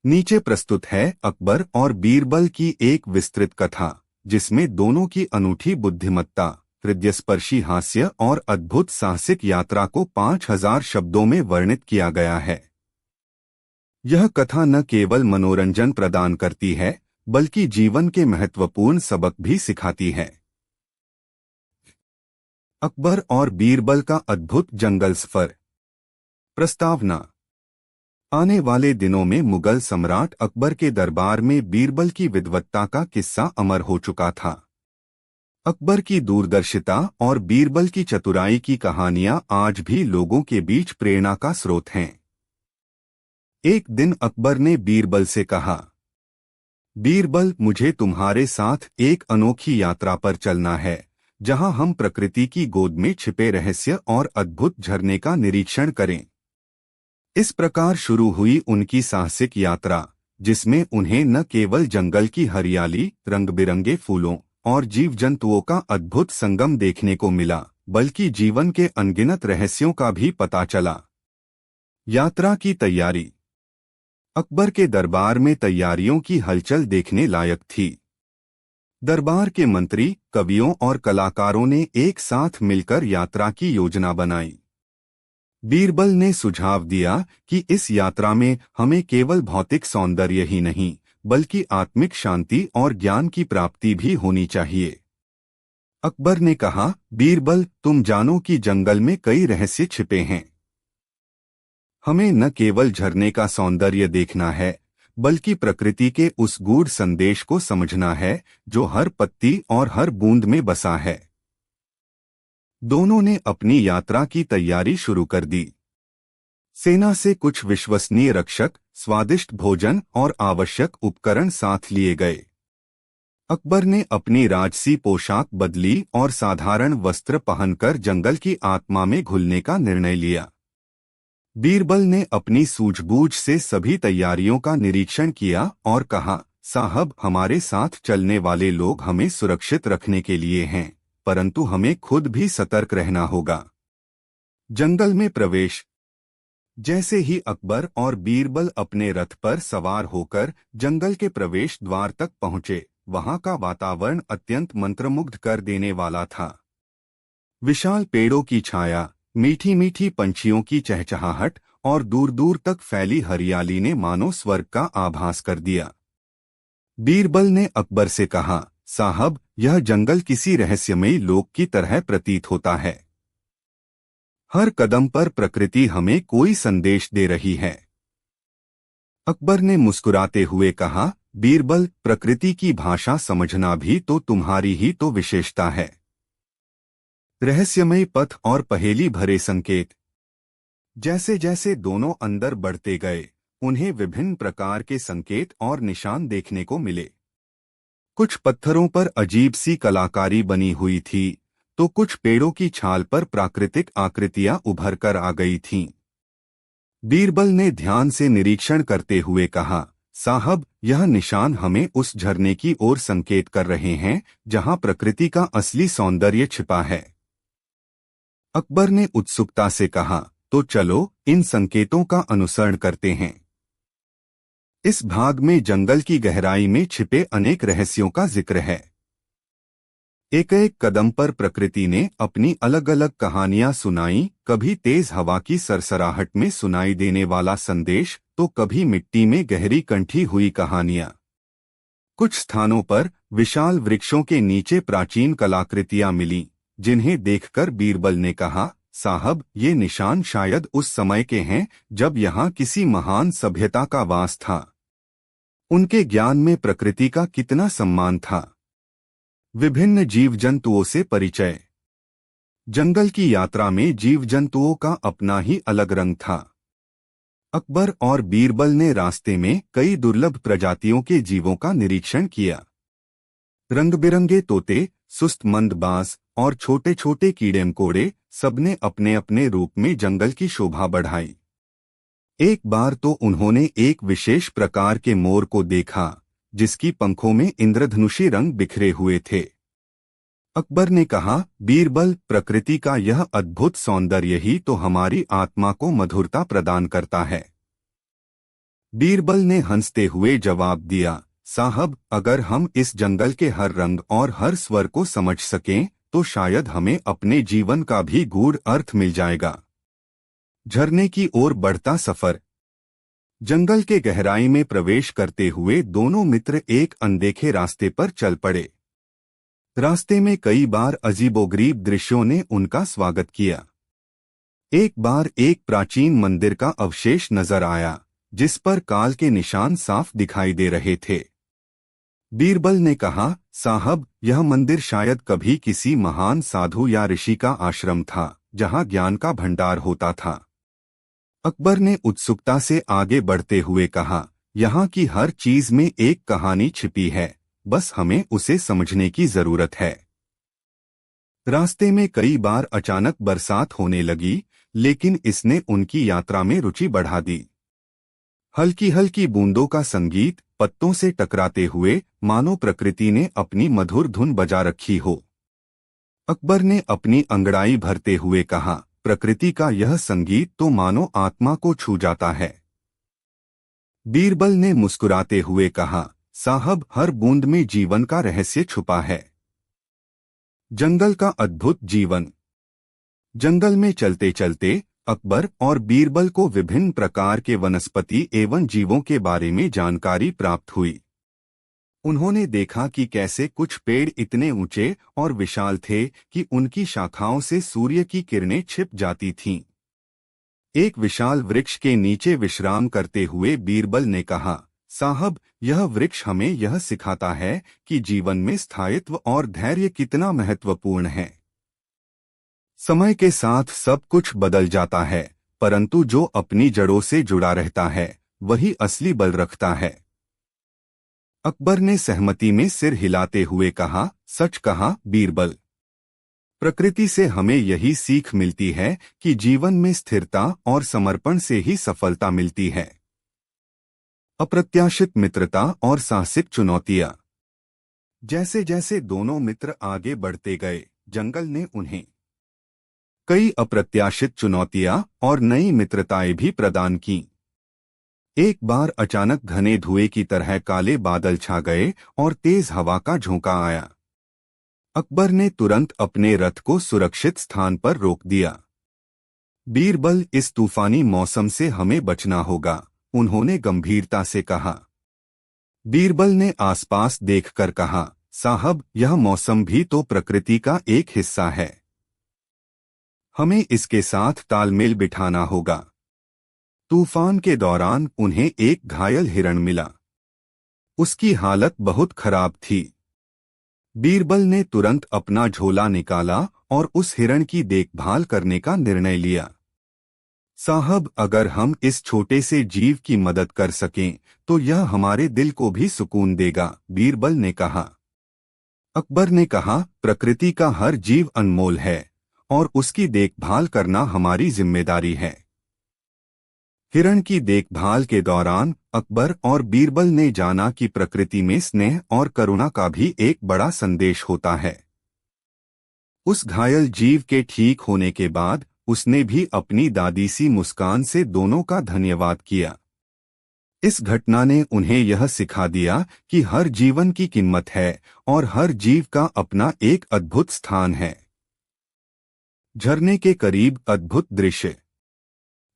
नीचे प्रस्तुत है अकबर और बीरबल की एक विस्तृत कथा, जिसमें दोनों की अनूठी बुद्धिमत्ता, हृदयस्पर्शी हास्य और अद्भुत साहसिक यात्रा को 5000 शब्दों में वर्णित किया गया है। यह कथा न केवल मनोरंजन प्रदान करती है, बल्कि जीवन के महत्वपूर्ण सबक भी सिखाती है। अकबर और बीरबल का अद्भुत जंगल सफर। प्रस्तावना। आने वाले दिनों में मुगल सम्राट अकबर के दरबार में बीरबल की विद्वत्ता का किस्सा अमर हो चुका था। अकबर की दूरदर्शिता और बीरबल की चतुराई की कहानियां आज भी लोगों के बीच प्रेरणा का स्रोत हैं। एक दिन अकबर ने बीरबल से कहा, बीरबल, मुझे तुम्हारे साथ एक अनोखी यात्रा पर चलना है, जहां हम प्रकृति की गोद में छिपे रहस्य और अद्भुत झरने का निरीक्षण करें। इस प्रकार शुरू हुई उनकी साहसिक यात्रा, जिसमें उन्हें न केवल जंगल की हरियाली, रंग-बिरंगे फूलों और जीव जंतुओं का अद्भुत संगम देखने को मिला, बल्कि जीवन के अनगिनत रहस्यों का भी पता चला। यात्रा की तैयारी। अकबर के दरबार में तैयारियों की हलचल देखने लायक थी। दरबार के मंत्री, कवियों और कलाकारों ने एक साथ मिलकर यात्रा की योजना बनाई। बीरबल ने सुझाव दिया कि इस यात्रा में हमें केवल भौतिक सौंदर्य ही नहीं, बल्कि आत्मिक शांति और ज्ञान की प्राप्ति भी होनी चाहिए। अकबर ने कहा, बीरबल, तुम जानो कि जंगल में कई रहस्य छिपे हैं। हमें न केवल झरने का सौंदर्य देखना है, बल्कि प्रकृति के उस गूढ़ संदेश को समझना है, जो हर पत्ती और हर बूंद में बसा है। दोनों ने अपनी यात्रा की तैयारी शुरू कर दी। सेना से कुछ विश्वसनीय रक्षक, स्वादिष्ट भोजन और आवश्यक उपकरण साथ लिए गए। अकबर ने अपनी राजसी पोशाक बदली और साधारण वस्त्र पहनकर जंगल की आत्मा में घुलने का निर्णय लिया। बीरबल ने अपनी सूझबूझ से सभी तैयारियों का निरीक्षण किया और कहा, साहब, हमारे साथ चलने वाले लोग हमें सुरक्षित रखने के लिए हैं, परंतु हमें खुद भी सतर्क रहना होगा। जंगल में प्रवेश। जैसे ही अकबर और बीरबल अपने रथ पर सवार होकर जंगल के प्रवेश द्वार तक पहुंचे, वहां का वातावरण अत्यंत मंत्रमुग्ध कर देने वाला था। विशाल पेड़ों की छाया, मीठी मीठी पंछियों की चहचहाहट और दूर दूर तक फैली हरियाली ने मानो स्वर्ग का आभास कर दिया। बीरबल ने अकबर से कहा, साहब, यह जंगल किसी रहस्यमयी लोक की तरह प्रतीत होता है। हर कदम पर प्रकृति हमें कोई संदेश दे रही है। अकबर ने मुस्कुराते हुए कहा, बीरबल, प्रकृति की भाषा समझना भी तो तुम्हारी ही तो विशेषता है। रहस्यमय पथ और पहेली भरे संकेत। जैसे जैसे दोनों अंदर बढ़ते गए, उन्हें विभिन्न प्रकार के संकेत और निशान देखने को मिले। कुछ पत्थरों पर अजीब सी कलाकारी बनी हुई थी, तो कुछ पेड़ों की छाल पर प्राकृतिक आकृतियां उभर कर आ गई थीं। बीरबल ने ध्यान से निरीक्षण करते हुए कहा, साहब, यह निशान हमें उस झरने की ओर संकेत कर रहे हैं, जहां प्रकृति का असली सौंदर्य छिपा है। अकबर ने उत्सुकता से कहा, तो चलो, इन संकेतों का अनुसरण करते हैं। इस भाग में जंगल की गहराई में छिपे अनेक रहस्यों का जिक्र है। एक एक कदम पर प्रकृति ने अपनी अलग अलग कहानियां सुनाई, कभी तेज हवा की सरसराहट में सुनाई देने वाला संदेश, तो कभी मिट्टी में गहरी कंठी हुई कहानियां। कुछ स्थानों पर विशाल वृक्षों के नीचे प्राचीन कलाकृतियां मिलीं, जिन्हें देखकर बीरबल ने कहा, साहब, ये निशान शायद उस समय के हैं जब यहाँ किसी महान सभ्यता का वास था। उनके ज्ञान में प्रकृति का कितना सम्मान था। विभिन्न जीव जंतुओं से परिचय। जंगल की यात्रा में जीव जंतुओं का अपना ही अलग रंग था। अकबर और बीरबल ने रास्ते में कई दुर्लभ प्रजातियों के जीवों का निरीक्षण किया। रंग-बिरंगे तोते, सुस्त मंद बाज और छोटे छोटे कीड़े मकोड़े, सबने अपने अपने रूप में जंगल की शोभा बढ़ाई। एक बार तो उन्होंने एक विशेष प्रकार के मोर को देखा, जिसकी पंखों में इंद्रधनुषी रंग बिखरे हुए थे। अकबर ने कहा, बीरबल, प्रकृति का यह अद्भुत सौंदर्य ही तो हमारी आत्मा को मधुरता प्रदान करता है। बीरबल ने हंसते हुए जवाब दिया, साहब, अगर हम इस जंगल के हर रंग और हर स्वर को समझ सकें तो शायद हमें अपने जीवन का भी गूढ़ अर्थ मिल जाएगा। झरने की ओर बढ़ता सफर। जंगल के गहराई में प्रवेश करते हुए दोनों मित्र एक अनदेखे रास्ते पर चल पड़े। रास्ते में कई बार अजीबोगरीब दृश्यों ने उनका स्वागत किया। एक बार एक प्राचीन मंदिर का अवशेष नजर आया, जिस पर काल के निशान साफ दिखाई दे रहे थे। बीरबल ने कहा, साहब, यह मंदिर शायद कभी किसी महान साधु या ऋषि का आश्रम था, जहां ज्ञान का भंडार होता था। अकबर ने उत्सुकता से आगे बढ़ते हुए कहा, यहाँ की हर चीज में एक कहानी छिपी है, बस हमें उसे समझने की जरूरत है। रास्ते में कई बार अचानक बरसात होने लगी, लेकिन इसने उनकी यात्रा में रुचि बढ़ा दी। हल्की हल्की बूंदों का संगीत पत्तों से टकराते हुए मानो प्रकृति ने अपनी मधुर धुन बजा रखी हो। अकबर ने अपनी अंगड़ाई भरते हुए कहा, प्रकृति का यह संगीत तो मानो आत्मा को छू जाता है। बीरबल ने मुस्कुराते हुए कहा, साहब, हर बूंद में जीवन का रहस्य छुपा है। जंगल का अद्भुत जीवन। जंगल में चलते चलते अकबर और बीरबल को विभिन्न प्रकार के वनस्पति एवं जीवों के बारे में जानकारी प्राप्त हुई। उन्होंने देखा कि कैसे कुछ पेड़ इतने ऊंचे और विशाल थे कि उनकी शाखाओं से सूर्य की किरणें छिप जाती थीं। एक विशाल वृक्ष के नीचे विश्राम करते हुए बीरबल ने कहा, साहब, यह वृक्ष हमें यह सिखाता है कि जीवन में स्थायित्व और धैर्य कितना महत्वपूर्ण है। समय के साथ सब कुछ बदल जाता है, परंतु जो अपनी जड़ों से जुड़ा रहता है वही असली बल रखता है। अकबर ने सहमति में सिर हिलाते हुए कहा, सच कहा बीरबल। प्रकृति से हमें यही सीख मिलती है कि जीवन में स्थिरता और समर्पण से ही सफलता मिलती है। अप्रत्याशित मित्रता और साहसिक चुनौतियां। जैसे जैसे दोनों मित्र आगे बढ़ते गए, जंगल ने उन्हें कई अप्रत्याशित चुनौतियां और नई मित्रताएं भी प्रदान की। एक बार अचानक घने धुएं की तरह काले बादल छा गए और तेज हवा का झोंका आया। अकबर ने तुरंत अपने रथ को सुरक्षित स्थान पर रोक दिया। बीरबल, इस तूफानी मौसम से हमें बचना होगा, उन्होंने गंभीरता से कहा। बीरबल ने आसपास देखकर कहा, साहब, यह मौसम भी तो प्रकृति का एक हिस्सा है। हमें इसके साथ तालमेल बिठाना होगा। तूफान के दौरान उन्हें एक घायल हिरण मिला। उसकी हालत बहुत खराब थी। बीरबल ने तुरंत अपना झोला निकाला और उस हिरण की देखभाल करने का निर्णय लिया। साहब, अगर हम इस छोटे से जीव की मदद कर सकें तो यह हमारे दिल को भी सुकून देगा, बीरबल ने कहा। अकबर ने कहा, प्रकृति का हर जीव अनमोल है और उसकी देखभाल करना हमारी जिम्मेदारी है। हिरण की देखभाल के दौरान अकबर और बीरबल ने जाना कि प्रकृति में स्नेह और करुणा का भी एक बड़ा संदेश होता है। उस घायल जीव के ठीक होने के बाद उसने भी अपनी दादी सी मुस्कान से दोनों का धन्यवाद किया। इस घटना ने उन्हें यह सिखा दिया कि हर जीवन की कीमत है और हर जीव का अपना एक अद्भुत स्थान है। झरने के करीब अद्भुत दृश्य।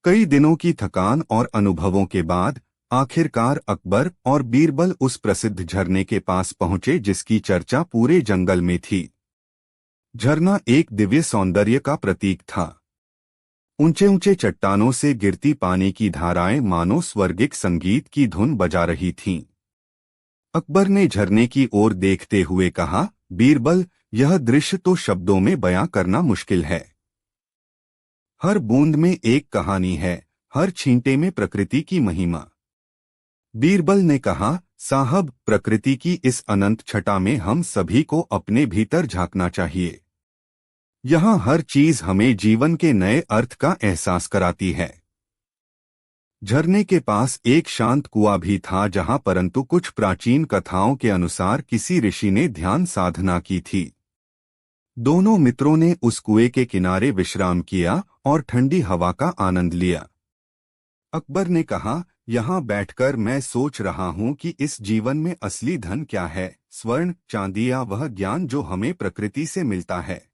कई दिनों की थकान और अनुभवों के बाद आखिरकार अकबर और बीरबल उस प्रसिद्ध झरने के पास पहुंचे जिसकी चर्चा पूरे जंगल में थी। झरना एक दिव्य सौंदर्य का प्रतीक था। ऊंचे ऊंचे चट्टानों से गिरती पानी की धाराएं मानो स्वर्गिक संगीत की धुन बजा रही थीं। अकबर ने झरने की ओर देखते हुए कहा, बीरबल, यह दृश्य तो शब्दों में बयां करना मुश्किल है। हर बूंद में एक कहानी है, हर छींटे में प्रकृति की महिमा। बीरबल ने कहा, साहब, प्रकृति की इस अनंत छटा में हम सभी को अपने भीतर झांकना चाहिए। यहाँ हर चीज हमें जीवन के नए अर्थ का एहसास कराती है। झरने के पास एक शांत कुआं भी था जहाँ परंतु कुछ प्राचीन कथाओं के अनुसार किसी ऋषि ने ध्यान साधना की थी। दोनों मित्रों ने उस कुएं के किनारे विश्राम किया और ठंडी हवा का आनंद लिया। अकबर ने कहा, यहाँ बैठकर मैं सोच रहा हूँ कि इस जीवन में असली धन क्या है, स्वर्ण, चांदी या वह ज्ञान जो हमें प्रकृति से मिलता है।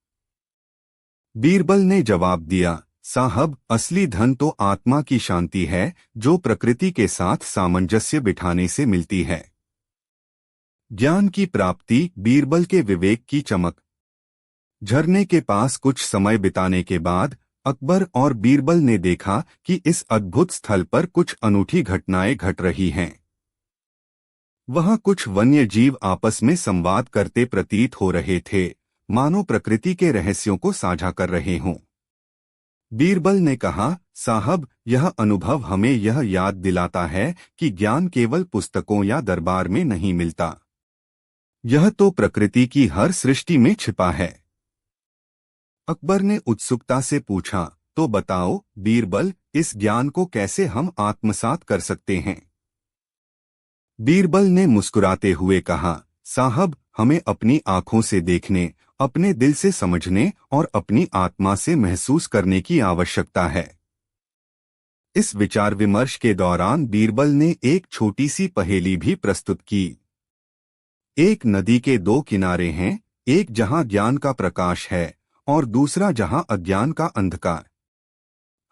बीरबल ने जवाब दिया, साहब, असली धन तो आत्मा की शांति है, जो प्रकृति के साथ सामंजस्य बिठाने से मिलती है। ज्ञान की प्राप्ति, बीरबल के विवेक की चमक। झरने के पास कुछ समय बिताने के बाद अकबर और बीरबल ने देखा कि इस अद्भुत स्थल पर कुछ अनूठी घटनाएं घट रही हैं। वहां कुछ वन्य जीव आपस में संवाद करते प्रतीत हो रहे थे, मानो प्रकृति के रहस्यों को साझा कर रहे हों। बीरबल ने कहा, साहब, यह अनुभव हमें यह याद दिलाता है कि ज्ञान केवल पुस्तकों या दरबार में नहीं मिलता। यह तो प्रकृति की हर सृष्टि में छिपा है। अकबर ने उत्सुकता से पूछा, तो बताओ बीरबल, इस ज्ञान को कैसे हम आत्मसात कर सकते हैं? बीरबल ने मुस्कुराते हुए कहा, साहब, हमें अपनी आंखों से देखने, अपने दिल से समझने और अपनी आत्मा से महसूस करने की आवश्यकता है। इस विचार विमर्श के दौरान बीरबल ने एक छोटी सी पहेली भी प्रस्तुत की। एक नदी के दो किनारे हैं, एक जहां ज्ञान का प्रकाश है और दूसरा जहां अज्ञान का अंधकार।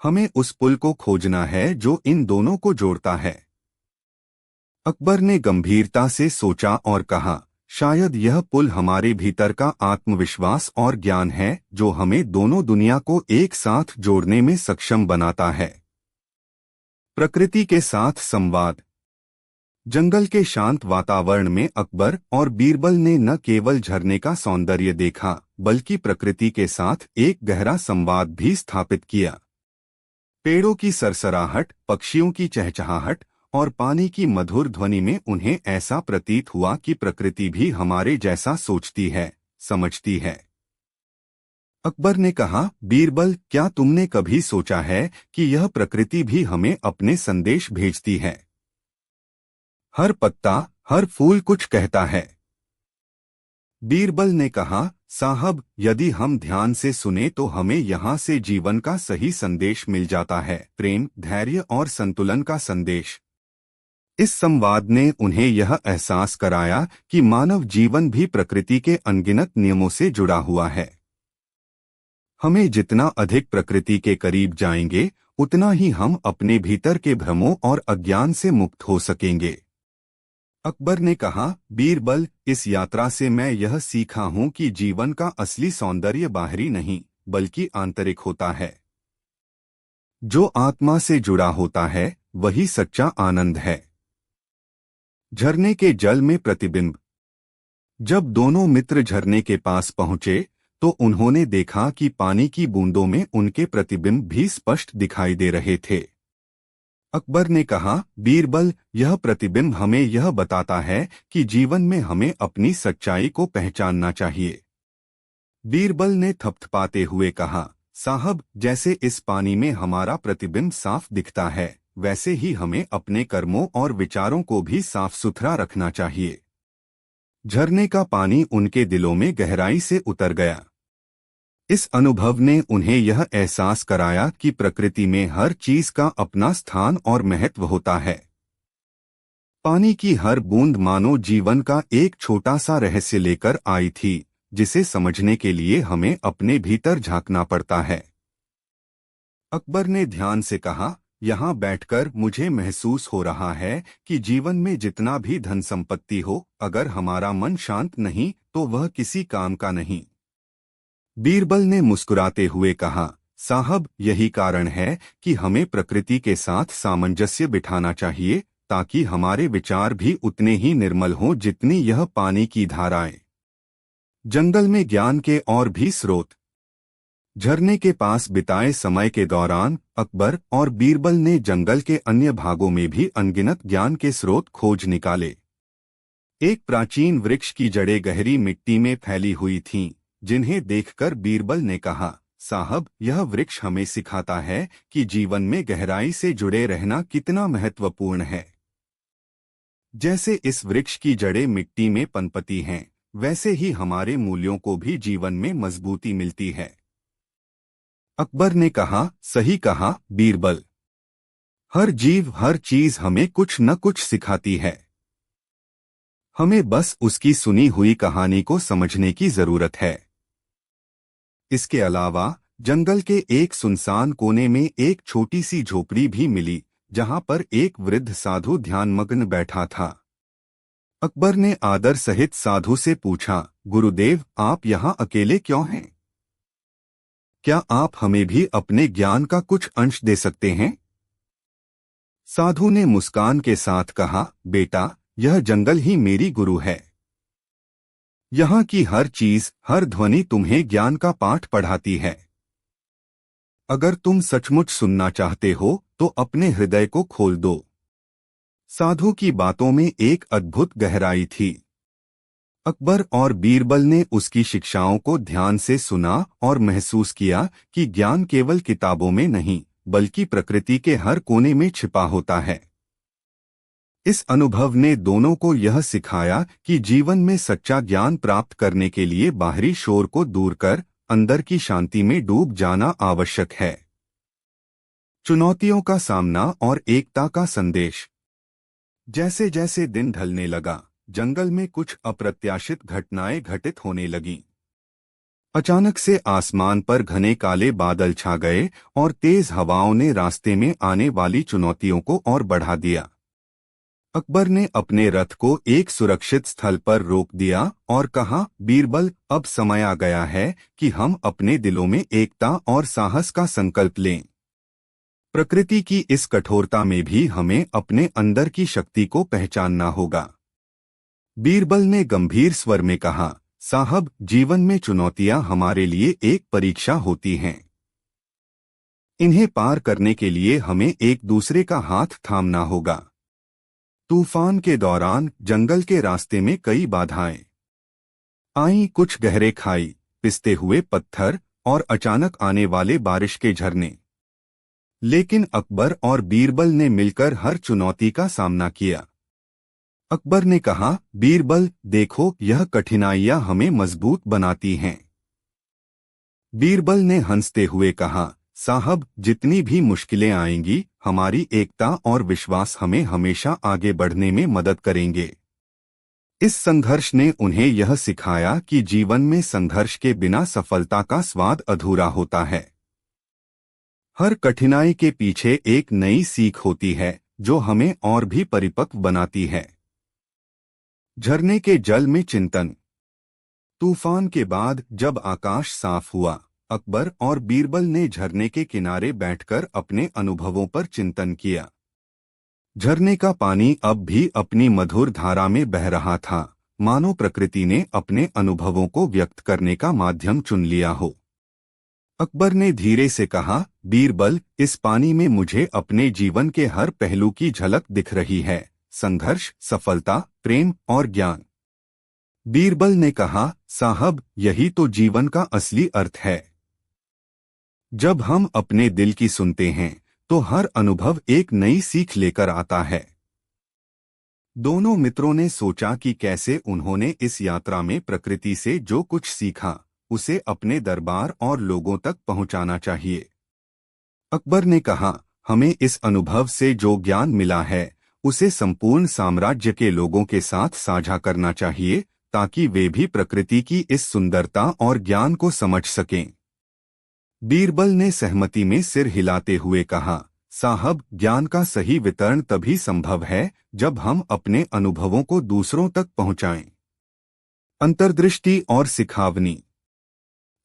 हमें उस पुल को खोजना है जो इन दोनों को जोड़ता है। अकबर ने गंभीरता से सोचा और कहा, शायद यह पुल हमारे भीतर का आत्मविश्वास और ज्ञान है, जो हमें दोनों दुनिया को एक साथ जोड़ने में सक्षम बनाता है। प्रकृति के साथ संवाद। जंगल के शांत वातावरण में अकबर और बीरबल ने न केवल झरने का सौंदर्य देखा, बल्कि प्रकृति के साथ एक गहरा संवाद भी स्थापित किया। पेड़ों की सरसराहट, पक्षियों की चहचहाहट और पानी की मधुर ध्वनि में उन्हें ऐसा प्रतीत हुआ कि प्रकृति भी हमारे जैसा सोचती है, समझती है। अकबर ने कहा, बीरबल, क्या तुमने कभी सोचा है कि यह प्रकृति भी हमें अपने संदेश भेजती है? हर पत्ता, हर फूल कुछ कहता है। बीरबल ने कहा, साहब, यदि हम ध्यान से सुने तो हमें यहाँ से जीवन का सही संदेश मिल जाता है, प्रेम, धैर्य और संतुलन का संदेश। इस संवाद ने उन्हें यह एहसास कराया कि मानव जीवन भी प्रकृति के अनगिनत नियमों से जुड़ा हुआ है। हमें जितना अधिक प्रकृति के करीब जाएंगे, उतना ही हम अपने भीतर के भ्रमों और अज्ञान से मुक्त हो सकेंगे। अकबर ने कहा, बीरबल, इस यात्रा से मैं यह सीखा हूं कि जीवन का असली सौंदर्य बाहरी नहीं, बल्कि आंतरिक होता है। जो आत्मा से जुड़ा होता है, वही सच्चा आनंद है। झरने के जल में प्रतिबिंब। जब दोनों मित्र झरने के पास पहुंचे, तो उन्होंने देखा कि पानी की बूंदों में उनके प्रतिबिंब भी स्पष्ट दिखाई दे रहे थे। अकबर ने कहा, बीरबल, यह प्रतिबिंब हमें यह बताता है कि जीवन में हमें अपनी सच्चाई को पहचानना चाहिए। बीरबल ने थपथपाते हुए कहा, साहब, जैसे इस पानी में हमारा प्रतिबिंब साफ दिखता है, वैसे ही हमें अपने कर्मों और विचारों को भी साफ सुथरा रखना चाहिए। झरने का पानी उनके दिलों में गहराई से उतर गया। इस अनुभव ने उन्हें यह एहसास कराया कि प्रकृति में हर चीज का अपना स्थान और महत्व होता है। पानी की हर बूंद मानो जीवन का एक छोटा सा रहस्य लेकर आई थी, जिसे समझने के लिए हमें अपने भीतर झांकना पड़ता है। अकबर ने ध्यान से कहा, यहाँ बैठकर मुझे महसूस हो रहा है कि जीवन में जितना भी धन संपत्ति हो, अगर हमारा मन शांत नहीं तो वह किसी काम का नहीं। बीरबल ने मुस्कुराते हुए कहा, साहब, यही कारण है कि हमें प्रकृति के साथ सामंजस्य बिठाना चाहिए, ताकि हमारे विचार भी उतने ही निर्मल हों जितनी यह पानी की धाराएं। जंगल में ज्ञान के और भी स्रोत। झरने के पास बिताए समय के दौरान अकबर और बीरबल ने जंगल के अन्य भागों में भी अनगिनत ज्ञान के स्रोत खोज निकाले। एक प्राचीन वृक्ष की जड़ें गहरी मिट्टी में फैली हुई थीं, जिन्हें देखकर बीरबल ने कहा, साहब, यह वृक्ष हमें सिखाता है कि जीवन में गहराई से जुड़े रहना कितना महत्वपूर्ण है। जैसे इस वृक्ष की जड़ें मिट्टी में पनपती हैं, वैसे ही हमारे मूल्यों को भी जीवन में मजबूती मिलती है। अकबर ने कहा, सही कहा बीरबल। हर जीव हर चीज हमें कुछ न कुछ सिखाती है। हमें बस उसकी सुनी हुई कहानी को समझने की जरूरत है। इसके अलावा जंगल के एक सुनसान कोने में एक छोटी सी झोपड़ी भी मिली, जहां पर एक वृद्ध साधु ध्यानमग्न बैठा था। अकबर ने आदर सहित साधु से पूछा, गुरुदेव, आप यहाँ अकेले क्यों हैं? क्या आप हमें भी अपने ज्ञान का कुछ अंश दे सकते हैं? साधु ने मुस्कान के साथ कहा, बेटा, यह जंगल ही मेरी गुरु है। यहाँ की हर चीज, हर ध्वनि तुम्हें ज्ञान का पाठ पढ़ाती है। अगर तुम सचमुच सुनना चाहते हो तो अपने हृदय को खोल दो। साधु की बातों में एक अद्भुत गहराई थी। अकबर और बीरबल ने उसकी शिक्षाओं को ध्यान से सुना और महसूस किया कि ज्ञान केवल किताबों में नहीं, बल्कि प्रकृति के हर कोने में छिपा होता है। इस अनुभव ने दोनों को यह सिखाया कि जीवन में सच्चा ज्ञान प्राप्त करने के लिए बाहरी शोर को दूर कर अंदर की शांति में डूब जाना आवश्यक है। चुनौतियों का सामना और एकता का संदेश। जैसे जैसे दिन ढलने लगा, जंगल में कुछ अप्रत्याशित घटनाएं घटित होने लगीं। अचानक से आसमान पर घने काले बादल छा गए और तेज हवाओं ने रास्ते में आने वाली चुनौतियों को और बढ़ा दिया। अकबर ने अपने रथ को एक सुरक्षित स्थल पर रोक दिया और कहा, बीरबल, अब समय आ गया है कि हम अपने दिलों में एकता और साहस का संकल्प लें। प्रकृति की इस कठोरता में भी हमें अपने अंदर की शक्ति को पहचानना होगा। बीरबल ने गंभीर स्वर में कहा, साहब, जीवन में चुनौतियां हमारे लिए एक परीक्षा होती हैं। इन्हें पार करने के लिए हमें एक दूसरे का हाथ थामना होगा। तूफान के दौरान जंगल के रास्ते में कई बाधाएं आईं, कुछ गहरे खाई, पिसते हुए पत्थर और अचानक आने वाले बारिश के झरने। लेकिन अकबर और बीरबल ने मिलकर हर चुनौती का सामना किया। अकबर ने कहा, बीरबल, देखो, यह कठिनाइयां हमें मजबूत बनाती हैं। बीरबल ने हंसते हुए कहा, साहब, जितनी भी मुश्किलें आएंगी, हमारी एकता और विश्वास हमें हमेशा आगे बढ़ने में मदद करेंगे। इस संघर्ष ने उन्हें यह सिखाया कि जीवन में संघर्ष के बिना सफलता का स्वाद अधूरा होता है। हर कठिनाई के पीछे एक नई सीख होती है, जो हमें और भी परिपक्व बनाती है। झरने के जल में चिंतन। तूफान के बाद जब आकाश साफ हुआ, अकबर और बीरबल ने झरने के किनारे बैठकर अपने अनुभवों पर चिंतन किया। झरने का पानी अब भी अपनी मधुर धारा में बह रहा था, मानो प्रकृति ने अपने अनुभवों को व्यक्त करने का माध्यम चुन लिया हो। अकबर ने धीरे से कहा, बीरबल, इस पानी में मुझे अपने जीवन के हर पहलू की झलक दिख रही है, संघर्ष, सफलता, प्रेम और ज्ञान। बीरबल ने कहा, साहब, यही तो जीवन का असली अर्थ है। जब हम अपने दिल की सुनते हैं तो हर अनुभव एक नई सीख लेकर आता है। दोनों मित्रों ने सोचा कि कैसे उन्होंने इस यात्रा में प्रकृति से जो कुछ सीखा उसे अपने दरबार और लोगों तक पहुंचाना चाहिए। अकबर ने कहा, हमें इस अनुभव से जो ज्ञान मिला है उसे संपूर्ण साम्राज्य के लोगों के साथ साझा करना चाहिए, ताकि वे भी प्रकृति की इस सुंदरता और ज्ञान को समझ सकें। बीरबल ने सहमति में सिर हिलाते हुए कहा, साहब, ज्ञान का सही वितरण तभी संभव है जब हम अपने अनुभवों को दूसरों तक पहुंचाएं। अंतर्दृष्टि और सिखावनी।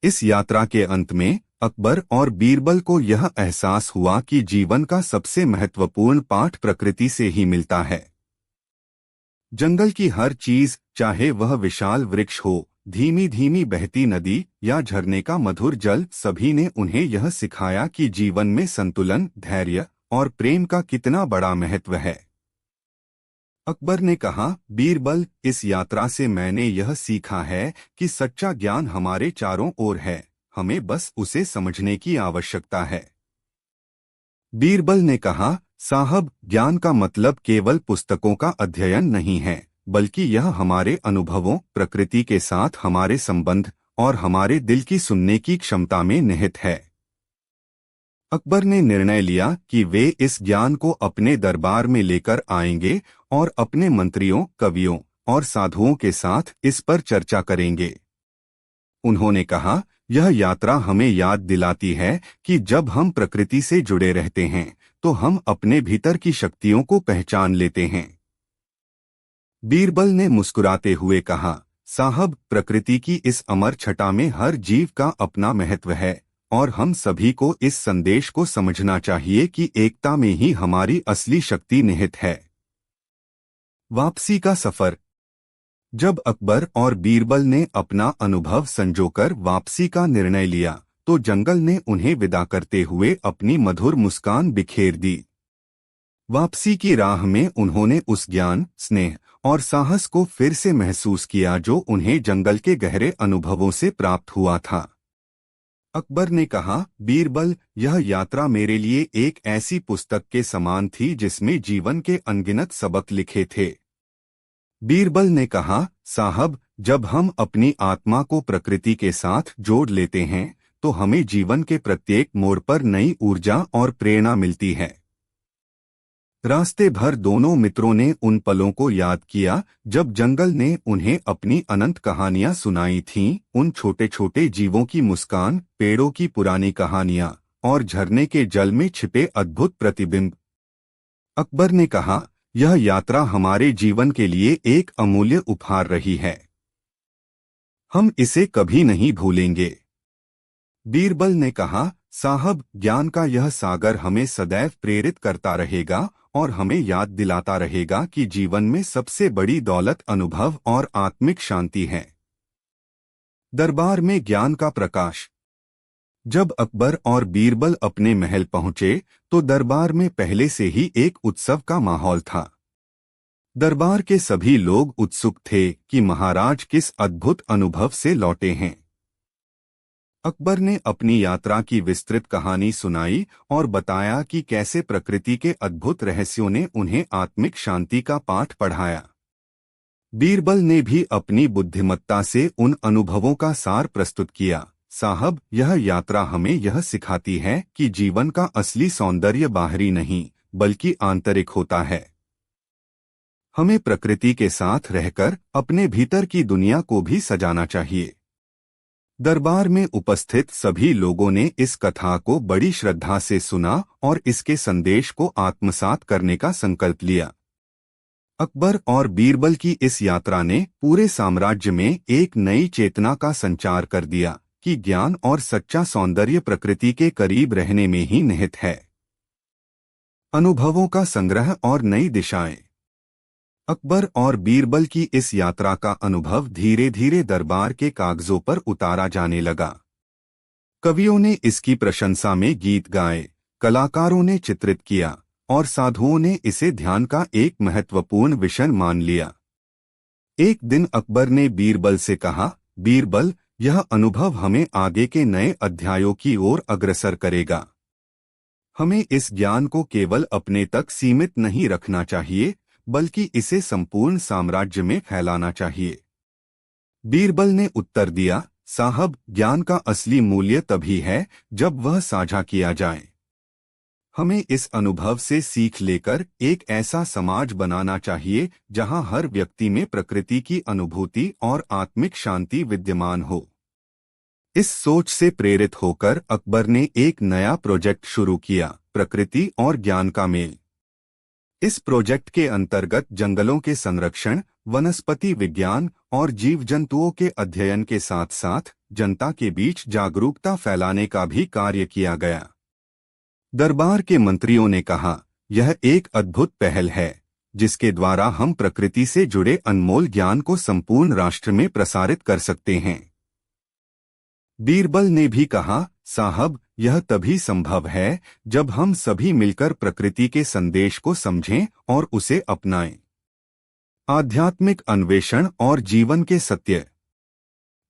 इस यात्रा के अंत में अकबर और बीरबल को यह एहसास हुआ कि जीवन का सबसे महत्वपूर्ण पाठ प्रकृति से ही मिलता है। जंगल की हर चीज, चाहे वह विशाल वृक्ष हो, धीमी धीमी बहती नदी या झरने का मधुर जल, सभी ने उन्हें यह सिखाया कि जीवन में संतुलन, धैर्य और प्रेम का कितना बड़ा महत्व है। अकबर ने कहा, बीरबल, इस यात्रा से मैंने यह सीखा है कि सच्चा ज्ञान हमारे चारों ओर है, हमें बस उसे समझने की आवश्यकता है। बीरबल ने कहा, साहब, ज्ञान का मतलब केवल पुस्तकों का अध्ययन नहीं है, बल्कि यह हमारे अनुभवों, प्रकृति के साथ हमारे संबंध और हमारे दिल की सुनने की क्षमता में निहित है। अकबर ने निर्णय लिया कि वे इस ज्ञान को अपने दरबार में लेकर आएंगे और अपने मंत्रियों, कवियों और साधुओं के साथ इस पर चर्चा करेंगे। उन्होंने कहा, यह यात्रा हमें याद दिलाती है कि जब हम प्रकृति से जुड़े रहते हैं तो हम अपने भीतर की शक्तियों को पहचान लेते हैं। बीरबल ने मुस्कुराते हुए कहा, साहब, प्रकृति की इस अमर छटा में हर जीव का अपना महत्व है और हम सभी को इस संदेश को समझना चाहिए कि एकता में ही हमारी असली शक्ति निहित है। वापसी का सफर। जब अकबर और बीरबल ने अपना अनुभव संजोकर वापसी का निर्णय लिया तो जंगल ने उन्हें विदा करते हुए अपनी मधुर मुस्कान बिखेर दी। वापसी की राह में उन्होंने उस ज्ञान, स्नेह और साहस को फिर से महसूस किया जो उन्हें जंगल के गहरे अनुभवों से प्राप्त हुआ था। अकबर ने कहा, बीरबल, यह यात्रा मेरे लिए एक ऐसी पुस्तक के समान थी जिसमें जीवन के अनगिनत सबक लिखे थे। बीरबल ने कहा, साहब, जब हम अपनी आत्मा को प्रकृति के साथ जोड़ लेते हैं तो हमें जीवन के प्रत्येक मोड़ पर नई ऊर्जा और प्रेरणा मिलती है। रास्ते भर दोनों मित्रों ने उन पलों को याद किया जब जंगल ने उन्हें अपनी अनंत कहानियां सुनाई थीं, उन छोटे छोटे जीवों की मुस्कान, पेड़ों की पुरानी कहानियां और झरने के जल में छिपे अद्भुत प्रतिबिंब। अकबर ने कहा, यह यात्रा हमारे जीवन के लिए एक अमूल्य उपहार रही है। हम इसे कभी नहीं भूलेंगे। बीरबल ने कहा, साहब, ज्ञान का यह सागर हमें सदैव प्रेरित करता रहेगा और हमें याद दिलाता रहेगा कि जीवन में सबसे बड़ी दौलत अनुभव और आत्मिक शांति है। दरबार में ज्ञान का प्रकाश। जब अकबर और बीरबल अपने महल पहुंचे तो दरबार में पहले से ही एक उत्सव का माहौल था। दरबार के सभी लोग उत्सुक थे कि महाराज किस अद्भुत अनुभव से लौटे हैं। अकबर ने अपनी यात्रा की विस्तृत कहानी सुनाई और बताया कि कैसे प्रकृति के अद्भुत रहस्यों ने उन्हें आत्मिक शांति का पाठ पढ़ाया। बीरबल ने भी अपनी बुद्धिमत्ता से उन अनुभवों का सार प्रस्तुत किया। साहब, यह यात्रा हमें यह सिखाती है कि जीवन का असली सौंदर्य बाहरी नहीं बल्कि आंतरिक होता है। हमें प्रकृति के साथ रहकर अपने भीतर की दुनिया को भी सजाना चाहिए। दरबार में उपस्थित सभी लोगों ने इस कथा को बड़ी श्रद्धा से सुना और इसके संदेश को आत्मसात करने का संकल्प लिया। अकबर और बीरबल की इस यात्रा ने पूरे साम्राज्य में एक नई चेतना का संचार कर दिया कि ज्ञान और सच्चा सौंदर्य प्रकृति के करीब रहने में ही निहित है। अनुभवों का संग्रह और नई दिशाएं। अकबर और बीरबल की इस यात्रा का अनुभव धीरे धीरे दरबार के कागजों पर उतारा जाने लगा। कवियों ने इसकी प्रशंसा में गीत गाए, कलाकारों ने चित्रित किया और साधुओं ने इसे ध्यान का एक महत्वपूर्ण विषय मान लिया। एक दिन अकबर ने बीरबल से कहा, बीरबल, यह अनुभव हमें आगे के नए अध्यायों की ओर अग्रसर करेगा। हमें इस ज्ञान को केवल अपने तक सीमित नहीं रखना चाहिए बल्कि इसे संपूर्ण साम्राज्य में फैलाना चाहिए। बीरबल ने उत्तर दिया, साहब, ज्ञान का असली मूल्य तभी है जब वह साझा किया जाए। हमें इस अनुभव से सीख लेकर एक ऐसा समाज बनाना चाहिए जहां हर व्यक्ति में प्रकृति की अनुभूति और आत्मिक शांति विद्यमान हो। इस सोच से प्रेरित होकर अकबर ने एक नया प्रोजेक्ट शुरू किया, प्रकृति और ज्ञान का मेल। इस प्रोजेक्ट के अंतर्गत जंगलों के संरक्षण, वनस्पति विज्ञान और जीव जंतुओं के अध्ययन के साथ साथ जनता के बीच जागरूकता फैलाने का भी कार्य किया गया। दरबार के मंत्रियों ने कहा, यह एक अद्भुत पहल है जिसके द्वारा हम प्रकृति से जुड़े अनमोल ज्ञान को संपूर्ण राष्ट्र में प्रसारित कर सकते हैं। बीरबल ने भी कहा, साहब, यह तभी संभव है जब हम सभी मिलकर प्रकृति के संदेश को समझें और उसे अपनाएं। आध्यात्मिक अन्वेषण और जीवन के सत्य।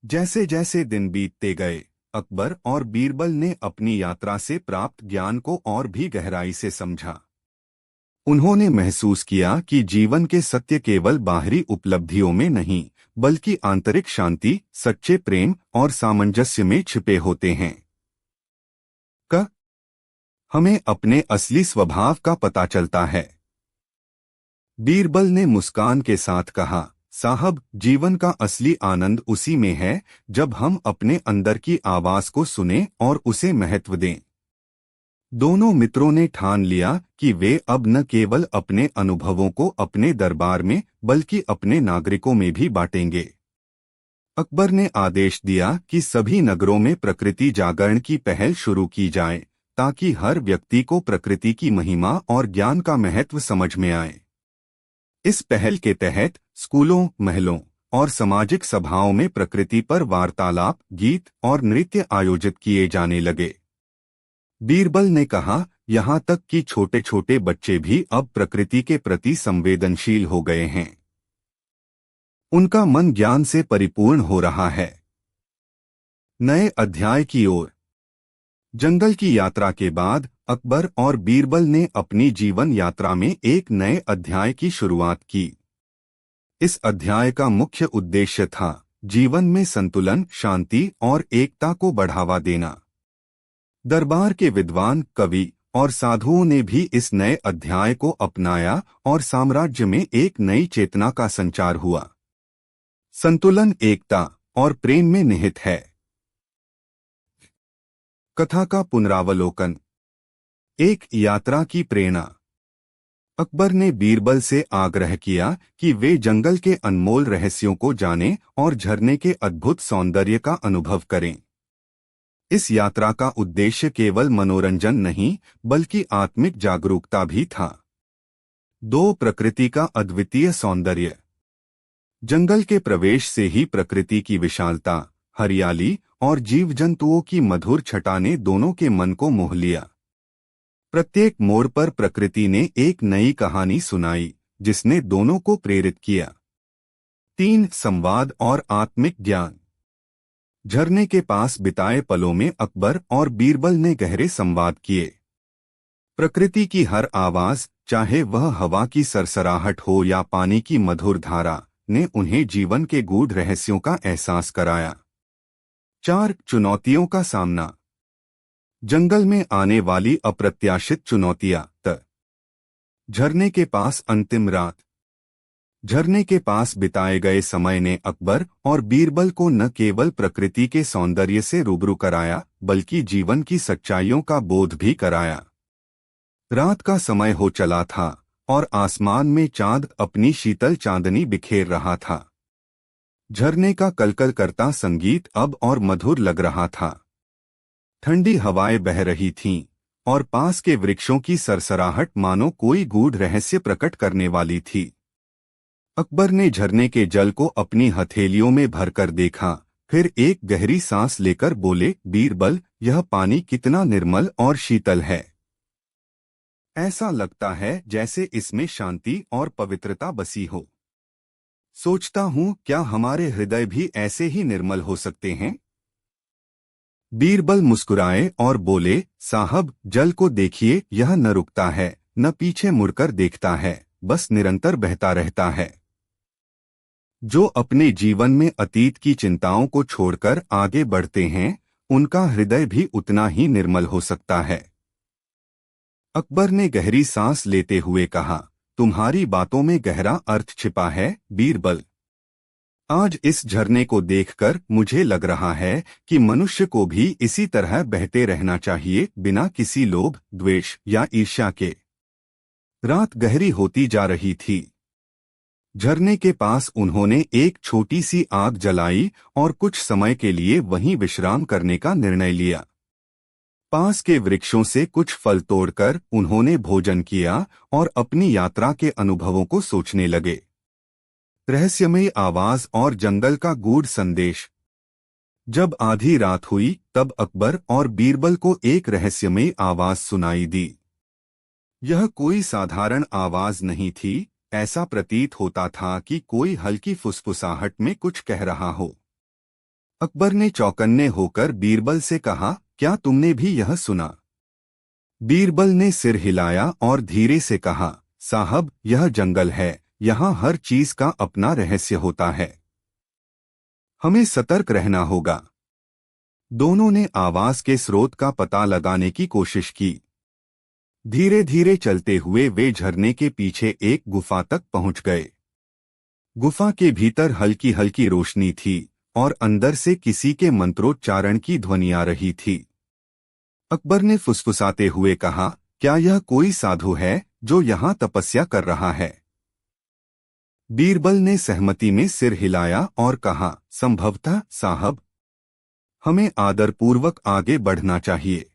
जैसे जैसे दिन बीतते गए, अकबर और बीरबल ने अपनी यात्रा से प्राप्त ज्ञान को और भी गहराई से समझा। उन्होंने महसूस किया कि जीवन के सत्य केवल बाहरी उपलब्धियों में नहीं बल्कि आंतरिक शांति, सच्चे प्रेम और सामंजस्य में छिपे होते हैं। हमें अपने असली स्वभाव का पता चलता है। बीरबल ने मुस्कान के साथ कहा, साहब, जीवन का असली आनंद उसी में है जब हम अपने अंदर की आवाज को सुने और उसे महत्व दें। दोनों मित्रों ने ठान लिया कि वे अब न केवल अपने अनुभवों को अपने दरबार में बल्कि अपने नागरिकों में भी बांटेंगे। अकबर ने आदेश दिया कि सभी नगरों में प्रकृति जागरण की पहल शुरू की जाए ताकि हर व्यक्ति को प्रकृति की महिमा और ज्ञान का महत्व समझ में आए। इस पहल के तहत स्कूलों, महलों और सामाजिक सभाओं में प्रकृति पर वार्तालाप, गीत और नृत्य आयोजित किए जाने लगे। बीरबल ने कहा, यहाँ तक कि छोटे छोटे बच्चे भी अब प्रकृति के प्रति संवेदनशील हो गए हैं। उनका मन ज्ञान से परिपूर्ण हो रहा है। नए अध्याय की ओर। जंगल की यात्रा के बाद अकबर और बीरबल ने अपनी जीवन यात्रा में एक नए अध्याय की शुरुआत की। इस अध्याय का मुख्य उद्देश्य था जीवन में संतुलन, शांति और एकता को बढ़ावा देना। दरबार के विद्वान, कवि और साधुओं ने भी इस नए अध्याय को अपनाया और साम्राज्य में एक नई चेतना का संचार हुआ। संतुलन, एकता और प्रेम में निहित है। कथा का पुनरावलोकन। एक यात्रा की प्रेरणा। अकबर ने बीरबल से आग्रह किया कि वे जंगल के अनमोल रहस्यों को जानें और झरने के अद्भुत सौंदर्य का अनुभव करें। इस यात्रा का उद्देश्य केवल मनोरंजन नहीं बल्कि आत्मिक जागरूकता भी था। 2. प्रकृति का अद्वितीय सौंदर्य। जंगल के प्रवेश से ही प्रकृति की विशालता, हरियाली और जीव जंतुओं की मधुर छटा ने दोनों के मन को मोह लिया। प्रत्येक मोड़ पर प्रकृति ने एक नई कहानी सुनाई जिसने दोनों को प्रेरित किया। 3. संवाद और आत्मिक ज्ञान। झरने के पास बिताए पलों में अकबर और बीरबल ने गहरे संवाद किए। प्रकृति की हर आवाज, चाहे वह हवा की सरसराहट हो या पानी की मधुर धारा, ने उन्हें जीवन के गूढ़ रहस्यों का एहसास कराया। 4. चुनौतियों का सामना। जंगल में आने वाली अप्रत्याशित चुनौतियां। झरने के पास अंतिम रात। झरने के पास बिताए गए समय ने अकबर और बीरबल को न केवल प्रकृति के सौंदर्य से रूबरू कराया बल्कि जीवन की सच्चाइयों का बोध भी कराया। रात का समय हो चला था और आसमान में चांद अपनी शीतल चांदनी बिखेर रहा था। झरने का कलकल करता संगीत अब और मधुर लग रहा था। ठंडी हवाएं बह रही थीं और पास के वृक्षों की सरसराहट मानो कोई गूढ़ रहस्य प्रकट करने वाली थी। अकबर ने झरने के जल को अपनी हथेलियों में भरकर देखा, फिर एक गहरी सांस लेकर बोले, बीरबल, यह पानी कितना निर्मल और शीतल है। ऐसा लगता है जैसे इसमें शांति और पवित्रता बसी हो। सोचता हूँ क्या हमारे हृदय भी ऐसे ही निर्मल हो सकते हैं। बीरबल मुस्कुराए और बोले, साहब, जल को देखिए, यह न रुकता है, न पीछे मुड़कर देखता है, बस निरंतर बहता रहता है। जो अपने जीवन में अतीत की चिंताओं को छोड़कर आगे बढ़ते हैं, उनका हृदय भी उतना ही निर्मल हो सकता है। अकबर ने गहरी सांस लेते हुए कहा, तुम्हारी बातों में गहरा अर्थ छिपा है, बीरबल। आज इस झरने को देखकर मुझे लग रहा है कि मनुष्य को भी इसी तरह बहते रहना चाहिए, बिना किसी लोभ, द्वेष या ईर्ष्या के। रात गहरी होती जा रही थी। झरने के पास उन्होंने एक छोटी सी आग जलाई और कुछ समय के लिए वहीं विश्राम करने का निर्णय लिया। पास के वृक्षों से कुछ फल तोड़कर उन्होंने भोजन किया और अपनी यात्रा के अनुभवों को सोचने लगे। रहस्यमयी आवाज और जंगल का गूढ़ संदेश। जब आधी रात हुई तब अकबर और बीरबल को एक रहस्यमयी आवाज सुनाई दी। यह कोई साधारण आवाज नहीं थी, ऐसा प्रतीत होता था कि कोई हल्की फुसफुसाहट में कुछ कह रहा हो। अकबर ने चौकन्ने होकर बीरबल से कहा, क्या तुमने भी यह सुना? बीरबल ने सिर हिलाया और धीरे से कहा, साहब, यह जंगल है, यहाँ हर चीज का अपना रहस्य होता है। हमें सतर्क रहना होगा। दोनों ने आवाज के स्रोत का पता लगाने की कोशिश की। धीरे धीरे चलते हुए वे झरने के पीछे एक गुफा तक पहुंच गए। गुफा के भीतर हल्की हल्की रोशनी थी और अंदर से किसी के मंत्रोच्चारण की ध्वनि आ रही थी। अकबर ने फुसफुसाते हुए कहा, क्या यह कोई साधु है जो यहाँ तपस्या कर रहा है? बीरबल ने सहमति में सिर हिलाया और कहा, संभवतः साहब, हमें आदरपूर्वक आगे बढ़ना चाहिए।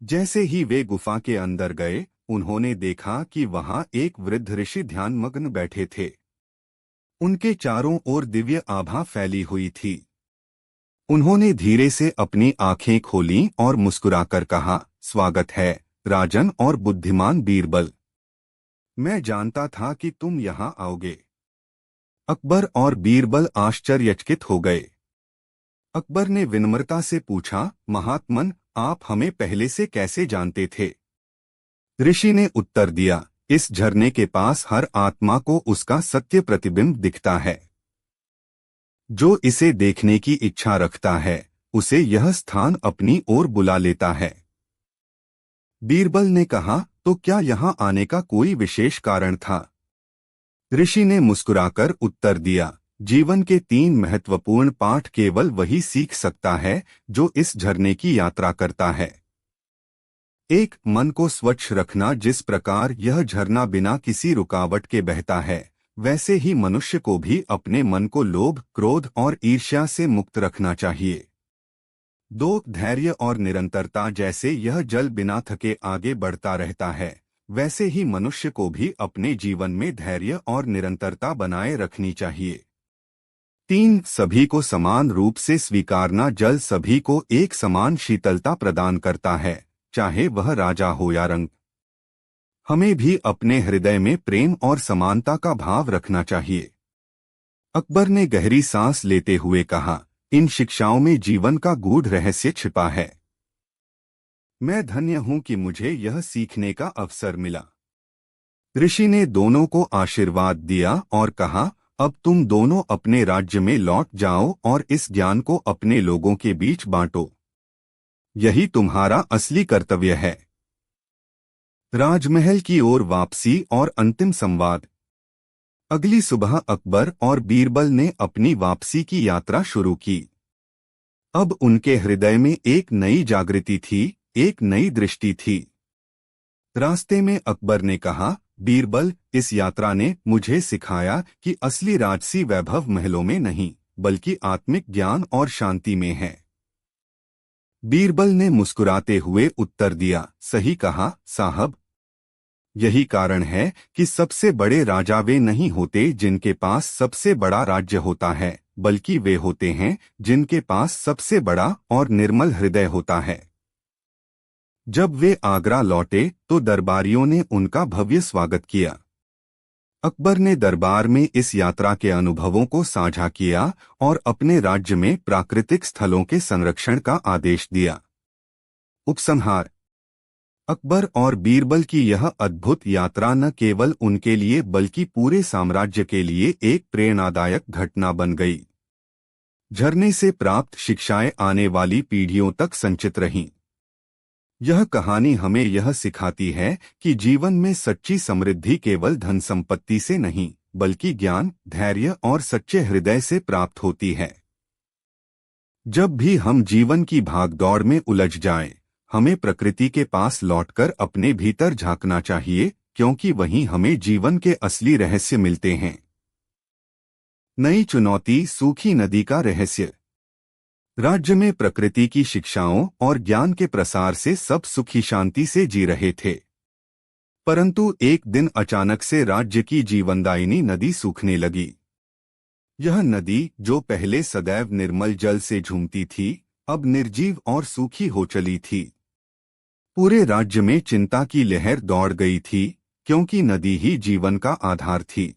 जैसे ही वे गुफा के अंदर गए, उन्होंने देखा कि वहां एक वृद्ध ऋषि ध्यानमग्न बैठे थे। उनके चारों ओर दिव्य आभा फैली हुई थी। उन्होंने धीरे से अपनी आंखें खोलीं और मुस्कुराकर कहा, स्वागत है राजन और बुद्धिमान बीरबल। मैं जानता था कि तुम यहाँ आओगे। अकबर और बीरबल आश्चर्यचकित हो गए। अकबर ने विनम्रता से पूछा, महात्मन, आप हमें पहले से कैसे जानते थे? ऋषि ने उत्तर दिया, इस झरने के पास हर आत्मा को उसका सत्य प्रतिबिंब दिखता है। जो इसे देखने की इच्छा रखता है, उसे यह स्थान अपनी ओर बुला लेता है। बीरबल ने कहा, तो क्या यहाँ आने का कोई विशेष कारण था? ऋषि ने मुस्कुराकर उत्तर दिया, जीवन के 3 महत्वपूर्ण पाठ केवल वही सीख सकता है जो इस झरने की यात्रा करता है। 1. मन को स्वच्छ रखना। जिस प्रकार यह झरना बिना किसी रुकावट के बहता है, वैसे ही मनुष्य को भी अपने मन को लोभ, क्रोध और ईर्ष्या से मुक्त रखना चाहिए। 2. धैर्य और निरंतरता। जैसे यह जल बिना थके आगे बढ़ता रहता है, वैसे ही मनुष्य को भी अपने जीवन में धैर्य और निरंतरता बनाए रखनी चाहिए। 3. सभी को समान रूप से स्वीकारना। जल सभी को एक समान शीतलता प्रदान करता है, चाहे वह राजा हो या रंक। हमें भी अपने हृदय में प्रेम और समानता का भाव रखना चाहिए। अकबर ने गहरी सांस लेते हुए कहा, इन शिक्षाओं में जीवन का गूढ़ रहस्य छिपा है। मैं धन्य हूं कि मुझे यह सीखने का अवसर मिला। ऋषि ने दोनों को आशीर्वाद दिया और कहा, अब तुम दोनों अपने राज्य में लौट जाओ और इस ज्ञान को अपने लोगों के बीच बांटो। यही तुम्हारा असली कर्तव्य है। राजमहल की ओर वापसी और अंतिम संवाद। अगली सुबह अकबर और बीरबल ने अपनी वापसी की यात्रा शुरू की। अब उनके हृदय में एक नई जागृति थी, एक नई दृष्टि थी। रास्ते में अकबर ने कहा, बीरबल, इस यात्रा ने मुझे सिखाया कि असली राजसी वैभव महलों में नहीं, बल्कि आत्मिक ज्ञान और शांति में है। बीरबल ने मुस्कुराते हुए उत्तर दिया, सही कहा साहब। यही कारण है कि सबसे बड़े राजा वे नहीं होते जिनके पास सबसे बड़ा राज्य होता है, बल्कि वे होते हैं जिनके पास सबसे बड़ा और निर्मल हृदय होता है। जब वे आगरा लौटे तो दरबारियों ने उनका भव्य स्वागत किया। अकबर ने दरबार में इस यात्रा के अनुभवों को साझा किया और अपने राज्य में प्राकृतिक स्थलों के संरक्षण का आदेश दिया। उपसंहार। अकबर और बीरबल की यह अद्भुत यात्रा न केवल उनके लिए बल्कि पूरे साम्राज्य के लिए एक प्रेरणादायक घटना बन गई। झरने से प्राप्त शिक्षाएं आने वाली पीढ़ियों तक संचित रहीं। यह कहानी हमें यह सिखाती है कि जीवन में सच्ची समृद्धि केवल धन संपत्ति से नहीं, बल्कि ज्ञान, धैर्य और सच्चे हृदय से प्राप्त होती है। जब भी हम जीवन की भागदौड़ में उलझ जाएं, हमें प्रकृति के पास लौटकर अपने भीतर झांकना चाहिए, क्योंकि वहीं हमें जीवन के असली रहस्य मिलते हैं। नई चुनौती। सूखी नदी का रहस्य। राज्य में प्रकृति की शिक्षाओं और ज्ञान के प्रसार से सब सुखी शांति से जी रहे थे। परंतु एक दिन अचानक से राज्य की जीवनदायिनी नदी सूखने लगी। यह नदी, जो पहले सदैव निर्मल जल से झूमती थी, अब निर्जीव और सूखी हो चली थी। पूरे राज्य में चिंता की लहर दौड़ गई थी, क्योंकि नदी ही जीवन का आधार थी।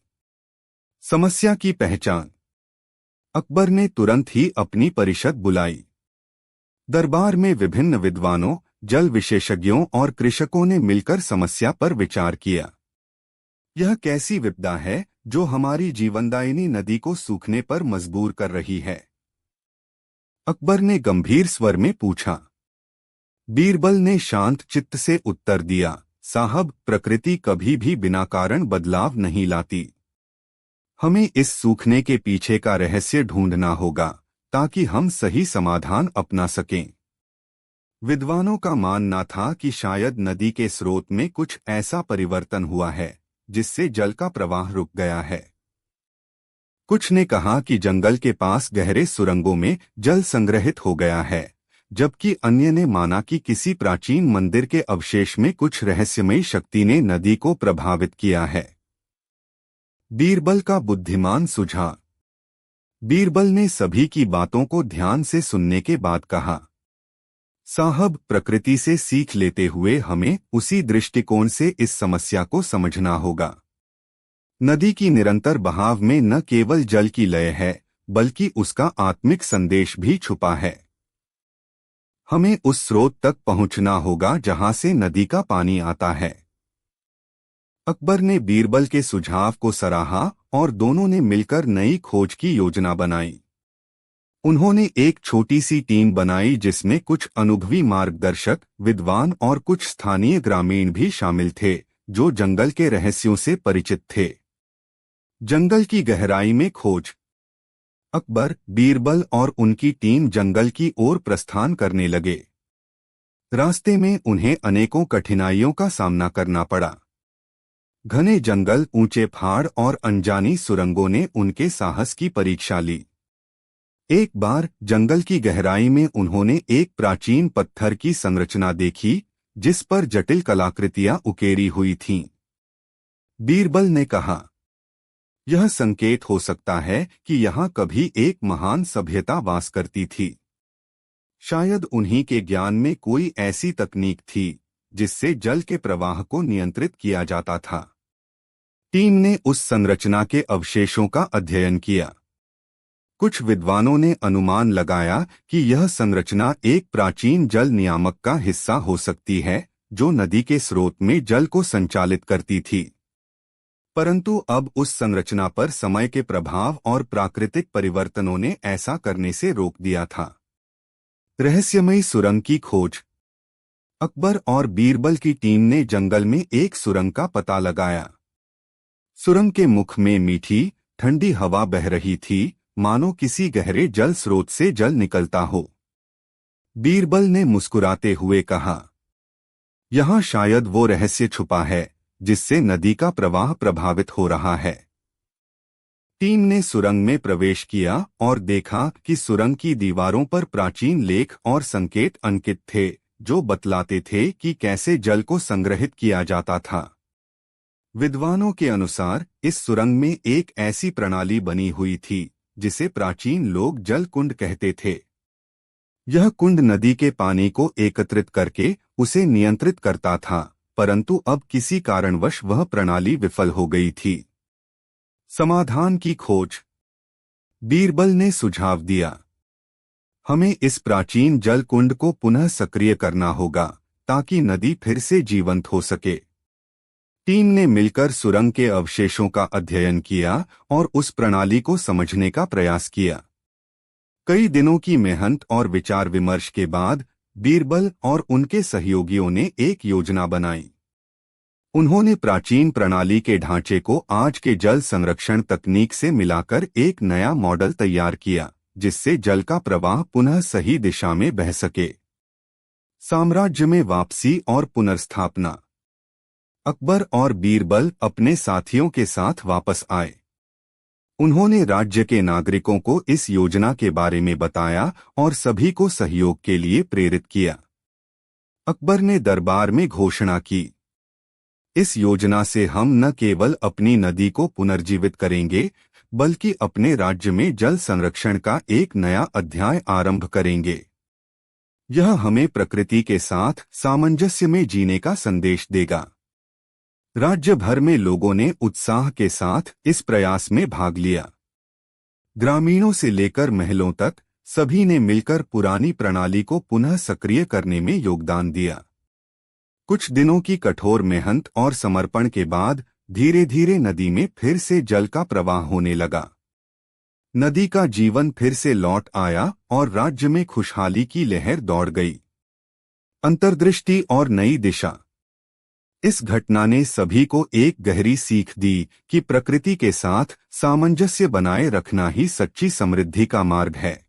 समस्या की पहचान। अकबर ने तुरंत ही अपनी परिषद बुलाई। दरबार में विभिन्न विद्वानों, जल विशेषज्ञों और कृषकों ने मिलकर समस्या पर विचार किया। यह कैसी विपदा है जो हमारी जीवनदायिनी नदी को सूखने पर मजबूर कर रही है? अकबर ने गंभीर स्वर में पूछा। बीरबल ने शांत चित्त से उत्तर दिया, साहब, प्रकृति कभी भी बिना कारण बदलाव नहीं लाती। हमें इस सूखने के पीछे का रहस्य ढूंढना होगा ताकि हम सही समाधान अपना सकें। विद्वानों का मानना था कि शायद नदी के स्रोत में कुछ ऐसा परिवर्तन हुआ है जिससे जल का प्रवाह रुक गया है। कुछ ने कहा कि जंगल के पास गहरे सुरंगों में जल संग्रहित हो गया है, जबकि अन्य ने माना कि किसी प्राचीन मंदिर के अवशेष में कुछ रहस्यमयी शक्ति ने नदी को प्रभावित किया है। बीरबल का बुद्धिमान सुझाव। बीरबल ने सभी की बातों को ध्यान से सुनने के बाद कहा, साहब, प्रकृति से सीख लेते हुए हमें उसी दृष्टिकोण से इस समस्या को समझना होगा। नदी की निरंतर बहाव में न केवल जल की लय है, बल्कि उसका आत्मिक संदेश भी छुपा है। हमें उस स्रोत तक पहुंचना होगा जहां से नदी का पानी आता है। अकबर ने बीरबल के सुझाव को सराहा और दोनों ने मिलकर नई खोज की योजना बनाई। उन्होंने एक छोटी सी टीम बनाई जिसमें कुछ अनुभवी मार्गदर्शक, विद्वान और कुछ स्थानीय ग्रामीण भी शामिल थे जो जंगल के रहस्यों से परिचित थे। जंगल की गहराई में खोज। अकबर, बीरबल और उनकी टीम जंगल की ओर प्रस्थान करने लगे। रास्ते में उन्हें अनेकों कठिनाइयों का सामना करना पड़ा। घने जंगल, ऊंचे पहाड़ और अनजानी सुरंगों ने उनके साहस की परीक्षा ली। एक बार जंगल की गहराई में उन्होंने एक प्राचीन पत्थर की संरचना देखी जिस पर जटिल कलाकृतियां उकेरी हुई थीं। बीरबल ने कहा, यह संकेत हो सकता है कि यहाँ कभी एक महान सभ्यता वास करती थी। शायद उन्हीं के ज्ञान में कोई ऐसी तकनीक थी जिससे जल के प्रवाह को नियंत्रित किया जाता था। टीम ने उस संरचना के अवशेषों का अध्ययन किया। कुछ विद्वानों ने अनुमान लगाया कि यह संरचना एक प्राचीन जल नियामक का हिस्सा हो सकती है जो नदी के स्रोत में जल को संचालित करती थी। परंतु अब उस संरचना पर समय के प्रभाव और प्राकृतिक परिवर्तनों ने ऐसा करने से रोक दिया था। रहस्यमयी सुरंग की खोज। अकबर और बीरबल की टीम ने जंगल में एक सुरंग का पता लगाया। सुरंग के मुख में मीठी, ठंडी हवा बह रही थी, मानो किसी गहरे जल स्रोत से जल निकलता हो। बीरबल ने मुस्कुराते हुए कहा, यहाँ शायद वो रहस्य छुपा है जिससे नदी का प्रवाह प्रभावित हो रहा है। टीम ने सुरंग में प्रवेश किया और देखा कि सुरंग की दीवारों पर प्राचीन लेख और संकेत अंकित थे जो बतलाते थे कि कैसे जल को संग्रहित किया जाता था। विद्वानों के अनुसार इस सुरंग में एक ऐसी प्रणाली बनी हुई थी जिसे प्राचीन लोग जल कुंड कहते थे। यह कुंड नदी के पानी को एकत्रित करके उसे नियंत्रित करता था, परंतु अब किसी कारणवश वह प्रणाली विफल हो गई थी। समाधान की खोज। बीरबल ने सुझाव दिया, हमें इस प्राचीन जल कुंड को पुनः सक्रिय करना होगा ताकि नदी फिर से जीवंत हो सके। टीम ने मिलकर सुरंग के अवशेषों का अध्ययन किया और उस प्रणाली को समझने का प्रयास किया। कई दिनों की मेहनत और विचार विमर्श के बाद बीरबल और उनके सहयोगियों ने एक योजना बनाई। उन्होंने प्राचीन प्रणाली के ढांचे को आज के जल संरक्षण तकनीक से मिलाकर एक नया मॉडल तैयार किया जिससे जल का प्रवाह पुनः सही दिशा में बह सके। साम्राज्य में वापसी और पुनर्स्थापना। अकबर और बीरबल अपने साथियों के साथ वापस आए। उन्होंने राज्य के नागरिकों को इस योजना के बारे में बताया और सभी को सहयोग के लिए प्रेरित किया। अकबर ने दरबार में घोषणा की, इस योजना से हम न केवल अपनी नदी को पुनर्जीवित करेंगे बल्कि अपने राज्य में जल संरक्षण का एक नया अध्याय आरंभ करेंगे। यह हमें प्रकृति के साथ सामंजस्य में जीने का संदेश देगा। राज्य भर में लोगों ने उत्साह के साथ इस प्रयास में भाग लिया। ग्रामीणों से लेकर महलों तक सभी ने मिलकर पुरानी प्रणाली को पुनः सक्रिय करने में योगदान दिया। कुछ दिनों की कठोर मेहनत और समर्पण के बाद धीरे धीरे नदी में फिर से जल का प्रवाह होने लगा। नदी का जीवन फिर से लौट आया और राज्य में खुशहाली की लहर दौड़ गई। अंतर्दृष्टि और नई दिशा। इस घटना ने सभी को एक गहरी सीख दी कि प्रकृति के साथ सामंजस्य बनाए रखना ही सच्ची समृद्धि का मार्ग है।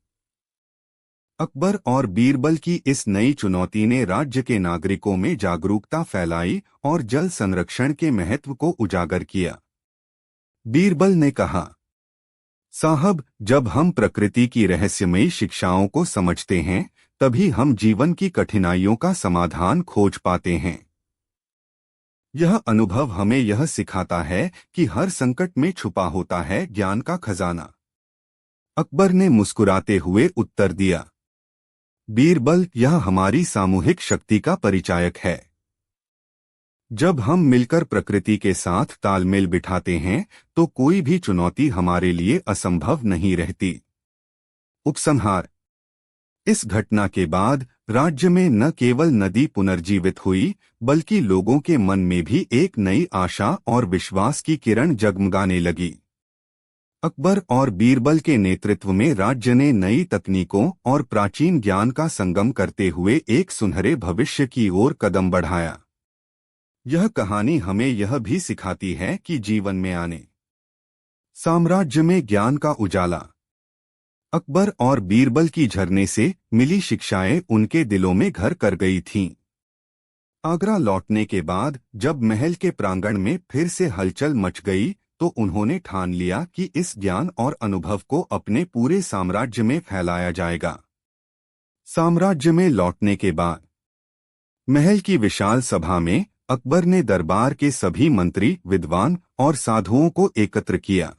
अकबर और बीरबल की इस नई चुनौती ने राज्य के नागरिकों में जागरूकता फैलाई और जल संरक्षण के महत्व को उजागर किया। बीरबल ने कहा, साहब, जब हम प्रकृति की रहस्यमयी शिक्षाओं को समझते हैं, तभी हम जीवन की कठिनाइयों का समाधान खोज पाते हैं। यह अनुभव हमें यह सिखाता है कि हर संकट में छुपा होता है ज्ञान का खजाना। अकबर ने मुस्कुराते हुए उत्तर दिया, बीरबल, यह हमारी सामूहिक शक्ति का परिचायक है। जब हम मिलकर प्रकृति के साथ तालमेल बिठाते हैं, तो कोई भी चुनौती हमारे लिए असंभव नहीं रहती। उपसंहार। इस घटना के बाद राज्य में न केवल नदी पुनर्जीवित हुई, बल्कि लोगों के मन में भी एक नई आशा और विश्वास की किरण जगमगाने लगी। अकबर और बीरबल के नेतृत्व में राज्य ने नई तकनीकों और प्राचीन ज्ञान का संगम करते हुए एक सुनहरे भविष्य की ओर कदम बढ़ाया। यह कहानी हमें यह भी सिखाती है कि जीवन में आने साम्राज्य में ज्ञान का उजाला। अकबर और बीरबल की झरने से मिली शिक्षाएं उनके दिलों में घर कर गई थीं। आगरा लौटने के बाद जब महल के प्रांगण में फिर से हलचल मच गई, तो उन्होंने ठान लिया कि इस ज्ञान और अनुभव को अपने पूरे साम्राज्य में फैलाया जाएगा। साम्राज्य में लौटने के बाद महल की विशाल सभा में अकबर ने दरबार के सभी मंत्री, विद्वान और साधुओं को एकत्र किया।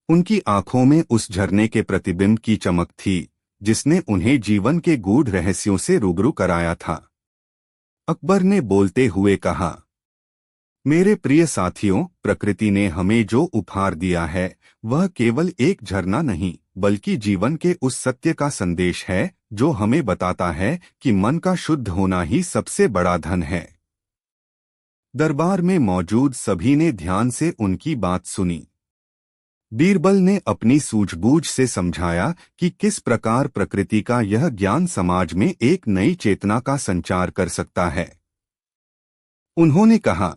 उनकी आंखों में उस झरने के प्रतिबिंब की चमक थी, जिसने उन्हें जीवन के गूढ़ रहस्यों से रूबरू कराया था। अकबर ने बोलते हुए कहा, मेरे प्रिय साथियों, प्रकृति ने हमें जो उपहार दिया है, वह केवल एक झरना नहीं, बल्कि जीवन के उस सत्य का संदेश है जो हमें बताता है कि मन का शुद्ध होना ही सबसे बड़ा धन है। दरबार में मौजूद सभी ने ध्यान से उनकी बात सुनी। बीरबल ने अपनी सूझबूझ से समझाया कि किस प्रकार प्रकृति का यह ज्ञान समाज में एक नई चेतना का संचार कर सकता है। उन्होंने कहा,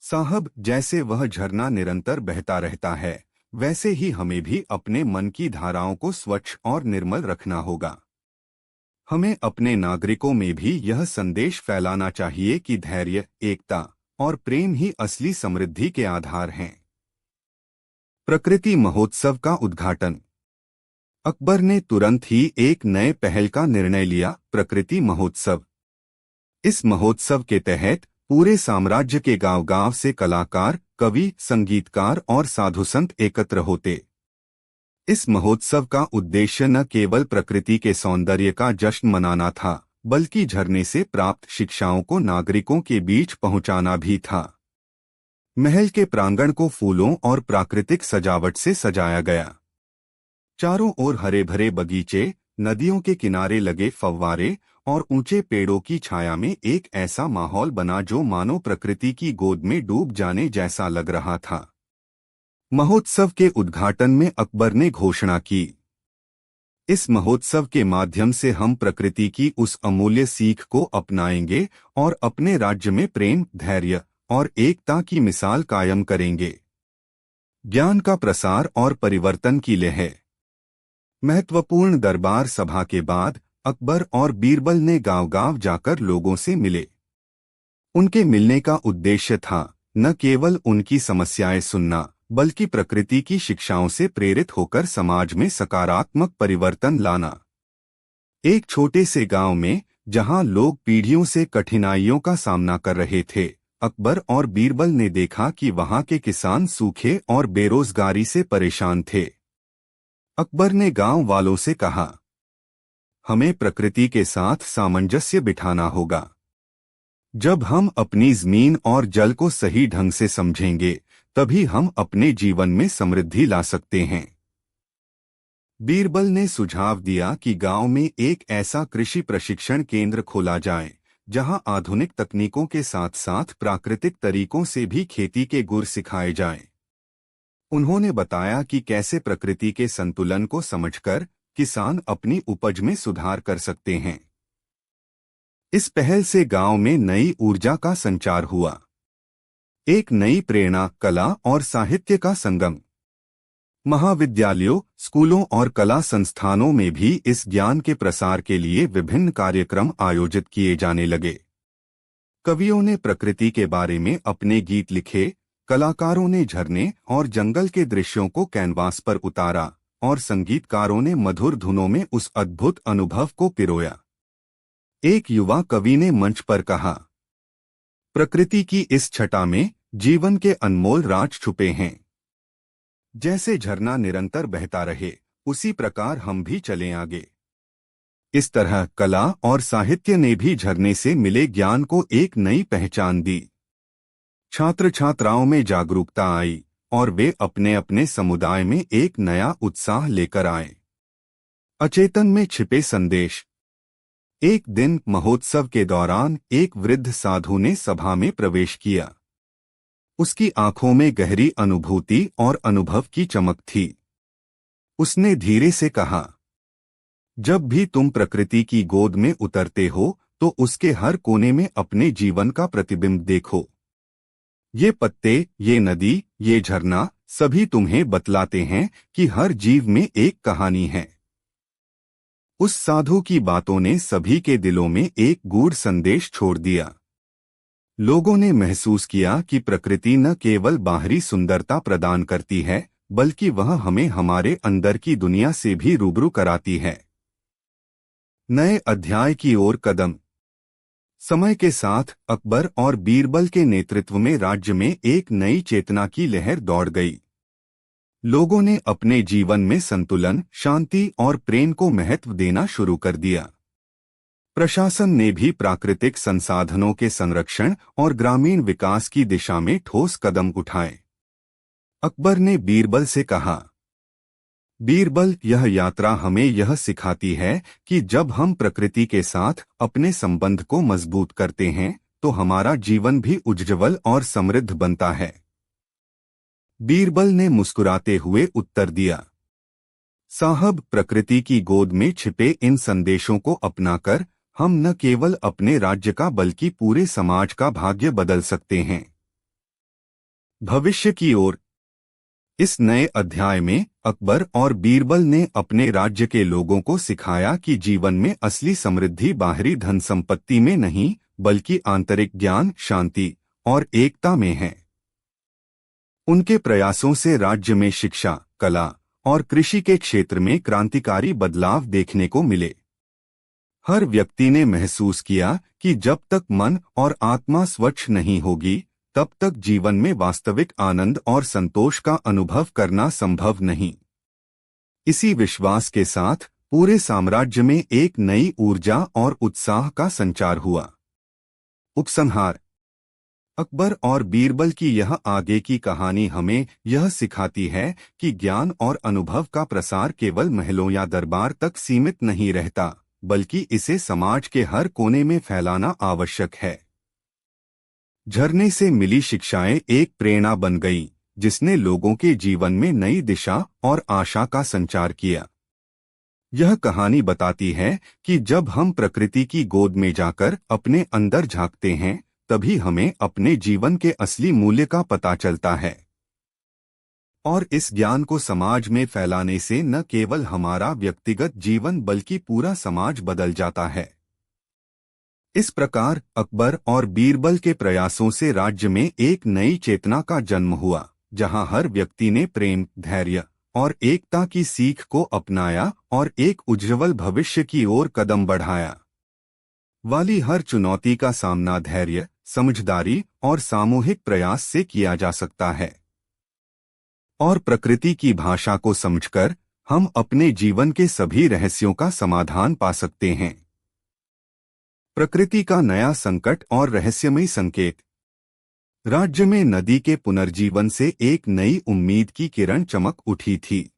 साहब, जैसे वह झरना निरंतर बहता रहता है, वैसे ही हमें भी अपने मन की धाराओं को स्वच्छ और निर्मल रखना होगा। हमें अपने नागरिकों में भी यह संदेश फैलाना चाहिए कि धैर्य, एकता और प्रेम ही असली समृद्धि के आधार हैं। प्रकृति महोत्सव का उद्घाटन। अकबर ने तुरंत ही एक नए पहल का निर्णय लिया, प्रकृति महोत्सव। इस महोत्सव के तहत पूरे साम्राज्य के गांव-गांव से कलाकार, कवि, संगीतकार और साधु संत एकत्र होते। इस महोत्सव का उद्देश्य न केवल प्रकृति के सौंदर्य का जश्न मनाना था, बल्कि झरने से प्राप्त शिक्षाओं को नागरिकों के बीच पहुंचाना भी था। महल के प्रांगण को फूलों और प्राकृतिक सजावट से सजाया गया। चारों ओर हरे भरे बगीचे, नदियों के किनारे लगे फव्वारे और ऊंचे पेड़ों की छाया में एक ऐसा माहौल बना जो मानो प्रकृति की गोद में डूब जाने जैसा लग रहा था। महोत्सव के उद्घाटन में अकबर ने घोषणा की, इस महोत्सव के माध्यम से हम प्रकृति की उस अमूल्य सीख को अपनाएंगे और अपने राज्य में प्रेम, धैर्य और एकता की मिसाल कायम करेंगे। ज्ञान का प्रसार और परिवर्तन की लहर। महत्वपूर्ण दरबार सभा के बाद अकबर और बीरबल ने गांव-गांव जाकर लोगों से मिले। उनके मिलने का उद्देश्य था न केवल उनकी समस्याएं सुनना, बल्कि प्रकृति की शिक्षाओं से प्रेरित होकर समाज में सकारात्मक परिवर्तन लाना। एक छोटे से गांव में, जहां लोग पीढ़ियों से कठिनाइयों का सामना कर रहे थे, अकबर और बीरबल ने देखा कि वहां के किसान सूखे और बेरोजगारी से परेशान थे। अकबर ने गांव वालों से कहा, हमें प्रकृति के साथ सामंजस्य बिठाना होगा। जब हम अपनी जमीन और जल को सही ढंग से समझेंगे, तभी हम अपने जीवन में समृद्धि ला सकते हैं। बीरबल ने सुझाव दिया कि गांव में एक ऐसा कृषि प्रशिक्षण केंद्र खोला जाए, जहां आधुनिक तकनीकों के साथ साथ प्राकृतिक तरीकों से भी खेती के गुर सिखाए जाएं। उन्होंने बताया कि कैसे प्रकृति के संतुलन को समझकर किसान अपनी उपज में सुधार कर सकते हैं। इस पहल से गांव में नई ऊर्जा का संचार हुआ। एक नई प्रेरणा, कला और साहित्य का संगम। महाविद्यालयों, स्कूलों और कला संस्थानों में भी इस ज्ञान के प्रसार के लिए विभिन्न कार्यक्रम आयोजित किए जाने लगे। कवियों ने प्रकृति के बारे में अपने गीत लिखे, कलाकारों ने झरने और जंगल के दृश्यों को कैनवास पर उतारा और संगीतकारों ने मधुर धुनों में उस अद्भुत अनुभव को पिरोया। एक युवा कवि ने मंच पर कहा, प्रकृति की इस छटा में जीवन के अनमोल राज छुपे हैं। जैसे झरना निरंतर बहता रहे, उसी प्रकार हम भी चलें आगे। इस तरह कला और साहित्य ने भी झरने से मिले ज्ञान को एक नई पहचान दी। छात्र छात्राओं में जागरूकता आई और वे अपने अपने समुदाय में एक नया उत्साह लेकर आए। अचेतन में छिपे संदेश। एक दिन महोत्सव के दौरान एक वृद्ध साधु ने सभा में प्रवेश किया। उसकी आंखों में गहरी अनुभूति और अनुभव की चमक थी। उसने धीरे से कहा, जब भी तुम प्रकृति की गोद में उतरते हो तो उसके हर कोने में अपने जीवन का प्रतिबिंब देखो। ये पत्ते, ये नदी, ये झरना सभी तुम्हें बतलाते हैं कि हर जीव में एक कहानी है। उस साधु की बातों ने सभी के दिलों में एक गूढ़ संदेश छोड़ दिया। लोगों ने महसूस किया कि प्रकृति न केवल बाहरी सुंदरता प्रदान करती है, बल्कि वह हमें हमारे अंदर की दुनिया से भी रूबरू कराती है। नए अध्याय की ओर कदम। समय के साथ अकबर और बीरबल के नेतृत्व में राज्य में एक नई चेतना की लहर दौड़ गई। लोगों ने अपने जीवन में संतुलन, शांति और प्रेम को महत्व देना शुरू कर दिया। प्रशासन ने भी प्राकृतिक संसाधनों के संरक्षण और ग्रामीण विकास की दिशा में ठोस कदम उठाए। अकबर ने बीरबल से कहा, बीरबल, यह यात्रा हमें यह सिखाती है कि जब हम प्रकृति के साथ अपने संबंध को मजबूत करते हैं तो हमारा जीवन भी उज्ज्वल और समृद्ध बनता है। बीरबल ने मुस्कुराते हुए उत्तर दिया, साहब, प्रकृति की गोद में छिपे इन संदेशों को अपनाकर हम न केवल अपने राज्य का बल्कि पूरे समाज का भाग्य बदल सकते हैं। भविष्य की ओर। इस नए अध्याय में अकबर और बीरबल ने अपने राज्य के लोगों को सिखाया कि जीवन में असली समृद्धि बाहरी धन संपत्ति में नहीं, बल्कि आंतरिक ज्ञान, शांति और एकता में है। उनके प्रयासों से राज्य में शिक्षा, कला और कृषि के क्षेत्र में क्रांतिकारी बदलाव देखने को मिले। हर व्यक्ति ने महसूस किया कि जब तक मन और आत्मा स्वच्छ नहीं होगी, तब तक जीवन में वास्तविक आनंद और संतोष का अनुभव करना संभव नहीं। इसी विश्वास के साथ पूरे साम्राज्य में एक नई ऊर्जा और उत्साह का संचार हुआ। उपसंहार। अकबर और बीरबल की यह आगे की कहानी हमें यह सिखाती है कि ज्ञान और अनुभव का प्रसार केवल महलों या दरबार तक सीमित नहीं रहता, बल्कि इसे समाज के हर कोने में फैलाना आवश्यक है। झरने से मिली शिक्षाएं एक प्रेरणा बन गईं, जिसने लोगों के जीवन में नई दिशा और आशा का संचार किया। यह कहानी बताती है कि जब हम प्रकृति की गोद में जाकर अपने अंदर झांकते हैं, तभी हमें अपने जीवन के असली मूल्य का पता चलता है। और इस ज्ञान को समाज में फैलाने से न केवल हमारा व्यक्तिगत जीवन बल्कि पूरा समाज बदल जाता है। इस प्रकार अकबर और बीरबल के प्रयासों से राज्य में एक नई चेतना का जन्म हुआ, जहां हर व्यक्ति ने प्रेम, धैर्य और एकता की सीख को अपनाया और एक उज्ज्वल भविष्य की ओर कदम बढ़ाया। वाली हर चुनौती का सामना धैर्य, समझदारी और सामूहिक प्रयास से किया जा सकता है। और प्रकृति की भाषा को समझकर हम अपने जीवन के सभी रहस्यों का समाधान पा सकते हैं। प्रकृति का नया संकट और रहस्यमयी संकेत। राज्य में नदी के पुनर्जीवन से एक नई उम्मीद की किरण चमक उठी थी।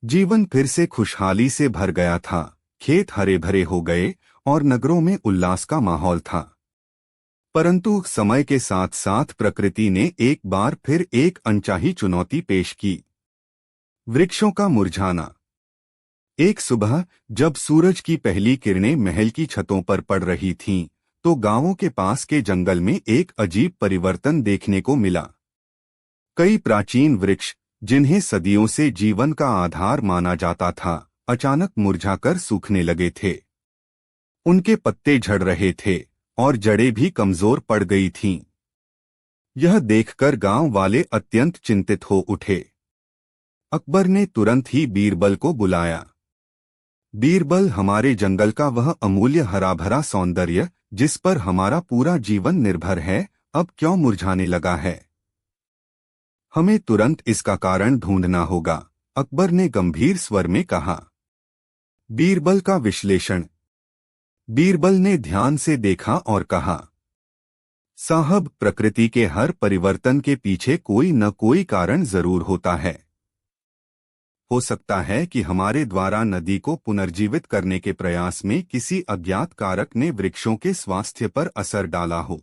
जीवन फिर से खुशहाली से भर गया था, खेत हरे भरे हो गए और नगरों में उल्लास का माहौल था। परंतु समय के साथ साथ प्रकृति ने एक बार फिर एक अनचाही चुनौती पेश की। वृक्षों का मुरझाना। एक सुबह जब सूरज की पहली किरणें महल की छतों पर पड़ रही थीं, तो गांवों के पास के जंगल में एक अजीब परिवर्तन देखने को मिला। कई प्राचीन वृक्ष, जिन्हें सदियों से जीवन का आधार माना जाता था, अचानक मुरझाकर सूखने लगे थे। उनके पत्ते झड़ रहे थे और जड़ें भी कमजोर पड़ गई थीं। यह देखकर गांव वाले अत्यंत चिंतित हो उठे। अकबर ने तुरंत ही बीरबल को बुलाया। बीरबल, हमारे जंगल का वह अमूल्य हरा भरा सौंदर्य, जिस पर हमारा पूरा जीवन निर्भर है, अब क्यों मुरझाने लगा है? हमें तुरंत इसका कारण ढूंढना होगा, अकबर ने गंभीर स्वर में कहा। बीरबल का विश्लेषण। बीरबल ने ध्यान से देखा और कहा, साहब, प्रकृति के हर परिवर्तन के पीछे कोई न कोई कारण जरूर होता है। हो सकता है कि हमारे द्वारा नदी को पुनर्जीवित करने के प्रयास में किसी अज्ञात कारक ने वृक्षों के स्वास्थ्य पर असर डाला हो।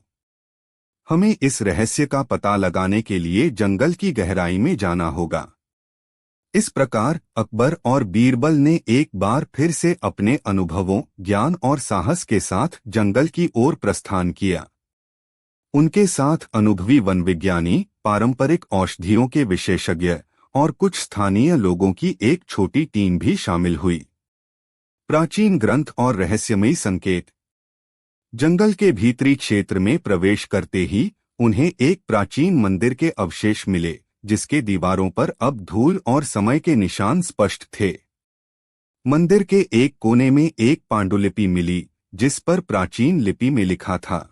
हमें इस रहस्य का पता लगाने के लिए जंगल की गहराई में जाना होगा। इस प्रकार अकबर और बीरबल ने एक बार फिर से अपने अनुभवों, ज्ञान और साहस के साथ जंगल की ओर प्रस्थान किया। उनके साथ अनुभवी वन विज्ञानी, पारंपरिक औषधियों के विशेषज्ञ और कुछ स्थानीय लोगों की एक छोटी टीम भी शामिल हुई। प्राचीन ग्रंथ और रहस्यमयी संकेत। जंगल के भीतरी क्षेत्र में प्रवेश करते ही उन्हें एक प्राचीन मंदिर के अवशेष मिले, जिसके दीवारों पर अब धूल और समय के निशान स्पष्ट थे। मंदिर के एक कोने में एक पांडुलिपि मिली, जिस पर प्राचीन लिपि में लिखा था,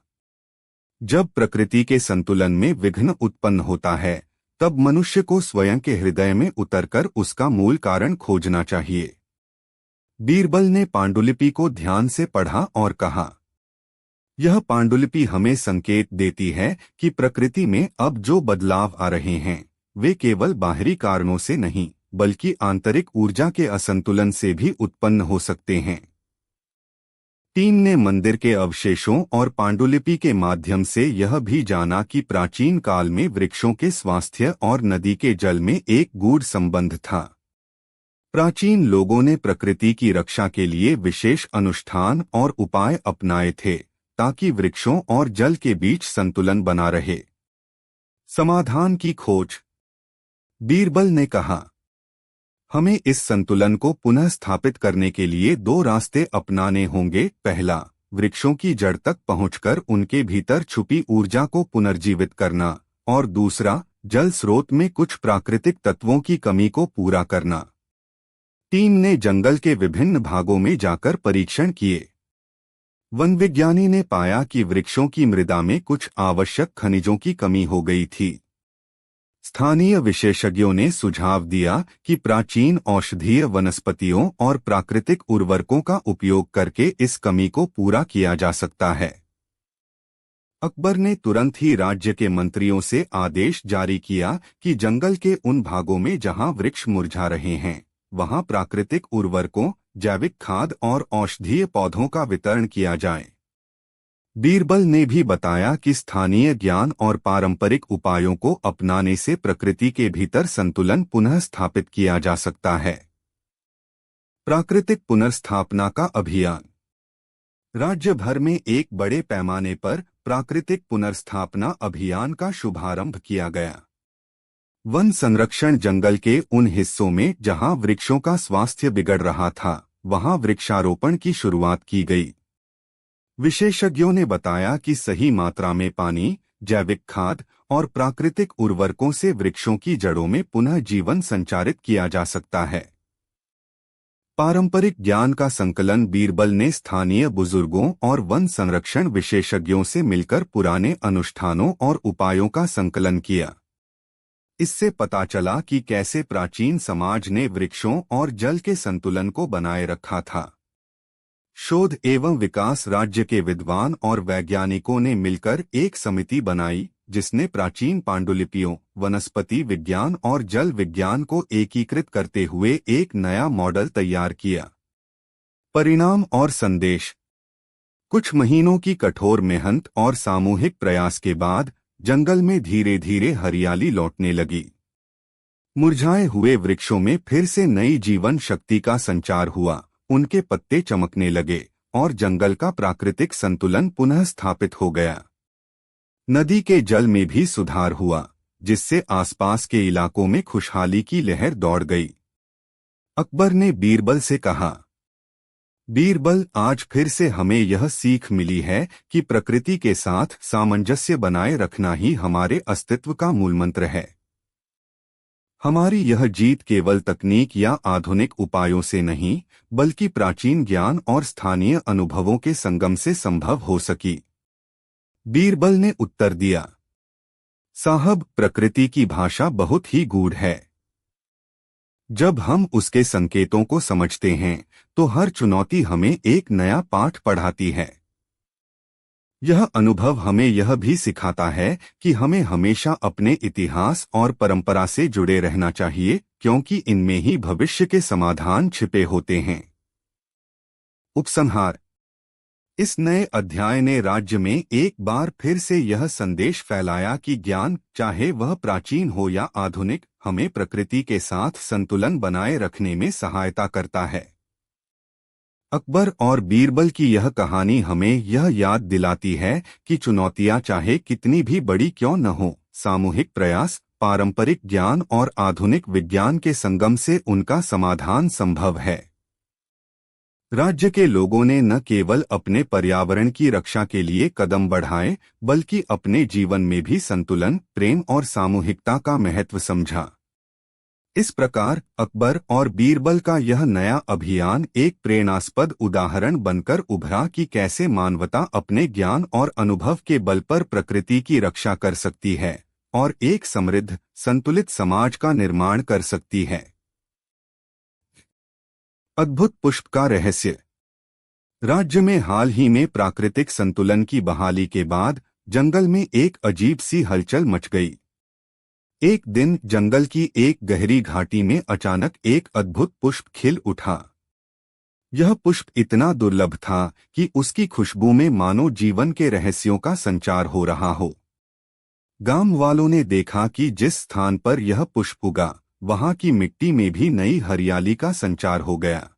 जब प्रकृति के संतुलन में विघ्न उत्पन्न होता है, तब मनुष्य को स्वयं के हृदय में उतरकर उसका मूल कारण खोजना चाहिए। बीरबल ने पांडुलिपि को ध्यान से पढ़ा और कहा, यह पांडुलिपि हमें संकेत देती है कि प्रकृति में अब जो बदलाव आ रहे हैं, वे केवल बाहरी कारणों से नहीं, बल्कि आंतरिक ऊर्जा के असंतुलन से भी उत्पन्न हो सकते हैं। टीम ने मंदिर के अवशेषों और पांडुलिपि के माध्यम से यह भी जाना कि प्राचीन काल में वृक्षों के स्वास्थ्य और नदी के जल में एक गूढ़ संबंध था। प्राचीन लोगों ने प्रकृति की रक्षा के लिए विशेष अनुष्ठान और उपाय अपनाए थे, ताकि वृक्षों और जल के बीच संतुलन बना रहे। समाधान की खोज। बीरबल ने कहा, हमें इस संतुलन को पुनः स्थापित करने के लिए दो रास्ते अपनाने होंगे। पहला, वृक्षों की जड़ तक पहुंचकर उनके भीतर छुपी ऊर्जा को पुनर्जीवित करना, और दूसरा, जल स्रोत में कुछ प्राकृतिक तत्वों की कमी को पूरा करना। टीम ने जंगल के विभिन्न भागों में जाकर परीक्षण किए। वन विज्ञानी ने पाया कि वृक्षों की मृदा में कुछ आवश्यक खनिजों की कमी हो गई थी। स्थानीय विशेषज्ञों ने सुझाव दिया कि प्राचीन औषधीय वनस्पतियों और प्राकृतिक उर्वरकों का उपयोग करके इस कमी को पूरा किया जा सकता है। अकबर ने तुरंत ही राज्य के मंत्रियों से आदेश जारी किया कि जंगल के उन भागों में जहां वृक्ष मुरझा रहे हैं, वहां प्राकृतिक उर्वरकों, जैविक खाद और औषधीय पौधों का वितरण किया जाए। बीरबल ने भी बताया कि स्थानीय ज्ञान और पारंपरिक उपायों को अपनाने से प्रकृति के भीतर संतुलन पुनः स्थापित किया जा सकता है। प्राकृतिक पुनर्स्थापना का अभियान। राज्य भर में एक बड़े पैमाने पर प्राकृतिक पुनर्स्थापना अभियान का शुभारंभ किया गया। वन संरक्षण। जंगल के उन हिस्सों में जहां वृक्षों का स्वास्थ्य बिगड़ रहा था, वहां वृक्षारोपण की शुरुआत की गई। विशेषज्ञों ने बताया कि सही मात्रा में पानी, जैविक खाद और प्राकृतिक उर्वरकों से वृक्षों की जड़ों में पुनः जीवन संचारित किया जा सकता है। पारंपरिक ज्ञान का संकलन। बीरबल ने स्थानीय बुजुर्गों और वन संरक्षण विशेषज्ञों से मिलकर पुराने अनुष्ठानों और उपायों का संकलन किया। इससे पता चला कि कैसे प्राचीन समाज ने वृक्षों और जल के संतुलन को बनाए रखा था। शोध एवं विकास। राज्य के विद्वान और वैज्ञानिकों ने मिलकर एक समिति बनाई, जिसने प्राचीन पांडुलिपियों, वनस्पति विज्ञान और जल विज्ञान को एकीकृत करते हुए एक नया मॉडल तैयार किया। परिणाम और संदेश। कुछ महीनों की कठोर मेहनत और सामूहिक प्रयास के बाद जंगल में धीरे धीरे हरियाली लौटने लगी। मुरझाए हुए वृक्षों में फिर से नई जीवन शक्ति का संचार हुआ, उनके पत्ते चमकने लगे और जंगल का प्राकृतिक संतुलन पुनः स्थापित हो गया। नदी के जल में भी सुधार हुआ, जिससे आसपास के इलाकों में खुशहाली की लहर दौड़ गई। अकबर ने बीरबल से कहा, बीरबल, आज फिर से हमें यह सीख मिली है कि प्रकृति के साथ सामंजस्य बनाए रखना ही हमारे अस्तित्व का मूलमंत्र है। हमारी यह जीत केवल तकनीक या आधुनिक उपायों से नहीं, बल्कि प्राचीन ज्ञान और स्थानीय अनुभवों के संगम से संभव हो सकी। बीरबल ने उत्तर दिया, साहब, प्रकृति की भाषा बहुत ही गूढ़ है। जब हम उसके संकेतों को समझते हैं, तो हर चुनौती हमें एक नया पाठ पढ़ाती है। यह अनुभव हमें यह भी सिखाता है कि हमें हमेशा अपने इतिहास और परंपरा से जुड़े रहना चाहिए, क्योंकि इनमें ही भविष्य के समाधान छिपे होते हैं। उपसंहार। इस नए अध्याय ने राज्य में एक बार फिर से यह संदेश फैलाया कि ज्ञान, चाहे वह प्राचीन हो या आधुनिक, हमें प्रकृति के साथ संतुलन बनाए रखने में सहायता करता है। अकबर और बीरबल की यह कहानी हमें यह याद दिलाती है कि चुनौतियां चाहे कितनी भी बड़ी क्यों न हो, सामूहिक प्रयास, पारंपरिक ज्ञान और आधुनिक विज्ञान के संगम से उनका समाधान संभव है। राज्य के लोगों ने न केवल अपने पर्यावरण की रक्षा के लिए कदम बढ़ाए, बल्कि अपने जीवन में भी संतुलन, प्रेम और सामूहिकता का महत्व समझा। इस प्रकार अकबर और बीरबल का यह नया अभियान एक प्रेरणास्पद उदाहरण बनकर उभरा कि कैसे मानवता अपने ज्ञान और अनुभव के बल पर प्रकृति की रक्षा कर सकती है और एक समृद्ध, संतुलित समाज का निर्माण कर सकती है। अद्भुत पुष्प का रहस्य। राज्य में हाल ही में प्राकृतिक संतुलन की बहाली के बाद जंगल में एक अजीब सी हलचल मच गई। एक दिन जंगल की एक गहरी घाटी में अचानक एक अद्भुत पुष्प खिल उठा। यह पुष्प इतना दुर्लभ था कि उसकी खुशबू में मानो जीवन के रहस्यों का संचार हो रहा हो। गांव वालों ने देखा कि जिस स्थान पर यह पुष्प उगा, वहां की मिट्टी में भी नई हरियाली का संचार हो गया।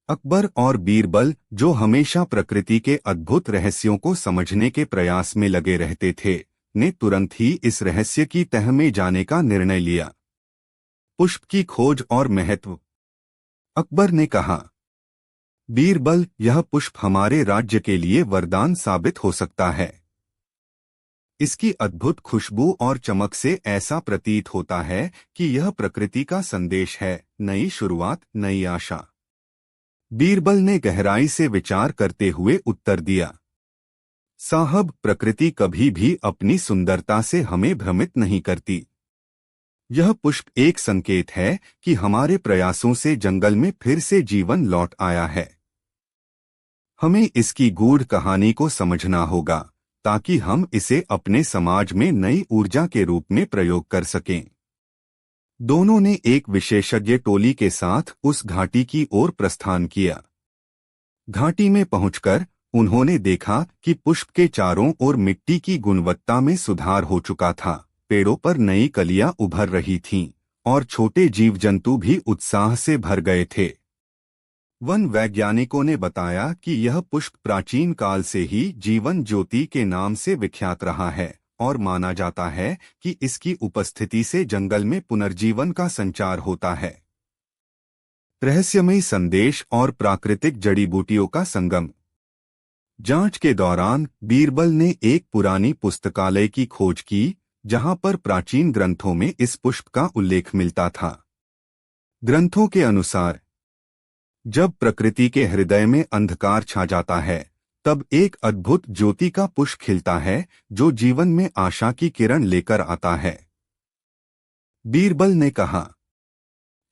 अकबर और बीरबल, जो हमेशा प्रकृति के अद्भुत रहस्यों को समझने के प्रयास में लगे रहते थे, ने तुरंत ही इस रहस्य की तह में जाने का निर्णय लिया। पुष्प की खोज और महत्व। अकबर ने कहा, बीरबल, यह पुष्प हमारे राज्य के लिए वरदान साबित हो सकता है। इसकी अद्भुत खुशबू और चमक से ऐसा प्रतीत होता है कि यह प्रकृति का संदेश है, नई शुरुआत, नई आशा। बीरबल ने गहराई से विचार करते हुए उत्तर दिया, साहब, प्रकृति कभी भी अपनी सुंदरता से हमें भ्रमित नहीं करती। यह पुष्प एक संकेत है कि हमारे प्रयासों से जंगल में फिर से जीवन लौट आया है। हमें इसकी गूढ़ कहानी को समझना होगा, ताकि हम इसे अपने समाज में नई ऊर्जा के रूप में प्रयोग कर सकें। दोनों ने एक विशेषज्ञ टोली के साथ उस घाटी की ओर प्रस्थान किया। घाटी में पहुंचकर उन्होंने देखा कि पुष्प के चारों ओर मिट्टी की गुणवत्ता में सुधार हो चुका था, पेड़ों पर नई कलियां उभर रही थीं और छोटे जीव जंतु भी उत्साह से भर गए थे। वन वैज्ञानिकों ने बताया कि यह पुष्प प्राचीन काल से ही जीवन ज्योति के नाम से विख्यात रहा है और माना जाता है कि इसकी उपस्थिति से जंगल में पुनर्जीवन का संचार होता है। रहस्यमयी संदेश और प्राकृतिक जड़ी बूटियों का संगम। जांच के दौरान बीरबल ने एक पुरानी पुस्तकालय की खोज की, जहां पर प्राचीन ग्रंथों में इस पुष्प का उल्लेख मिलता था। ग्रंथों के अनुसार, जब प्रकृति के हृदय में अंधकार छा जाता है, तब एक अद्भुत ज्योति का पुष्प खिलता है, जो जीवन में आशा की किरण लेकर आता है। बीरबल ने कहा,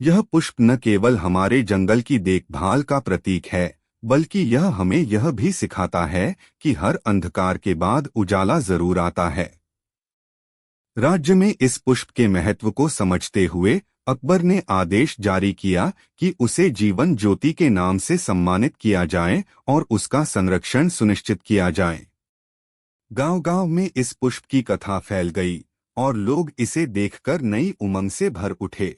यह पुष्प न केवल हमारे जंगल की देखभाल का प्रतीक है, बल्कि यह हमें यह भी सिखाता है कि हर अंधकार के बाद उजाला जरूर आता है। राज्य में इस पुष्प के महत्व को समझते हुए अकबर ने आदेश जारी किया कि उसे जीवन ज्योति के नाम से सम्मानित किया जाए और उसका संरक्षण सुनिश्चित किया जाए। गांव-गांव में इस पुष्प की कथा फैल गई और लोग इसे देखकर नई उमंग से भर उठे।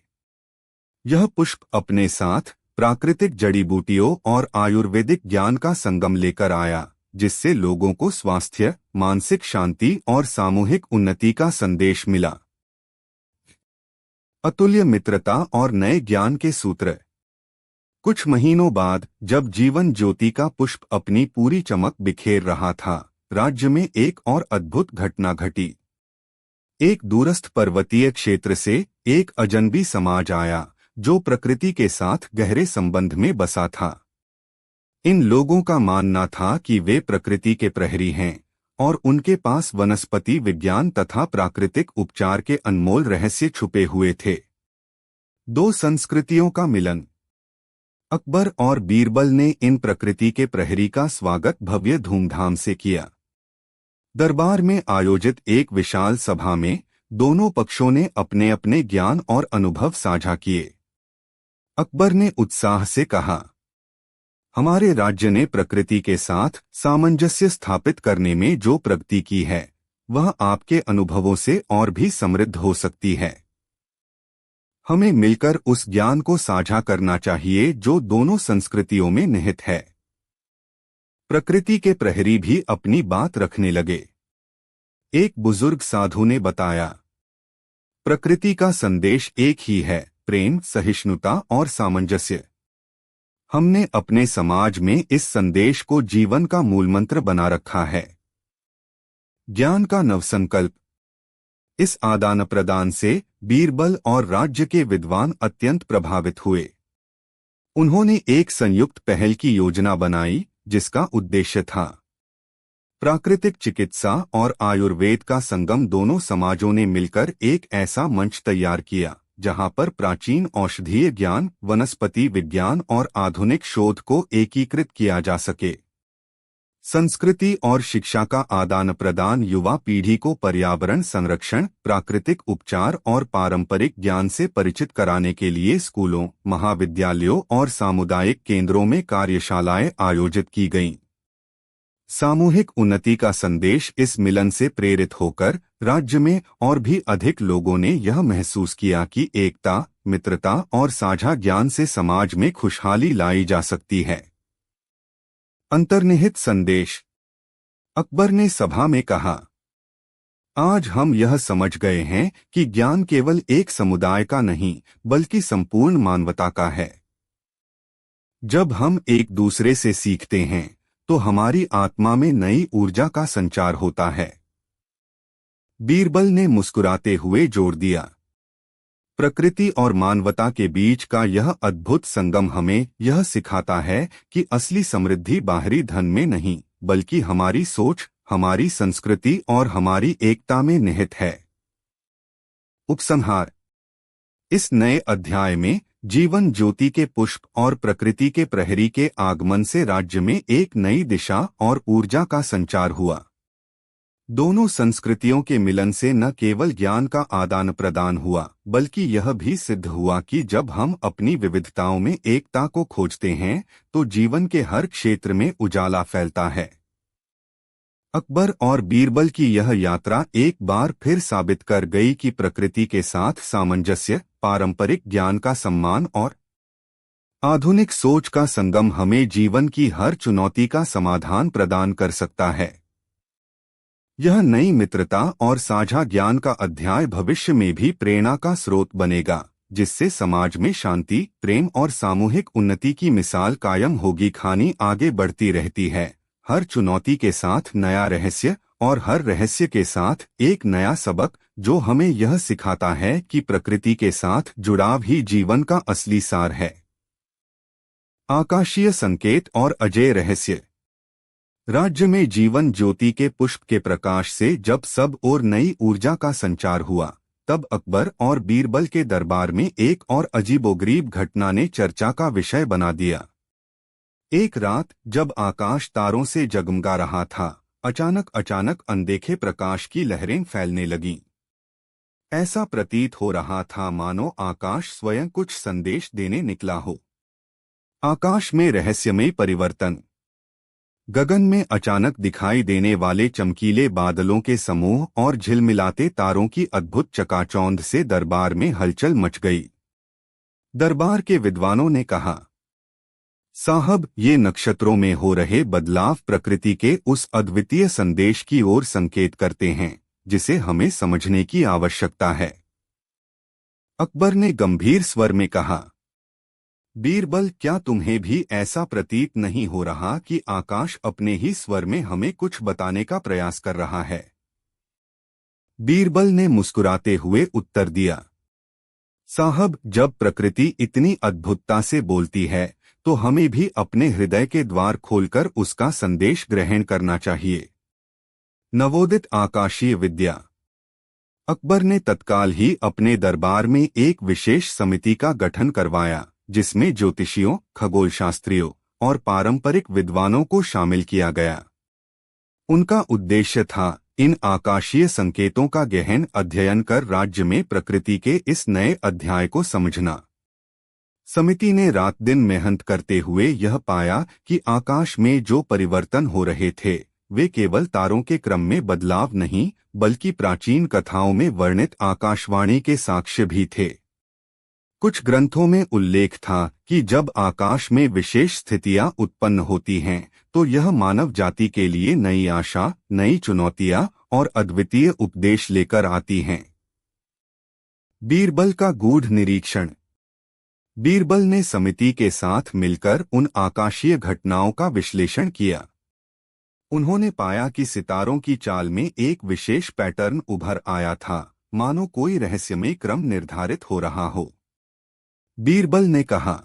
यह पुष्प अपने साथ प्राकृतिक जड़ी बूटियों और आयुर्वेदिक ज्ञान का संगम लेकर आया, जिससे लोगों को स्वास्थ्य, मानसिक शांति और सामूहिक उन्नति का संदेश मिला। अतुल्य मित्रता और नए ज्ञान के सूत्र। कुछ महीनों बाद, जब जीवन ज्योति का पुष्प अपनी पूरी चमक बिखेर रहा था, राज्य में एक और अद्भुत घटना घटी। एक दूरस्थ पर्वतीय क्षेत्र से एक अजनबी समाज आया, जो प्रकृति के साथ गहरे संबंध में बसा था। इन लोगों का मानना था कि वे प्रकृति के प्रहरी हैं और उनके पास वनस्पति विज्ञान तथा प्राकृतिक उपचार के अनमोल रहस्य छुपे हुए थे। दो संस्कृतियों का मिलन। अकबर और बीरबल ने इन प्रकृति के प्रहरी का स्वागत भव्य धूमधाम से किया। दरबार में आयोजित एक विशाल सभा में दोनों पक्षों ने अपने अपने ज्ञान और अनुभव साझा किए। अकबर ने उत्साह से कहा, हमारे राज्य ने प्रकृति के साथ सामंजस्य स्थापित करने में जो प्रगति की है, वह आपके अनुभवों से और भी समृद्ध हो सकती है। हमें मिलकर उस ज्ञान को साझा करना चाहिए जो दोनों संस्कृतियों में निहित है। प्रकृति के प्रहरी भी अपनी बात रखने लगे। एक बुजुर्ग साधु ने बताया, प्रकृति का संदेश एक ही है, प्रेम, सहिष्णुता और सामंजस्य। हमने अपने समाज में इस संदेश को जीवन का मूलमंत्र बना रखा है। ज्ञान का नवसंकल्प। इस आदान प्रदान से बीरबल और राज्य के विद्वान अत्यंत प्रभावित हुए। उन्होंने एक संयुक्त पहल की योजना बनाई, जिसका उद्देश्य था प्राकृतिक चिकित्सा और आयुर्वेद का संगम। दोनों समाजों ने मिलकर एक ऐसा मंच तैयार किया जहां पर प्राचीन औषधीय ज्ञान, वनस्पति विज्ञान और आधुनिक शोध को एकीकृत किया जा सके। संस्कृति और शिक्षा का आदान प्रदान। युवा पीढ़ी को पर्यावरण संरक्षण, प्राकृतिक उपचार और पारंपरिक ज्ञान से परिचित कराने के लिए स्कूलों, महाविद्यालयों और सामुदायिक केंद्रों में कार्यशालाएं आयोजित की गईं। सामूहिक उन्नति का संदेश। इस मिलन से प्रेरित होकर राज्य में और भी अधिक लोगों ने यह महसूस किया कि एकता, मित्रता और साझा ज्ञान से समाज में खुशहाली लाई जा सकती है। अंतर्निहित संदेश। अकबर ने सभा में कहा, आज हम यह समझ गए हैं कि ज्ञान केवल एक समुदाय का नहीं, बल्कि संपूर्ण मानवता का है। जब हम एक दूसरे से सीखते हैं, तो हमारी आत्मा में नई ऊर्जा का संचार होता है। बीरबल ने मुस्कुराते हुए जोर दिया, प्रकृति और मानवता के बीच का यह अद्भुत संगम हमें यह सिखाता है कि असली समृद्धि बाहरी धन में नहीं, बल्कि हमारी सोच, हमारी संस्कृति और हमारी एकता में निहित है। उपसंहार। इस नए अध्याय में जीवन ज्योति के पुष्प और प्रकृति के प्रहरी के आगमन से राज्य में एक नई दिशा और ऊर्जा का संचार हुआ। दोनों संस्कृतियों के मिलन से न केवल ज्ञान का आदान प्रदान हुआ, बल्कि यह भी सिद्ध हुआ कि जब हम अपनी विविधताओं में एकता को खोजते हैं, तो जीवन के हर क्षेत्र में उजाला फैलता है। अकबर और बीरबल की यह यात्रा एक बार फिर साबित कर गई कि प्रकृति के साथ सामंजस्य, पारंपरिक ज्ञान का सम्मान और आधुनिक सोच का संगम हमें जीवन की हर चुनौती का समाधान प्रदान कर सकता है। यह नई मित्रता और साझा ज्ञान का अध्याय भविष्य में भी प्रेरणा का स्रोत बनेगा, जिससे समाज में शांति, प्रेम और सामूहिक उन्नति की मिसाल कायम होगी। कहानी आगे बढ़ती रहती है, हर चुनौती के साथ नया रहस्य और हर रहस्य के साथ एक नया सबक, जो हमें यह सिखाता है कि प्रकृति के साथ जुड़ाव ही जीवन का असली सार है। आकाशीय संकेत और अजय रहस्य। राज्य में जीवन ज्योति के पुष्प के प्रकाश से जब सब ओर नई ऊर्जा का संचार हुआ, तब अकबर और बीरबल के दरबार में एक और अजीबोगरीब घटना ने चर्चा का विषय बना दिया। एक रात जब आकाश तारों से जगमगा रहा था, अचानक अनदेखे प्रकाश की लहरें फैलने लगीं। ऐसा प्रतीत हो रहा था मानो आकाश स्वयं कुछ संदेश देने निकला हो। आकाश में रहस्यमय परिवर्तन। गगन में अचानक दिखाई देने वाले चमकीले बादलों के समूह और झिलमिलाते तारों की अद्भुत चकाचौंध से दरबार में हलचल मच गई। दरबार के विद्वानों ने कहा, साहब, ये नक्षत्रों में हो रहे बदलाव प्रकृति के उस अद्वितीय संदेश की ओर संकेत करते हैं जिसे हमें समझने की आवश्यकता है। अकबर ने गंभीर स्वर में कहा, बीरबल, क्या तुम्हें भी ऐसा प्रतीत नहीं हो रहा कि आकाश अपने ही स्वर में हमें कुछ बताने का प्रयास कर रहा है? बीरबल ने मुस्कुराते हुए उत्तर दिया, साहब, जब प्रकृति इतनी अद्भुतता से बोलती है तो हमें भी अपने हृदय के द्वार खोलकर उसका संदेश ग्रहण करना चाहिए। नवोदित आकाशीय विद्या। अकबर ने तत्काल ही अपने दरबार में एक विशेष समिति का गठन करवाया जिसमें ज्योतिषियों, खगोलशास्त्रियों और पारंपरिक विद्वानों को शामिल किया गया। उनका उद्देश्य था इन आकाशीय संकेतों का गहन अध्ययन कर राज्य में प्रकृति के इस नए अध्याय को समझना। समिति ने रात दिन मेहनत करते हुए यह पाया कि आकाश में जो परिवर्तन हो रहे थे वे केवल तारों के क्रम में बदलाव नहीं बल्कि प्राचीन कथाओं में वर्णित आकाशवाणी के साक्ष्य भी थे। कुछ ग्रंथों में उल्लेख था कि जब आकाश में विशेष स्थितियां उत्पन्न होती हैं तो यह मानव जाति के लिए नई आशा, नई चुनौतियां और अद्वितीय उपदेश लेकर आती हैं। बीरबल का गूढ़ निरीक्षण। बीरबल ने समिति के साथ मिलकर उन आकाशीय घटनाओं का विश्लेषण किया। उन्होंने पाया कि सितारों की चाल में एक विशेष पैटर्न उभर आया था, मानो कोई रहस्यमय क्रम निर्धारित हो रहा हो। बीरबल ने कहा,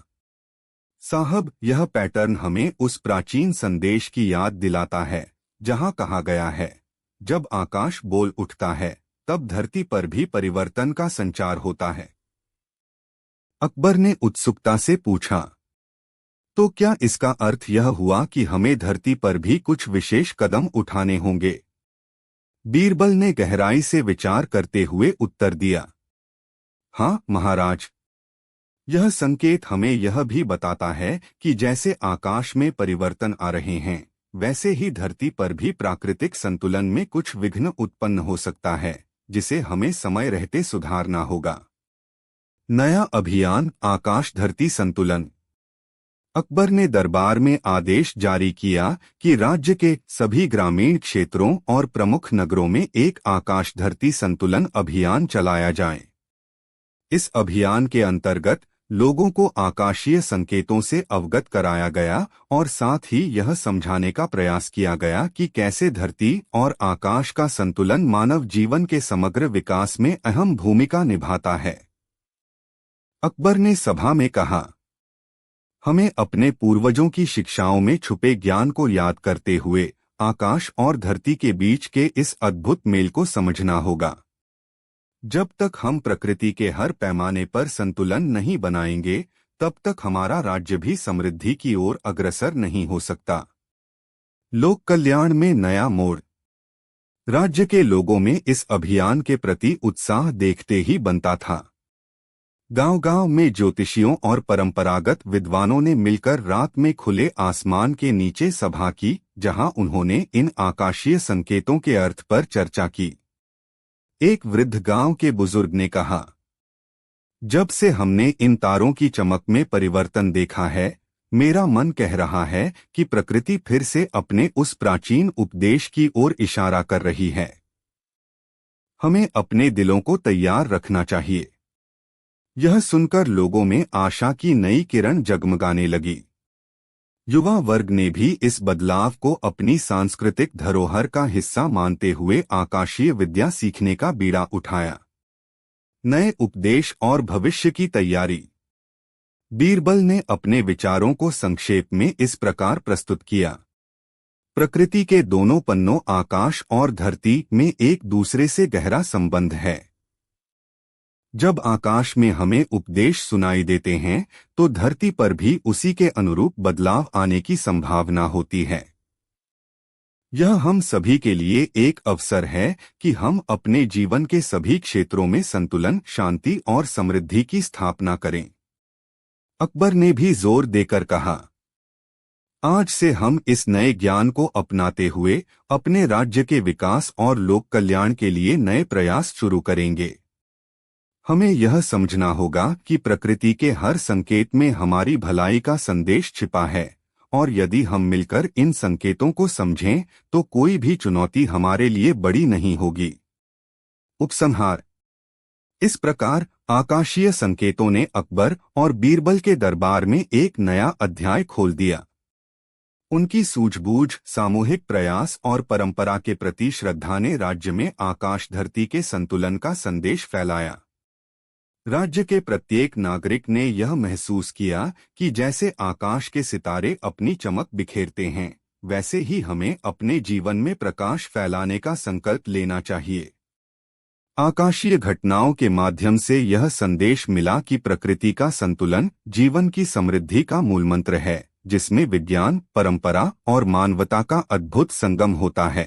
साहब, यह पैटर्न हमें उस प्राचीन संदेश की याद दिलाता है जहां कहा गया है, जब आकाश बोल उठता है तब धरती पर भी परिवर्तन का संचार होता है। अकबर ने उत्सुकता से पूछा, तो क्या इसका अर्थ यह हुआ कि हमें धरती पर भी कुछ विशेष कदम उठाने होंगे? बीरबल ने गहराई से विचार करते हुए उत्तर दिया, हाँ महाराज, यह संकेत हमें यह भी बताता है कि जैसे आकाश में परिवर्तन आ रहे हैं वैसे ही धरती पर भी प्राकृतिक संतुलन में कुछ विघ्न उत्पन्न हो सकता है जिसे हमें समय रहते सुधारना होगा। नया अभियान, आकाश धरती संतुलन। अकबर ने दरबार में आदेश जारी किया कि राज्य के सभी ग्रामीण क्षेत्रों और प्रमुख नगरों में एक आकाश धरती संतुलन अभियान चलाया जाए। इस अभियान के अंतर्गत लोगों को आकाशीय संकेतों से अवगत कराया गया और साथ ही यह समझाने का प्रयास किया गया कि कैसे धरती और आकाश का संतुलन मानव जीवन के समग्र विकास में अहम भूमिका निभाता है। अकबर ने सभा में कहा, हमें अपने पूर्वजों की शिक्षाओं में छुपे ज्ञान को याद करते हुए आकाश और धरती के बीच के इस अद्भुत मेल को समझना होगा। जब तक हम प्रकृति के हर पैमाने पर संतुलन नहीं बनाएंगे तब तक हमारा राज्य भी समृद्धि की ओर अग्रसर नहीं हो सकता। लोक कल्याण में नया मोड़। राज्य के लोगों में इस अभियान के प्रति उत्साह देखते ही बनता था। गांव-गांव में ज्योतिषियों और परंपरागत विद्वानों ने मिलकर रात में खुले आसमान के नीचे सभा की, जहां उन्होंने इन आकाशीय संकेतों के अर्थ पर चर्चा की। एक वृद्ध गांव के बुजुर्ग ने कहा, जब से हमने इन तारों की चमक में परिवर्तन देखा है, मेरा मन कह रहा है कि प्रकृति फिर से अपने उस प्राचीन उपदेश की ओर इशारा कर रही है। हमें अपने दिलों को तैयार रखना चाहिए। यह सुनकर लोगों में आशा की नई किरण जगमगाने लगी। युवा वर्ग ने भी इस बदलाव को अपनी सांस्कृतिक धरोहर का हिस्सा मानते हुए आकाशीय विद्या सीखने का बीड़ा उठाया। नए उपदेश और भविष्य की तैयारी। बीरबल ने अपने विचारों को संक्षेप में इस प्रकार प्रस्तुत किया। प्रकृति के दोनों पन्नों आकाश और धरती में एक दूसरे से गहरा संबंध है। जब आकाश में हमें उपदेश सुनाई देते हैं तो धरती पर भी उसी के अनुरूप बदलाव आने की संभावना होती है। यह हम सभी के लिए एक अवसर है कि हम अपने जीवन के सभी क्षेत्रों में संतुलन, शांति और समृद्धि की स्थापना करें। अकबर ने भी जोर देकर कहा, आज से हम इस नए ज्ञान को अपनाते हुए अपने राज्य के विकास और लोक कल्याण के लिए नए प्रयास शुरू करेंगे। हमें यह समझना होगा कि प्रकृति के हर संकेत में हमारी भलाई का संदेश छिपा है, और यदि हम मिलकर इन संकेतों को समझें तो कोई भी चुनौती हमारे लिए बड़ी नहीं होगी। उपसंहार। इस प्रकार आकाशीय संकेतों ने अकबर और बीरबल के दरबार में एक नया अध्याय खोल दिया। उनकी सूझबूझ, सामूहिक प्रयास और परंपरा के प्रति श्रद्धा ने राज्य में आकाश धरती के संतुलन का संदेश फैलाया। राज्य के प्रत्येक नागरिक ने यह महसूस किया कि जैसे आकाश के सितारे अपनी चमक बिखेरते हैं, वैसे ही हमें अपने जीवन में प्रकाश फैलाने का संकल्प लेना चाहिए। आकाशीय घटनाओं के माध्यम से यह संदेश मिला कि प्रकृति का संतुलन जीवन की समृद्धि का मूलमंत्र है, जिसमें विज्ञान, परंपरा और मानवता का अद्भुत संगम होता है।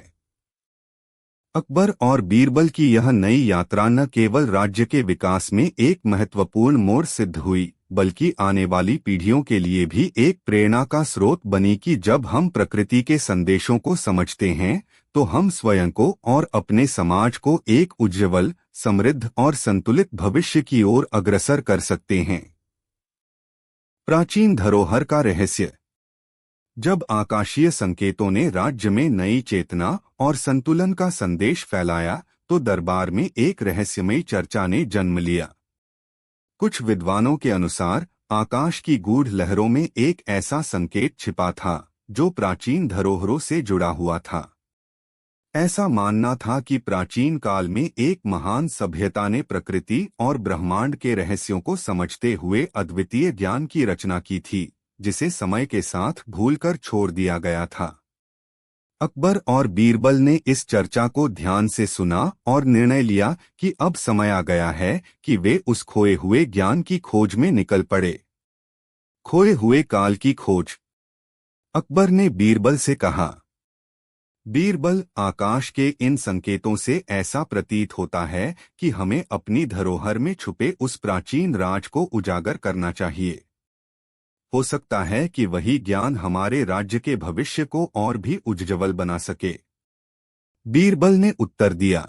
अकबर और बीरबल की यह नई यात्रा न केवल राज्य के विकास में एक महत्वपूर्ण मोड़ सिद्ध हुई, बल्कि आने वाली पीढ़ियों के लिए भी एक प्रेरणा का स्रोत बनी कि जब हम प्रकृति के संदेशों को समझते हैं तो हम स्वयं को और अपने समाज को एक उज्ज्वल, समृद्ध और संतुलित भविष्य की ओर अग्रसर कर सकते हैं। प्राचीन धरोहर का रहस्य। जब आकाशीय संकेतों ने राज्य में नई चेतना और संतुलन का संदेश फैलाया तो दरबार में एक रहस्यमयी चर्चा ने जन्म लिया। कुछ विद्वानों के अनुसार आकाश की गूढ़ लहरों में एक ऐसा संकेत छिपा था जो प्राचीन धरोहरों से जुड़ा हुआ था। ऐसा मानना था कि प्राचीन काल में एक महान सभ्यता ने प्रकृति और ब्रह्मांड के रहस्यों को समझते हुए अद्वितीय ज्ञान की रचना की थी, जिसे समय के साथ भूलकर छोड़ दिया गया था। अकबर और बीरबल ने इस चर्चा को ध्यान से सुना और निर्णय लिया कि अब समय आ गया है कि वे उस खोए हुए ज्ञान की खोज में निकल पड़े। खोए हुए काल की खोज। अकबर ने बीरबल से कहा, बीरबल, आकाश के इन संकेतों से ऐसा प्रतीत होता है कि हमें अपनी धरोहर में छुपे उस प्राचीन राज को उजागर करना चाहिए। हो सकता है कि वही ज्ञान हमारे राज्य के भविष्य को और भी उज्ज्वल बना सके। बीरबल ने उत्तर दिया,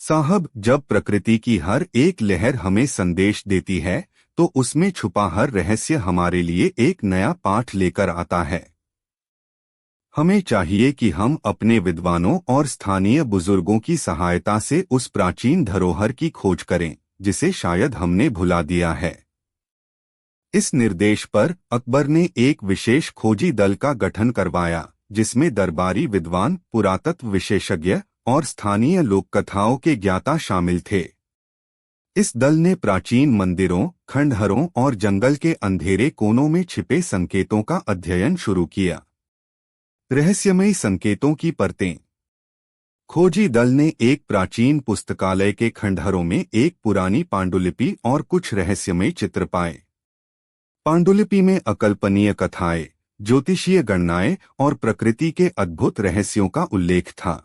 साहब, जब प्रकृति की हर एक लहर हमें संदेश देती है तो उसमें छुपा हर रहस्य हमारे लिए एक नया पाठ लेकर आता है। हमें चाहिए कि हम अपने विद्वानों और स्थानीय बुजुर्गों की सहायता से उस प्राचीन धरोहर की खोज करें, जिसे शायद हमने भुला दिया है। इस निर्देश पर अकबर ने एक विशेष खोजी दल का गठन करवाया, जिसमें दरबारी विद्वान, पुरातत्व विशेषज्ञ और स्थानीय लोककथाओं के ज्ञाता शामिल थे। इस दल ने प्राचीन मंदिरों, खंडहरों और जंगल के अंधेरे कोनों में छिपे संकेतों का अध्ययन शुरू किया। रहस्यमयी संकेतों की परतें। खोजी दल ने एक प्राचीन पुस्तकालय के खंडहरों में एक पुरानी पांडुलिपि और कुछ रहस्यमयी चित्र पाए। पांडुलिपि में अकल्पनीय कथाएं, ज्योतिषीय गणनाएं और प्रकृति के अद्भुत रहस्यों का उल्लेख था।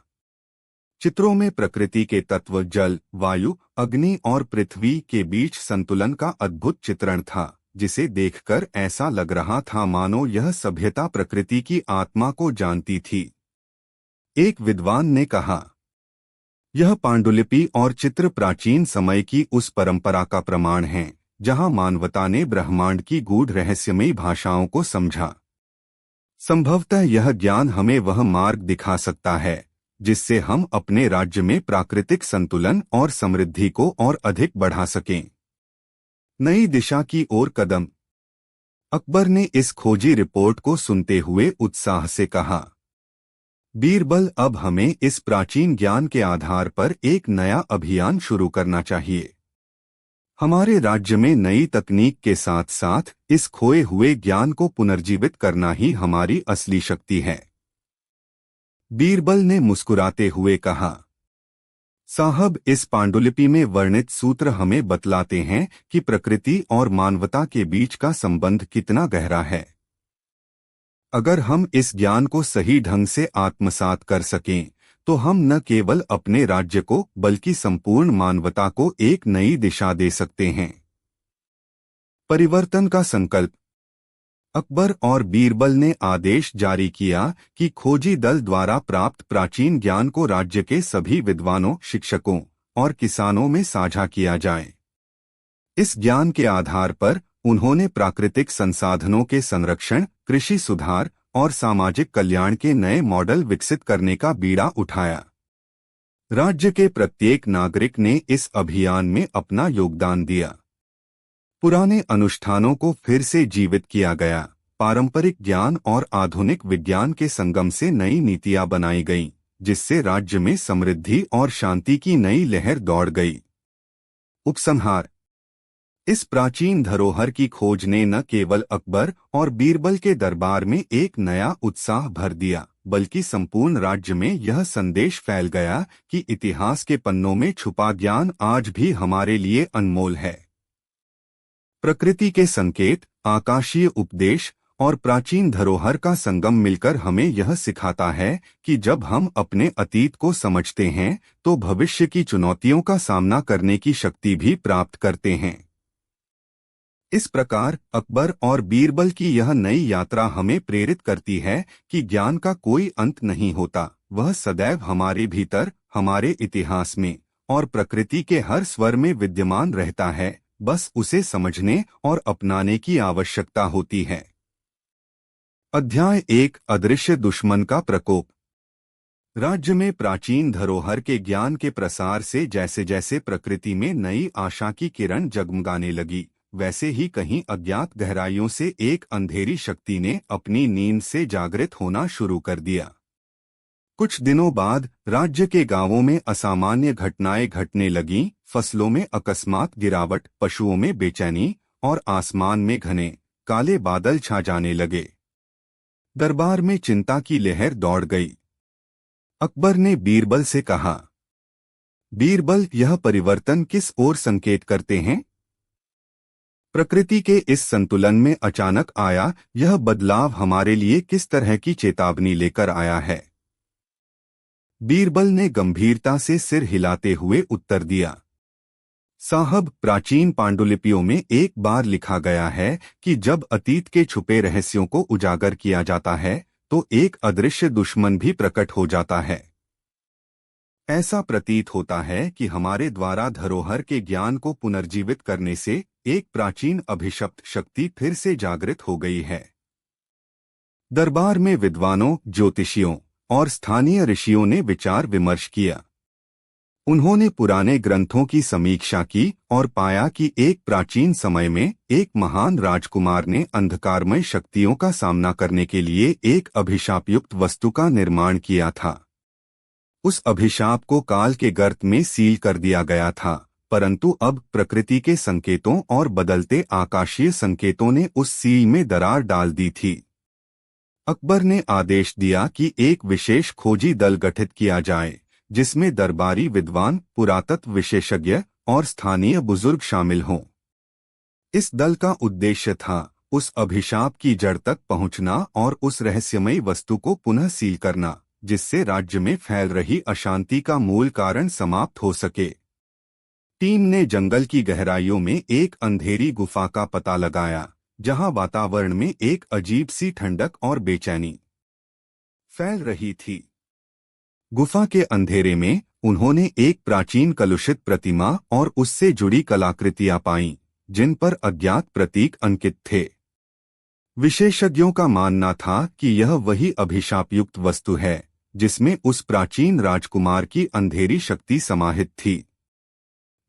चित्रों में प्रकृति के तत्व जल, वायु, अग्नि और पृथ्वी के बीच संतुलन का अद्भुत चित्रण था, जिसे देखकर ऐसा लग रहा था मानो यह सभ्यता प्रकृति की आत्मा को जानती थी। एक विद्वान ने कहा, यह पांडुलिपि और चित्र प्राचीन समय की उस परंपरा का प्रमाण हैं जहां मानवता ने ब्रह्मांड की गूढ़ रहस्यमयी भाषाओं को समझा। संभवतः यह ज्ञान हमें वह मार्ग दिखा सकता है जिससे हम अपने राज्य में प्राकृतिक संतुलन और समृद्धि को और अधिक बढ़ा सकें। नई दिशा की ओर कदम। अकबर ने इस खोजी रिपोर्ट को सुनते हुए उत्साह से कहा, बीरबल, अब हमें इस प्राचीन ज्ञान के आधार पर एक नया अभियान शुरू करना चाहिए। हमारे राज्य में नई तकनीक के साथ साथ इस खोए हुए ज्ञान को पुनर्जीवित करना ही हमारी असली शक्ति है। बीरबल ने मुस्कुराते हुए कहा, साहब, इस पांडुलिपि में वर्णित सूत्र हमें बतलाते हैं कि प्रकृति और मानवता के बीच का संबंध कितना गहरा है। अगर हम इस ज्ञान को सही ढंग से आत्मसात कर सकें तो हम न केवल अपने राज्य को बल्कि संपूर्ण मानवता को एक नई दिशा दे सकते हैं। परिवर्तन का संकल्प। अकबर और बीरबल ने आदेश जारी किया कि खोजी दल द्वारा प्राप्त प्राचीन ज्ञान को राज्य के सभी विद्वानों, शिक्षकों और किसानों में साझा किया जाए। इस ज्ञान के आधार पर उन्होंने प्राकृतिक संसाधनों के संरक्षण, कृषि सुधार और सामाजिक कल्याण के नए मॉडल विकसित करने का बीड़ा उठाया। राज्य के प्रत्येक नागरिक ने इस अभियान में अपना योगदान दिया। पुराने अनुष्ठानों को फिर से जीवित किया गया। पारंपरिक ज्ञान और आधुनिक विज्ञान के संगम से नई नीतियां बनाई गईं, जिससे राज्य में समृद्धि और शांति की नई लहर दौड़ गई। उपसंहार: इस प्राचीन धरोहर की खोज ने न केवल अकबर और बीरबल के दरबार में एक नया उत्साह भर दिया, बल्कि संपूर्ण राज्य में यह संदेश फैल गया कि इतिहास के पन्नों में छुपा ज्ञान आज भी हमारे लिए अनमोल है। प्रकृति के संकेत, आकाशीय उपदेश और प्राचीन धरोहर का संगम मिलकर हमें यह सिखाता है कि जब हम अपने अतीत को समझते हैं तो भविष्य की चुनौतियों का सामना करने की शक्ति भी प्राप्त करते हैं। इस प्रकार अकबर और बीरबल की यह नई यात्रा हमें प्रेरित करती है कि ज्ञान का कोई अंत नहीं होता, वह सदैव हमारे भीतर, हमारे इतिहास में और प्रकृति के हर स्वर में विद्यमान रहता है, बस उसे समझने और अपनाने की आवश्यकता होती है। अध्याय 1: अदृश्य दुश्मन का प्रकोप। राज्य में प्राचीन धरोहर के ज्ञान के प्रसार से जैसे जैसे प्रकृति में नई आशा की किरण जगमगाने लगी, वैसे ही कहीं अज्ञात गहराइयों से एक अंधेरी शक्ति ने अपनी नींद से जागृत होना शुरू कर दिया। कुछ दिनों बाद राज्य के गांवों में असामान्य घटनाएं घटने लगीं। फसलों में अकस्मात गिरावट, पशुओं में बेचैनी और आसमान में घने काले बादल छा जाने लगे। दरबार में चिंता की लहर दौड़ गई। अकबर ने बीरबल से कहा, बीरबल, यह परिवर्तन किस ओर संकेत करते हैं? प्रकृति के इस संतुलन में अचानक आया यह बदलाव हमारे लिए किस तरह की चेतावनी लेकर आया है? बीरबल ने गंभीरता से सिर हिलाते हुए उत्तर दिया, साहब, प्राचीन पांडुलिपियों में एक बार लिखा गया है कि जब अतीत के छुपे रहस्यों को उजागर किया जाता है तो एक अदृश्य दुश्मन भी प्रकट हो जाता है। ऐसा प्रतीत होता है कि हमारे द्वारा धरोहर के ज्ञान को पुनर्जीवित करने से एक प्राचीन अभिशप्त शक्ति फिर से जागृत हो गई है। दरबार में विद्वानों, ज्योतिषियों और स्थानीय ऋषियों ने विचार विमर्श किया। उन्होंने पुराने ग्रंथों की समीक्षा की और पाया कि एक प्राचीन समय में एक महान राजकुमार ने अंधकारमय शक्तियों का सामना करने के लिए एक अभिशापयुक्त वस्तु का निर्माण किया था। उस अभिशाप को काल के गर्त में सील कर दिया गया था, परंतु अब प्रकृति के संकेतों और बदलते आकाशीय संकेतों ने उस सील में दरार डाल दी थी। अकबर ने आदेश दिया कि एक विशेष खोजी दल गठित किया जाए, जिसमें दरबारी विद्वान, पुरातत्व विशेषज्ञ और स्थानीय बुजुर्ग शामिल हों। इस दल का उद्देश्य था उस अभिशाप की जड़ तक पहुंचना और उस रहस्यमयी वस्तु को पुनः सील करना, जिससे राज्य में फैल रही अशांति का मूल कारण समाप्त हो सके। टीम ने जंगल की गहराइयों में एक अंधेरी गुफा का पता लगाया, जहां वातावरण में एक अजीब सी ठंडक और बेचैनी फैल रही थी। गुफा के अंधेरे में उन्होंने एक प्राचीन कलुषित प्रतिमा और उससे जुड़ी कलाकृतियां पाईं, जिन पर अज्ञात प्रतीक अंकित थे। विशेषज्ञों का मानना था कि यह वही अभिशापयुक्त वस्तु है जिसमें उस प्राचीन राजकुमार की अंधेरी शक्ति समाहित थी।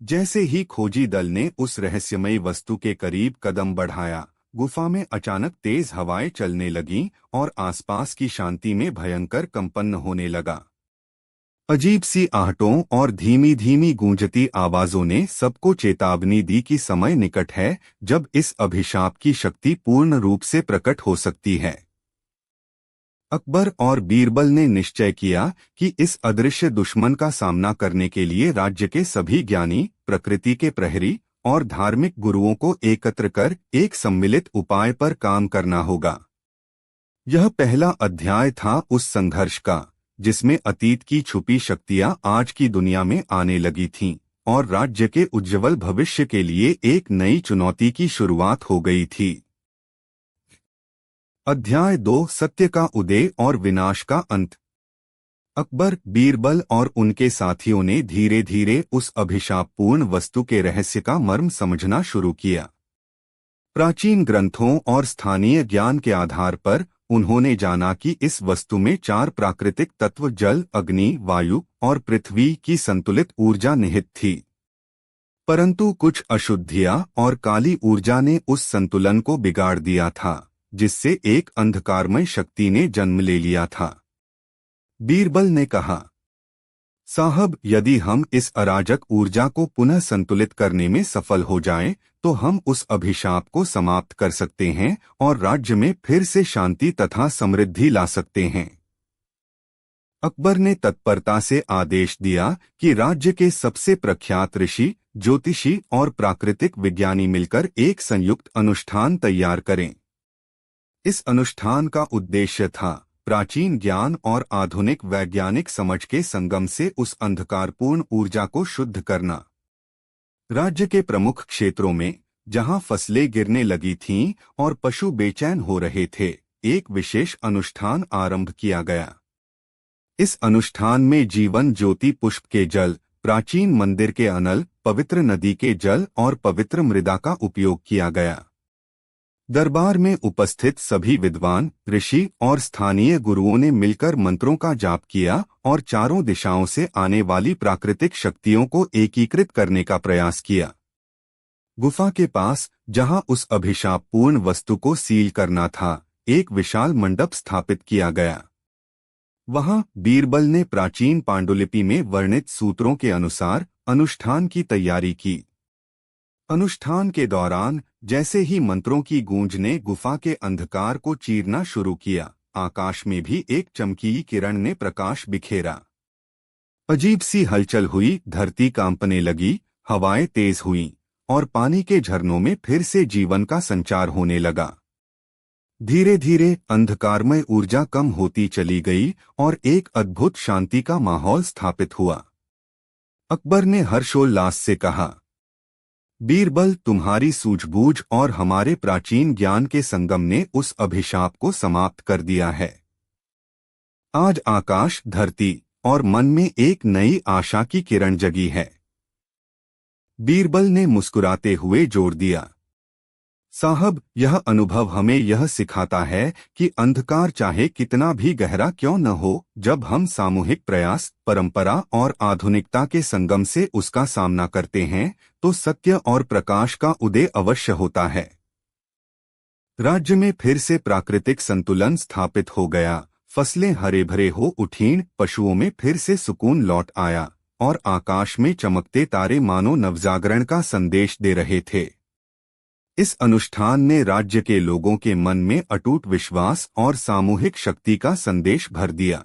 जैसे ही खोजी दल ने उस रहस्यमयी वस्तु के करीब कदम बढ़ाया, गुफा में अचानक तेज हवाएं चलने लगीं और आसपास की शांति में भयंकर कंपन होने लगा। अजीब सी आहटों और धीमी धीमी गूंजती आवाजों ने सबको चेतावनी दी कि समय निकट है जब इस अभिशाप की शक्ति पूर्ण रूप से प्रकट हो सकती है। अकबर और बीरबल ने निश्चय किया कि इस अदृश्य दुश्मन का सामना करने के लिए राज्य के सभी ज्ञानी, प्रकृति के प्रहरी और धार्मिक गुरुओं को एकत्र कर एक सम्मिलित उपाय पर काम करना होगा। यह पहला अध्याय था उस संघर्ष का, जिसमें अतीत की छुपी शक्तियां आज की दुनिया में आने लगी थीं और राज्य के उज्ज्वल भविष्य के लिए एक नई चुनौती की शुरुआत हो गई थी। अध्याय 2 सत्य का उदय और विनाश का अंत। अकबर, बीरबल और उनके साथियों ने धीरे धीरे उस अभिशापपूर्ण वस्तु के रहस्य का मर्म समझना शुरू किया। प्राचीन ग्रंथों और स्थानीय ज्ञान के आधार पर उन्होंने जाना कि इस वस्तु में 4 प्राकृतिक तत्व जल, अग्नि, वायु और पृथ्वी की संतुलित ऊर्जा निहित थी। परंतु कुछ अशुद्धियां और काली ऊर्जा ने उस संतुलन को बिगाड़ दिया था, जिससे एक अंधकारमय शक्ति ने जन्म ले लिया था। बीरबल ने कहा, साहब, यदि हम इस अराजक ऊर्जा को पुनः संतुलित करने में सफल हो जाएं, तो हम उस अभिशाप को समाप्त कर सकते हैं और राज्य में फिर से शांति तथा समृद्धि ला सकते हैं। अकबर ने तत्परता से आदेश दिया कि राज्य के सबसे प्रख्यात ऋषि, ज्योतिषी और प्राकृतिक विज्ञानी मिलकर एक संयुक्त अनुष्ठान तैयार करें। इस अनुष्ठान का उद्देश्य था प्राचीन ज्ञान और आधुनिक वैज्ञानिक समझ के संगम से उस अंधकारपूर्ण ऊर्जा को शुद्ध करना। राज्य के प्रमुख क्षेत्रों में, जहां फसलें गिरने लगी थीं और पशु बेचैन हो रहे थे, एक विशेष अनुष्ठान आरंभ किया गया। इस अनुष्ठान में जीवन ज्योति पुष्प के जल, प्राचीन मंदिर के अनल, पवित्र नदी के जल और पवित्र मृदा का उपयोग किया गया। दरबार में उपस्थित सभी विद्वान, ऋषि और स्थानीय गुरुओं ने मिलकर मंत्रों का जाप किया और चारों दिशाओं से आने वाली प्राकृतिक शक्तियों को एकीकृत करने का प्रयास किया। गुफा के पास, जहां उस अभिशापपूर्ण वस्तु को सील करना था, एक विशाल मंडप स्थापित किया गया। वहां बीरबल ने प्राचीन पांडुलिपि में वर्णित सूत्रों के अनुसार अनुष्ठान की तैयारी की। अनुष्ठान के दौरान जैसे ही मंत्रों की गूंज ने गुफा के अंधकार को चीरना शुरू किया, आकाश में भी एक चमकीली किरण ने प्रकाश बिखेरा। अजीब सी हलचल हुई, धरती कांपने लगी, हवाएं तेज हुईं और पानी के झरनों में फिर से जीवन का संचार होने लगा। धीरे धीरे अंधकारमय ऊर्जा कम होती चली गई और एक अद्भुत शांति का माहौल स्थापित हुआ। अकबर ने हर्षोल्लास से कहा, बीरबल, तुम्हारी सूझबूझ और हमारे प्राचीन ज्ञान के संगम ने उस अभिशाप को समाप्त कर दिया है। आज आकाश, धरती और मन में एक नई आशा की किरण जगी है। बीरबल ने मुस्कुराते हुए जोर दिया, साहब, यह अनुभव हमें यह सिखाता है कि अंधकार चाहे कितना भी गहरा क्यों न हो, जब हम सामूहिक प्रयास, परंपरा और आधुनिकता के संगम से उसका सामना करते हैं, तो सत्य और प्रकाश का उदय अवश्य होता है। राज्य में फिर से प्राकृतिक संतुलन स्थापित हो गया, फसलें हरे भरे हो उठीं, पशुओं में फिर से सुकून लौट आया और आकाश में चमकते तारे मानो नवजागरण का संदेश दे रहे थे। इस अनुष्ठान ने राज्य के लोगों के मन में अटूट विश्वास और सामूहिक शक्ति का संदेश भर दिया।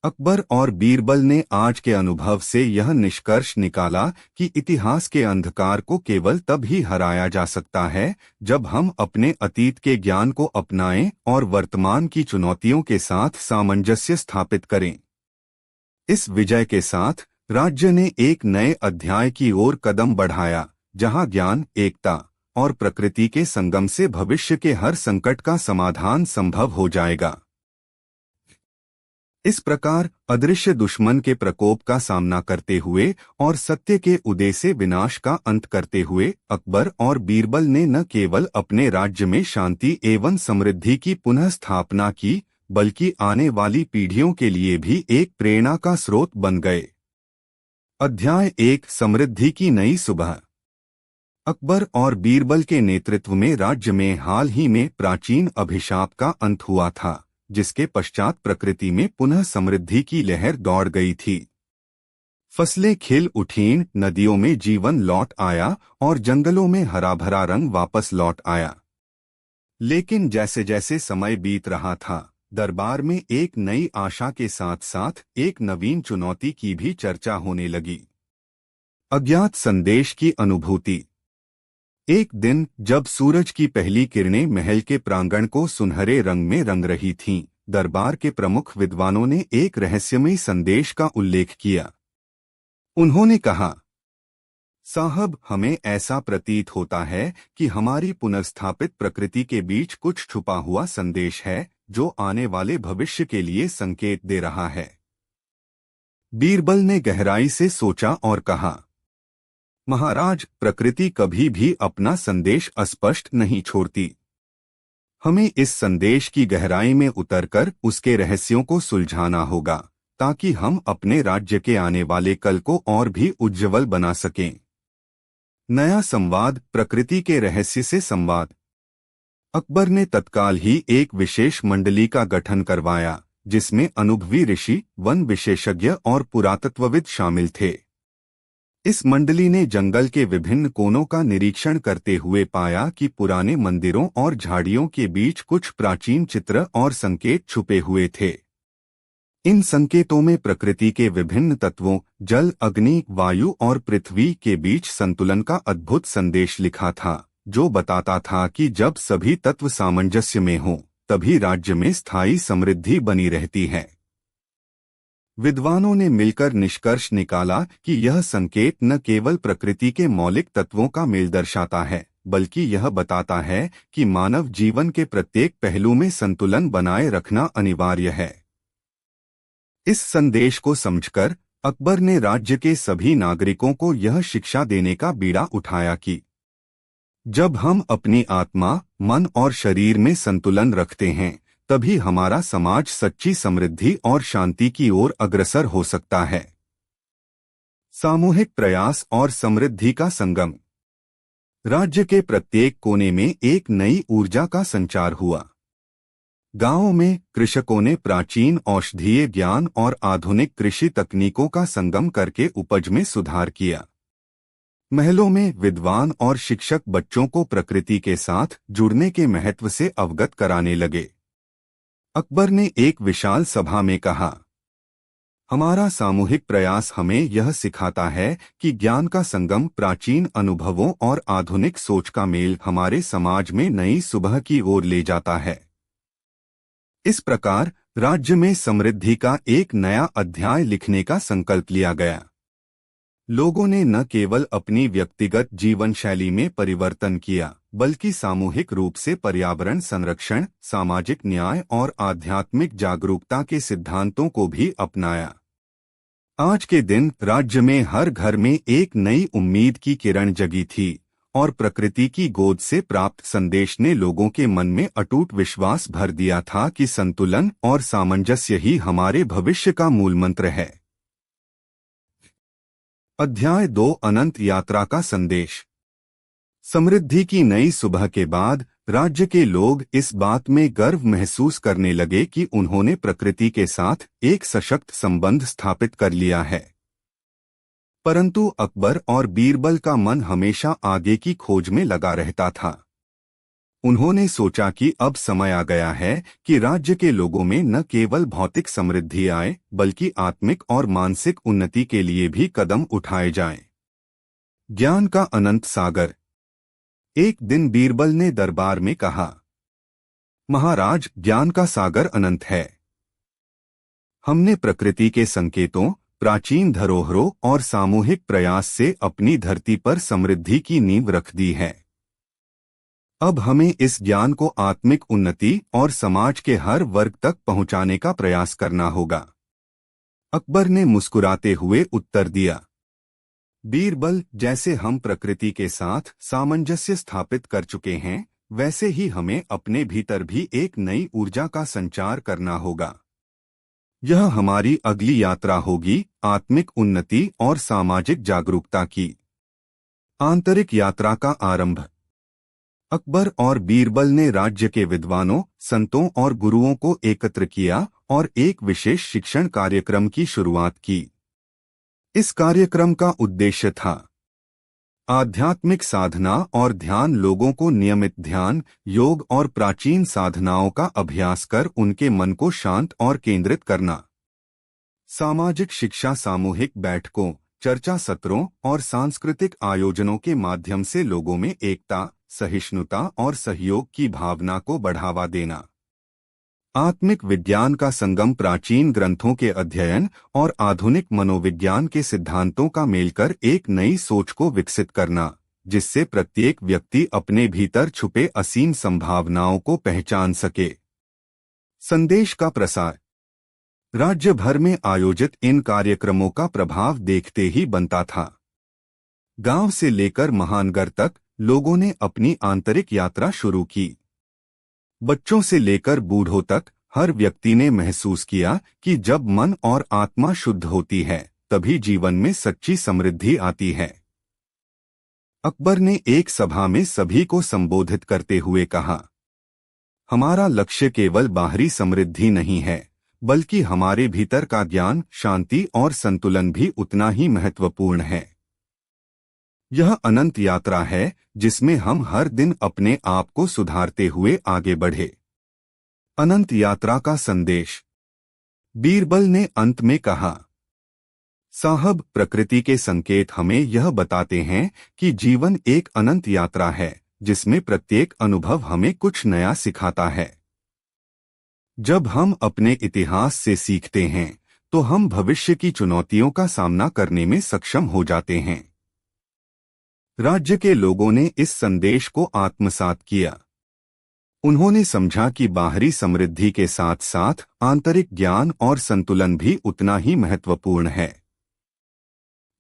अकबर और बीरबल ने आज के अनुभव से यह निष्कर्ष निकाला कि इतिहास के अंधकार को केवल तब ही हराया जा सकता है जब हम अपने अतीत के ज्ञान को अपनाएं और वर्तमान की चुनौतियों के साथ सामंजस्य स्थापित करें। इस विजय के साथ राज्य ने एक नए अध्याय की ओर कदम बढ़ाया, जहां ज्ञान, एकता और प्रकृति के संगम से भविष्य के हर संकट का समाधान संभव हो जाएगा। इस प्रकार अदृश्य दुश्मन के प्रकोप का सामना करते हुए और सत्य के उदय से विनाश का अंत करते हुए अकबर और बीरबल ने न केवल अपने राज्य में शांति एवं समृद्धि की पुनः स्थापना की, बल्कि आने वाली पीढ़ियों के लिए भी एक प्रेरणा का स्रोत बन गए। अध्याय 1 समृद्धि की नई सुबह। अकबर और बीरबल के नेतृत्व में राज्य में हाल ही में प्राचीन अभिशाप का अंत हुआ था, जिसके पश्चात प्रकृति में पुनः समृद्धि की लहर दौड़ गई थी। फसलें खिल उठीं, नदियों में जीवन लौट आया और जंगलों में हरा भरा रंग वापस लौट आया। लेकिन जैसे जैसे समय बीत रहा था, दरबार में एक नई आशा के साथ साथ एक नवीन चुनौती की भी चर्चा होने लगी। अज्ञात संदेश की अनुभूति। एक दिन जब सूरज की पहली किरणें महल के प्रांगण को सुनहरे रंग में रंग रही थीं, दरबार के प्रमुख विद्वानों ने एक रहस्यमयी संदेश का उल्लेख किया। उन्होंने कहा, साहब, हमें ऐसा प्रतीत होता है कि हमारी पुनर्स्थापित प्रकृति के बीच कुछ छुपा हुआ संदेश है जो आने वाले भविष्य के लिए संकेत दे रहा है। बीरबल ने गहराई से सोचा और कहा, महाराज, प्रकृति कभी भी अपना संदेश अस्पष्ट नहीं छोड़ती। हमें इस संदेश की गहराई में उतरकर उसके रहस्यों को सुलझाना होगा ताकि हम अपने राज्य के आने वाले कल को और भी उज्ज्वल बना सकें। नया संवाद, प्रकृति के रहस्य से संवाद। अकबर ने तत्काल ही एक विशेष मंडली का गठन करवाया जिसमें अनुभवी ऋषि, वन विशेषज्ञ और पुरातत्वविद शामिल थे। इस मंडली ने जंगल के विभिन्न कोनों का निरीक्षण करते हुए पाया कि पुराने मंदिरों और झाड़ियों के बीच कुछ प्राचीन चित्र और संकेत छुपे हुए थे। इन संकेतों में प्रकृति के विभिन्न तत्वों, जल, अग्नि, वायु और पृथ्वी के बीच संतुलन का अद्भुत संदेश लिखा था, जो बताता था कि जब सभी तत्व सामंजस्य में हों, तभी राज्य में स्थायी समृद्धि बनी रहती है। विद्वानों ने मिलकर निष्कर्ष निकाला कि यह संकेत न केवल प्रकृति के मौलिक तत्वों का मेल दर्शाता है, बल्कि यह बताता है कि मानव जीवन के प्रत्येक पहलू में संतुलन बनाए रखना अनिवार्य है। इस संदेश को समझकर अकबर ने राज्य के सभी नागरिकों को यह शिक्षा देने का बीड़ा उठाया कि जब हम अपनी आत्मा, मन और शरीर में संतुलन रखते हैं, तभी हमारा समाज सच्ची समृद्धि और शांति की ओर अग्रसर हो सकता है। सामूहिक प्रयास और समृद्धि का संगम। राज्य के प्रत्येक कोने में एक नई ऊर्जा का संचार हुआ। गांवों में कृषकों ने प्राचीन औषधीय ज्ञान और आधुनिक कृषि तकनीकों का संगम करके उपज में सुधार किया। महलों में विद्वान और शिक्षक बच्चों को प्रकृति के साथ जुड़ने के महत्व से अवगत कराने लगे। अकबर ने एक विशाल सभा में कहा, हमारा सामूहिक प्रयास हमें यह सिखाता है कि ज्ञान का संगम, प्राचीन अनुभवों और आधुनिक सोच का मेल हमारे समाज में नई सुबह की ओर ले जाता है। इस प्रकार राज्य में समृद्धि का एक नया अध्याय लिखने का संकल्प लिया गया। लोगों ने न केवल अपनी व्यक्तिगत जीवन शैली में परिवर्तन किया, बल्कि सामूहिक रूप से पर्यावरण संरक्षण, सामाजिक न्याय और आध्यात्मिक जागरूकता के सिद्धांतों को भी अपनाया। आज के दिन राज्य में हर घर में एक नई उम्मीद की किरण जगी थी और प्रकृति की गोद से प्राप्त संदेश ने लोगों के मन में अटूट विश्वास भर दिया था कि संतुलन और सामंजस्य ही हमारे भविष्य का मूल मंत्र है। अध्याय 2, अनंत यात्रा का संदेश। समृद्धि की नई सुबह के बाद राज्य के लोग इस बात में गर्व महसूस करने लगे कि उन्होंने प्रकृति के साथ एक सशक्त संबंध स्थापित कर लिया है। परंतु अकबर और बीरबल का मन हमेशा आगे की खोज में लगा रहता था। उन्होंने सोचा कि अब समय आ गया है कि राज्य के लोगों में न केवल भौतिक समृद्धि आए, बल्कि आत्मिक और मानसिक उन्नति के लिए भी कदम उठाए जाएं। ज्ञान का अनंत सागर। एक दिन बीरबल ने दरबार में कहा, महाराज, ज्ञान का सागर अनंत है। हमने प्रकृति के संकेतों, प्राचीन धरोहरों और सामूहिक प्रयास से अपनी धरती पर समृद्धि की नींव रख दी है। अब हमें इस ज्ञान को आत्मिक उन्नति और समाज के हर वर्ग तक पहुंचाने का प्रयास करना होगा। अकबर ने मुस्कुराते हुए उत्तर दिया, बीरबल, जैसे हम प्रकृति के साथ सामंजस्य स्थापित कर चुके हैं, वैसे ही हमें अपने भीतर भी एक नई ऊर्जा का संचार करना होगा। यह हमारी अगली यात्रा होगी, आत्मिक उन्नति और सामाजिक जागरूकता की। आंतरिक यात्रा का आरंभ। अकबर और बीरबल ने राज्य के विद्वानों, संतों और गुरुओं को एकत्र किया और एक विशेष शिक्षण कार्यक्रम की शुरुआत की। इस कार्यक्रम का उद्देश्य था आध्यात्मिक साधना और ध्यान, लोगों को नियमित ध्यान, योग और प्राचीन साधनाओं का अभ्यास कर उनके मन को शांत और केंद्रित करना। सामाजिक शिक्षा, सामूहिक बैठकों, चर्चा सत्रों और सांस्कृतिक आयोजनों के माध्यम से लोगों में एकता, सहिष्णुता और सहयोग की भावना को बढ़ावा देना। आत्मिक विज्ञान का संगम प्राचीन ग्रंथों के अध्ययन और आधुनिक मनोविज्ञान के सिद्धांतों का मेलकर एक नई सोच को विकसित करना, जिससे प्रत्येक व्यक्ति अपने भीतर छुपे असीम संभावनाओं को पहचान सके। संदेश का प्रसार। राज्य भर में आयोजित इन कार्यक्रमों का प्रभाव देखते ही बनता था। गांव से लेकर महानगर तक लोगों ने अपनी आंतरिक यात्रा शुरू की। बच्चों से लेकर बूढ़ों तक हर व्यक्ति ने महसूस किया कि जब मन और आत्मा शुद्ध होती है तभी जीवन में सच्ची समृद्धि आती है। अकबर ने एक सभा में सभी को संबोधित करते हुए कहा, हमारा लक्ष्य केवल बाहरी समृद्धि नहीं है, बल्कि हमारे भीतर का ज्ञान, शांति और संतुलन भी उतना ही महत्वपूर्ण है। यह अनंत यात्रा है जिसमें हम हर दिन अपने आप को सुधारते हुए आगे बढ़े। अनंत यात्रा का संदेश। बीरबल ने अंत में कहा, साहब, प्रकृति के संकेत हमें यह बताते हैं कि जीवन एक अनंत यात्रा है जिसमें प्रत्येक अनुभव हमें कुछ नया सिखाता है। जब हम अपने इतिहास से सीखते हैं तो हम भविष्य की चुनौतियों का सामना करने में सक्षम हो जाते हैं। राज्य के लोगों ने इस संदेश को आत्मसात किया। उन्होंने समझा कि बाहरी समृद्धि के साथ साथ आंतरिक ज्ञान और संतुलन भी उतना ही महत्वपूर्ण है।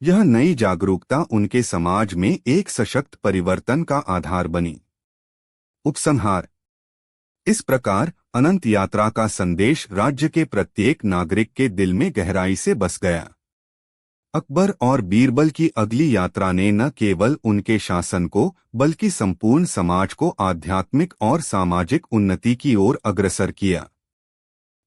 यह नई जागरूकता उनके समाज में एक सशक्त परिवर्तन का आधार बनी। उपसंहार। इस प्रकार अनंत यात्रा का संदेश राज्य के प्रत्येक नागरिक के दिल में गहराई से बस गया। अकबर और बीरबल की अगली यात्रा ने न केवल उनके शासन को बल्कि संपूर्ण समाज को आध्यात्मिक और सामाजिक उन्नति की ओर अग्रसर किया।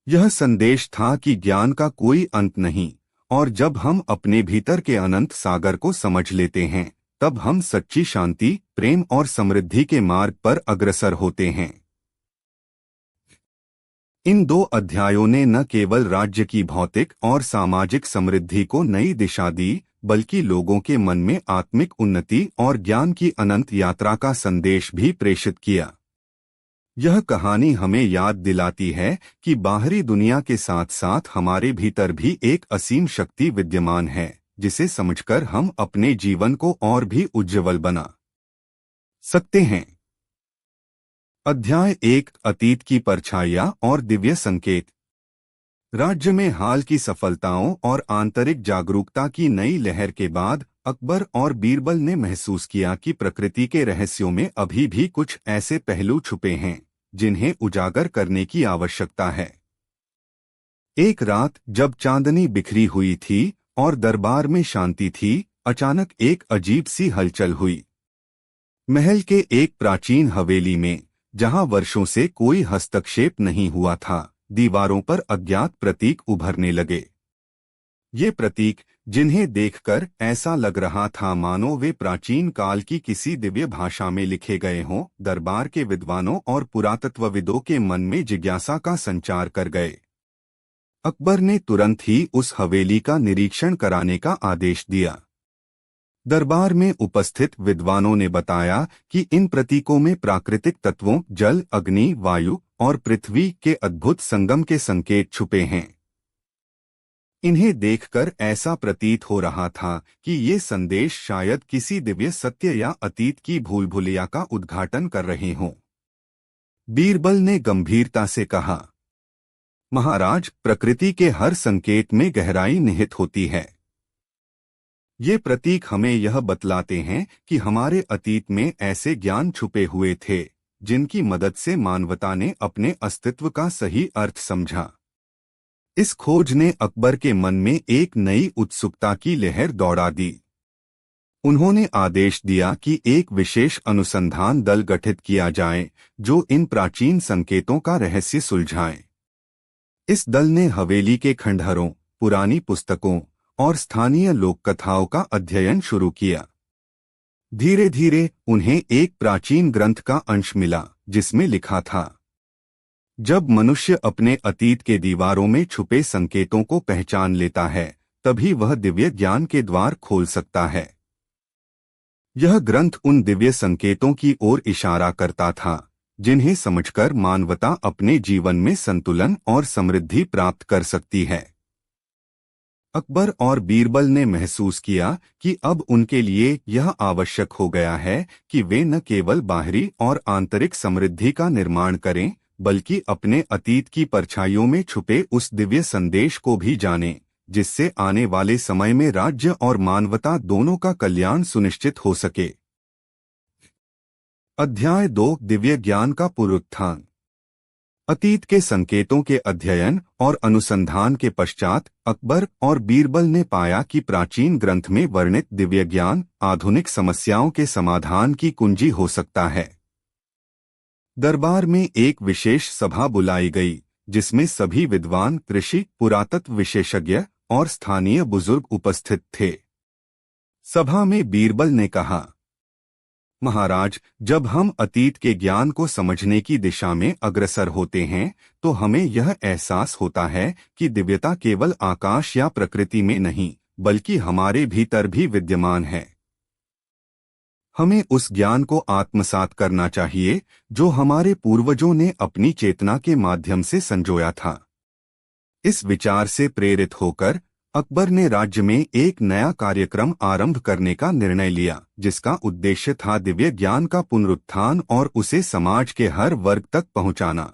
यह संदेश था कि ज्ञान का कोई अंत नहीं, और जब हम अपने भीतर के अनंत सागर को समझ लेते हैं तब हम सच्ची शांति, प्रेम और समृद्धि के मार्ग पर अग्रसर होते हैं। इन दो अध्यायों ने न केवल राज्य की भौतिक और सामाजिक समृद्धि को नई दिशा दी, बल्कि लोगों के मन में आत्मिक उन्नति और ज्ञान की अनंत यात्रा का संदेश भी प्रेषित किया। यह कहानी हमें याद दिलाती है कि बाहरी दुनिया के साथ साथ हमारे भीतर भी एक असीम शक्ति विद्यमान है, जिसे समझकर हम अपने जीवन को और भी उज्ज्वल बना सकते हैं। अध्याय 1, अतीत की परछाइयां और दिव्य संकेत। राज्य में हाल की सफलताओं और आंतरिक जागरूकता की नई लहर के बाद अकबर और बीरबल ने महसूस किया कि प्रकृति के रहस्यों में अभी भी कुछ ऐसे पहलू छुपे हैं जिन्हें उजागर करने की आवश्यकता है। एक रात जब चांदनी बिखरी हुई थी और दरबार में शांति थी, अचानक एक अजीब सी हलचल हुई। महल के एक प्राचीन हवेली में, जहां वर्षों से कोई हस्तक्षेप नहीं हुआ था, दीवारों पर अज्ञात प्रतीक उभरने लगे। ये प्रतीक, जिन्हें देखकर ऐसा लग रहा था मानो वे प्राचीन काल की किसी दिव्य भाषा में लिखे गए हों, दरबार के विद्वानों और पुरातत्वविदों के मन में जिज्ञासा का संचार कर गए। अकबर ने तुरंत ही उस हवेली का निरीक्षण कराने का आदेश दिया। दरबार में उपस्थित विद्वानों ने बताया कि इन प्रतीकों में प्राकृतिक तत्वों, जल, अग्नि, वायु और पृथ्वी के अद्भुत संगम के संकेत छुपे हैं। इन्हें देखकर ऐसा प्रतीत हो रहा था कि ये संदेश शायद किसी दिव्य सत्य या अतीत की भूल-भुलैया का उद्घाटन कर रहे हों। बीरबल ने गंभीरता से कहा, महाराज, प्रकृति के हर संकेत में गहराई निहित होती है। ये प्रतीक हमें यह बतलाते हैं कि हमारे अतीत में ऐसे ज्ञान छुपे हुए थे जिनकी मदद से मानवता ने अपने अस्तित्व का सही अर्थ समझा। इस खोज ने अकबर के मन में एक नई उत्सुकता की लहर दौड़ा दी। उन्होंने आदेश दिया कि एक विशेष अनुसंधान दल गठित किया जाए जो इन प्राचीन संकेतों का रहस्य सुलझाए। इस दल ने हवेली के खंडहरों, पुरानी पुस्तकों और स्थानीय लोककथाओं का अध्ययन शुरू किया। धीरे धीरे उन्हें एक प्राचीन ग्रंथ का अंश मिला जिसमें लिखा था, जब मनुष्य अपने अतीत के दीवारों में छुपे संकेतों को पहचान लेता है तभी वह दिव्य ज्ञान के द्वार खोल सकता है। यह ग्रंथ उन दिव्य संकेतों की ओर इशारा करता था जिन्हें समझकर मानवता अपने जीवन में संतुलन और समृद्धि प्राप्त कर सकती है। अकबर और बीरबल ने महसूस किया कि अब उनके लिए यह आवश्यक हो गया है कि वे न केवल बाहरी और आंतरिक समृद्धि का निर्माण करें, बल्कि अपने अतीत की परछाइयों में छुपे उस दिव्य संदेश को भी जानें, जिससे आने वाले समय में राज्य और मानवता दोनों का कल्याण सुनिश्चित हो सके। अध्याय 2 दिव्य ज्ञान का पुनरुत्थान। अतीत के संकेतों के अध्ययन और अनुसंधान के पश्चात अकबर और बीरबल ने पाया कि प्राचीन ग्रंथ में वर्णित दिव्य ज्ञान आधुनिक समस्याओं के समाधान की कुंजी हो सकता है। दरबार में एक विशेष सभा बुलाई गई, जिसमें सभी विद्वान, कृषि, पुरातत्व विशेषज्ञ और स्थानीय बुजुर्ग उपस्थित थे। सभा में बीरबल ने कहा, महाराज, जब हम अतीत के ज्ञान को समझने की दिशा में अग्रसर होते हैं, तो हमें यह एहसास होता है कि दिव्यता केवल आकाश या प्रकृति में नहीं, बल्कि हमारे भीतर भी विद्यमान है। हमें उस ज्ञान को आत्मसात करना चाहिए जो हमारे पूर्वजों ने अपनी चेतना के माध्यम से संजोया था। इस विचार से प्रेरित होकर अकबर ने राज्य में एक नया कार्यक्रम आरंभ करने का निर्णय लिया, जिसका उद्देश्य था दिव्य ज्ञान का पुनरुत्थान और उसे समाज के हर वर्ग तक पहुंचाना।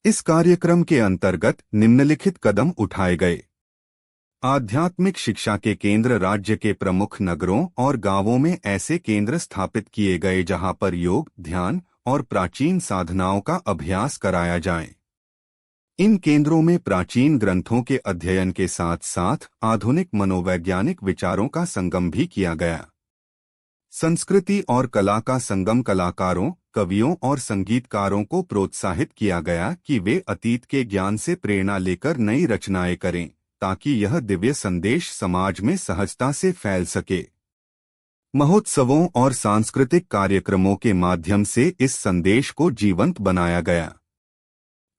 इस कार्यक्रम के अंतर्गत निम्नलिखित कदम उठाए गए। आध्यात्मिक शिक्षा के केंद्र राज्य के प्रमुख नगरों और गांवों में ऐसे केंद्र स्थापित किए गए जहां पर योग, ध्यान और प्राचीन साधनाओं का अभ्यास कराया जाए। इन केंद्रों में प्राचीन ग्रंथों के अध्ययन के साथ साथ आधुनिक मनोवैज्ञानिक विचारों का संगम भी किया गया। संस्कृति और कला का संगम कलाकारों, कवियों और संगीतकारों को प्रोत्साहित किया गया कि वे अतीत के ज्ञान से प्रेरणा लेकर नई रचनाएं करें, ताकि यह दिव्य संदेश समाज में सहजता से फैल सके। महोत्सवों और सांस्कृतिक कार्यक्रमों के माध्यम से इस संदेश को जीवंत बनाया गया।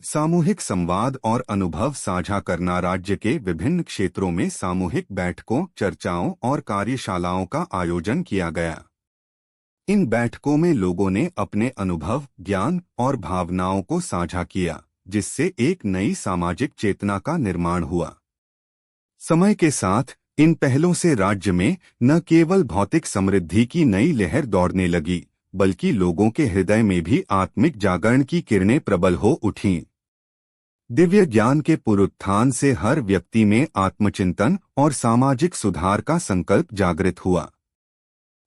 सामूहिक संवाद और अनुभव साझा करना। राज्य के विभिन्न क्षेत्रों में सामूहिक बैठकों, चर्चाओं और कार्यशालाओं का आयोजन किया गया। इन बैठकों में लोगों ने अपने अनुभव, ज्ञान और भावनाओं को साझा किया, जिससे एक नई सामाजिक चेतना का निर्माण हुआ। समय के साथ इन पहलों से राज्य में न केवल भौतिक समृद्धि की नई लहर दौड़ने लगी, बल्कि लोगों के हृदय में भी आत्मिक जागरण की किरणें प्रबल हो उठीं। दिव्य ज्ञान के पुनरुत्थान से हर व्यक्ति में आत्मचिंतन और सामाजिक सुधार का संकल्प जागृत हुआ।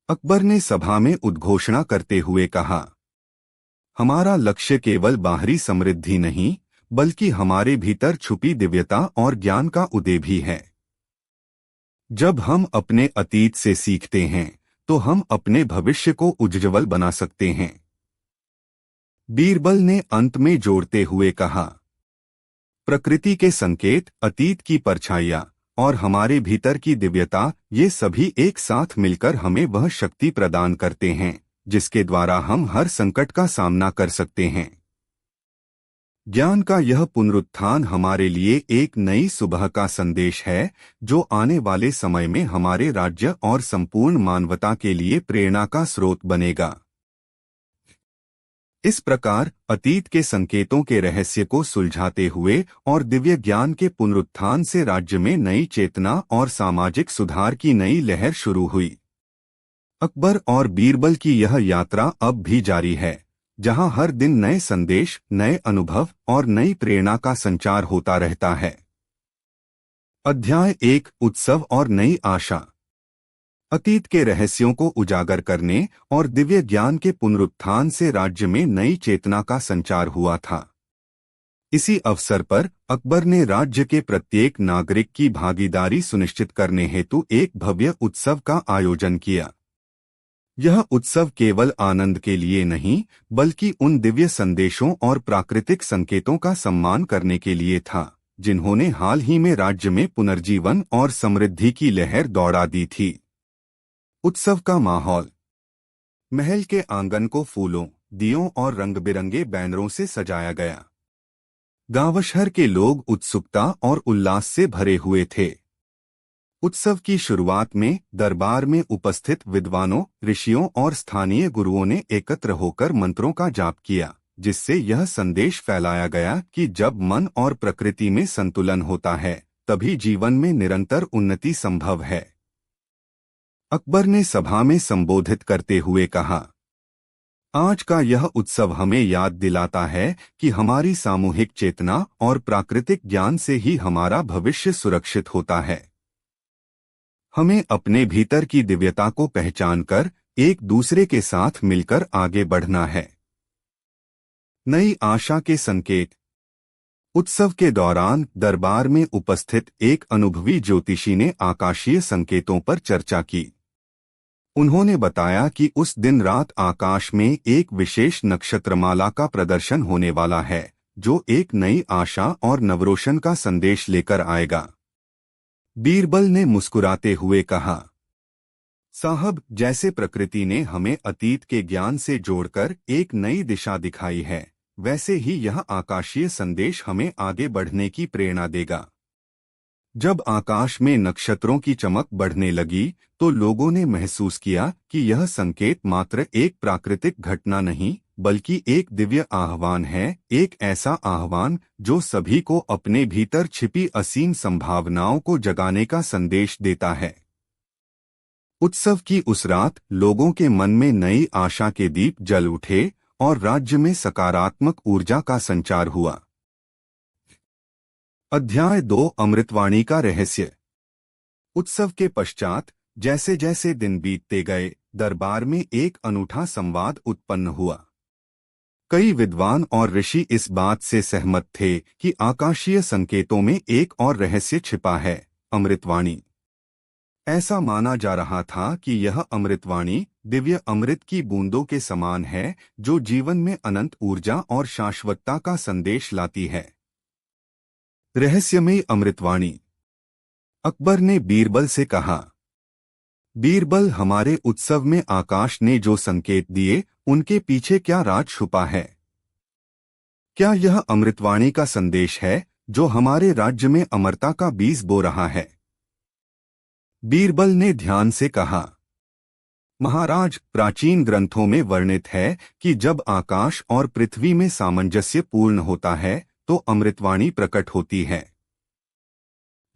अकबर ने सभा में उद्घोषणा करते हुए कहा, हमारा लक्ष्य केवल बाहरी समृद्धि नहीं, बल्कि हमारे भीतर छुपी दिव्यता और ज्ञान का उदय भी है। जब हम अपने अतीत से सीखते हैं, तो हम अपने भविष्य को उज्ज्वल बना सकते हैं। बीरबल ने अंत में जोड़ते हुए कहा, प्रकृति के संकेत, अतीत की परछाइयां और हमारे भीतर की दिव्यता, ये सभी एक साथ मिलकर हमें वह शक्ति प्रदान करते हैं जिसके द्वारा हम हर संकट का सामना कर सकते हैं। ज्ञान का यह पुनरुत्थान हमारे लिए एक नई सुबह का संदेश है, जो आने वाले समय में हमारे राज्य और संपूर्ण मानवता के लिए प्रेरणा का स्रोत बनेगा। इस प्रकार अतीत के संकेतों के रहस्य को सुलझाते हुए और दिव्य ज्ञान के पुनरुत्थान से राज्य में नई चेतना और सामाजिक सुधार की नई लहर शुरू हुई। अकबर और बीरबल की यह यात्रा अब भी जारी है, जहां हर दिन नए संदेश, नए अनुभव और नई प्रेरणा का संचार होता रहता है। अध्याय 1 उत्सव और नई आशा। अतीत के रहस्यों को उजागर करने और दिव्य ज्ञान के पुनरुत्थान से राज्य में नई चेतना का संचार हुआ था। इसी अवसर पर अकबर ने राज्य के प्रत्येक नागरिक की भागीदारी सुनिश्चित करने हेतु एक भव्य उत्सव का आयोजन किया। यह उत्सव केवल आनंद के लिए नहीं, बल्कि उन दिव्य संदेशों और प्राकृतिक संकेतों का सम्मान करने के लिए था, जिन्होंने हाल ही में राज्य में पुनर्जीवन और समृद्धि की लहर दौड़ा दी थी। उत्सव का माहौल। महल के आंगन को फूलों, दियों और रंग-बिरंगे बैनरों से सजाया गया। गांव शहर के लोग उत्सुकता और उल्लास से भरे हुए थे। उत्सव की शुरुआत में दरबार में उपस्थित विद्वानों, ऋषियों और स्थानीय गुरुओं ने एकत्र होकर मंत्रों का जाप किया, जिससे यह संदेश फैलाया गया कि जब मन और प्रकृति में संतुलन होता है, तभी जीवन में निरंतर उन्नति संभव है। अकबर ने सभा में संबोधित करते हुए कहा, आज का यह उत्सव हमें याद दिलाता है कि हमारी सामूहिक चेतना और प्राकृतिक ज्ञान से ही हमारा भविष्य सुरक्षित होता है। हमें अपने भीतर की दिव्यता को पहचानकर एक दूसरे के साथ मिलकर आगे बढ़ना है। नई आशा के संकेत। उत्सव के दौरान दरबार में उपस्थित एक अनुभवी ज्योतिषी ने आकाशीय संकेतों पर चर्चा की। उन्होंने बताया कि उस दिन रात आकाश में एक विशेष नक्षत्रमाला का प्रदर्शन होने वाला है, जो एक नई आशा और नवरोशन का संदेश लेकर आएगा। बीरबल ने मुस्कुराते हुए कहा, साहब, जैसे प्रकृति ने हमें अतीत के ज्ञान से जोड़कर एक नई दिशा दिखाई है, वैसे ही यह आकाशीय संदेश हमें आगे बढ़ने की प्रेरणा देगा। जब आकाश में नक्षत्रों की चमक बढ़ने लगी, तो लोगों ने महसूस किया कि यह संकेत मात्र एक प्राकृतिक घटना नहीं, बल्कि एक दिव्य आह्वान है, एक ऐसा आह्वान जो सभी को अपने भीतर छिपी असीम संभावनाओं को जगाने का संदेश देता है। उत्सव की उस रात लोगों के मन में नई आशा के दीप जल उठे और राज्य में सकारात्मक ऊर्जा का संचार हुआ। अध्याय 2, अमृतवाणी का रहस्य। उत्सव के पश्चात जैसे जैसे दिन बीतते गए, दरबार में एक अनूठा संवाद उत्पन्न हुआ। कई विद्वान और ऋषि इस बात से सहमत थे कि आकाशीय संकेतों में एक और रहस्य छिपा है, अमृतवाणी। ऐसा माना जा रहा था कि यह अमृतवाणी दिव्य अमृत की बूंदों के समान है, जो जीवन में अनंत ऊर्जा और शाश्वतता का संदेश लाती है। रहस्यमयी अमृतवाणी। अकबर ने बीरबल से कहा, बीरबल, हमारे उत्सव में आकाश ने जो संकेत दिए, उनके पीछे क्या राज छुपा है? क्या यह अमृतवाणी का संदेश है जो हमारे राज्य में अमरता का बीज बो रहा है? बीरबल ने ध्यान से कहा, महाराज, प्राचीन ग्रंथों में वर्णित है कि जब आकाश और पृथ्वी में सामंजस्य पूर्ण होता है, तो अमृतवाणी प्रकट होती है।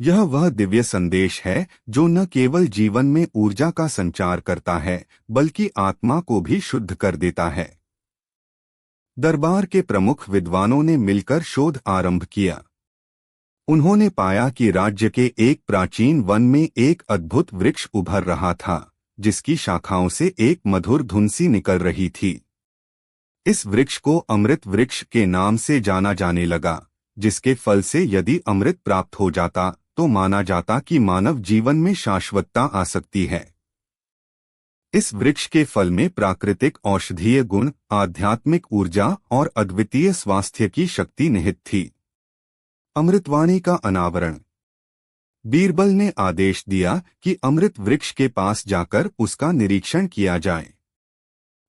यह वह दिव्य संदेश है जो न केवल जीवन में ऊर्जा का संचार करता है, बल्कि आत्मा को भी शुद्ध कर देता है। दरबार के प्रमुख विद्वानों ने मिलकर शोध आरंभ किया। उन्होंने पाया कि राज्य के एक प्राचीन वन में एक अद्भुत वृक्ष उभर रहा था, जिसकी शाखाओं से एक मधुर धुन सी निकल रही थी। इस वृक्ष को अमृत वृक्ष के नाम से जाना जाने लगा, जिसके फल से यदि अमृत प्राप्त हो जाता तो माना जाता कि मानव जीवन में शाश्वतता आ सकती है। इस वृक्ष के फल में प्राकृतिक औषधीय गुण, आध्यात्मिक ऊर्जा और अद्वितीय स्वास्थ्य की शक्ति निहित थी। अमृतवाणी का अनावरण। बीरबल ने आदेश दिया कि अमृत वृक्ष के पास जाकर उसका निरीक्षण किया जाए।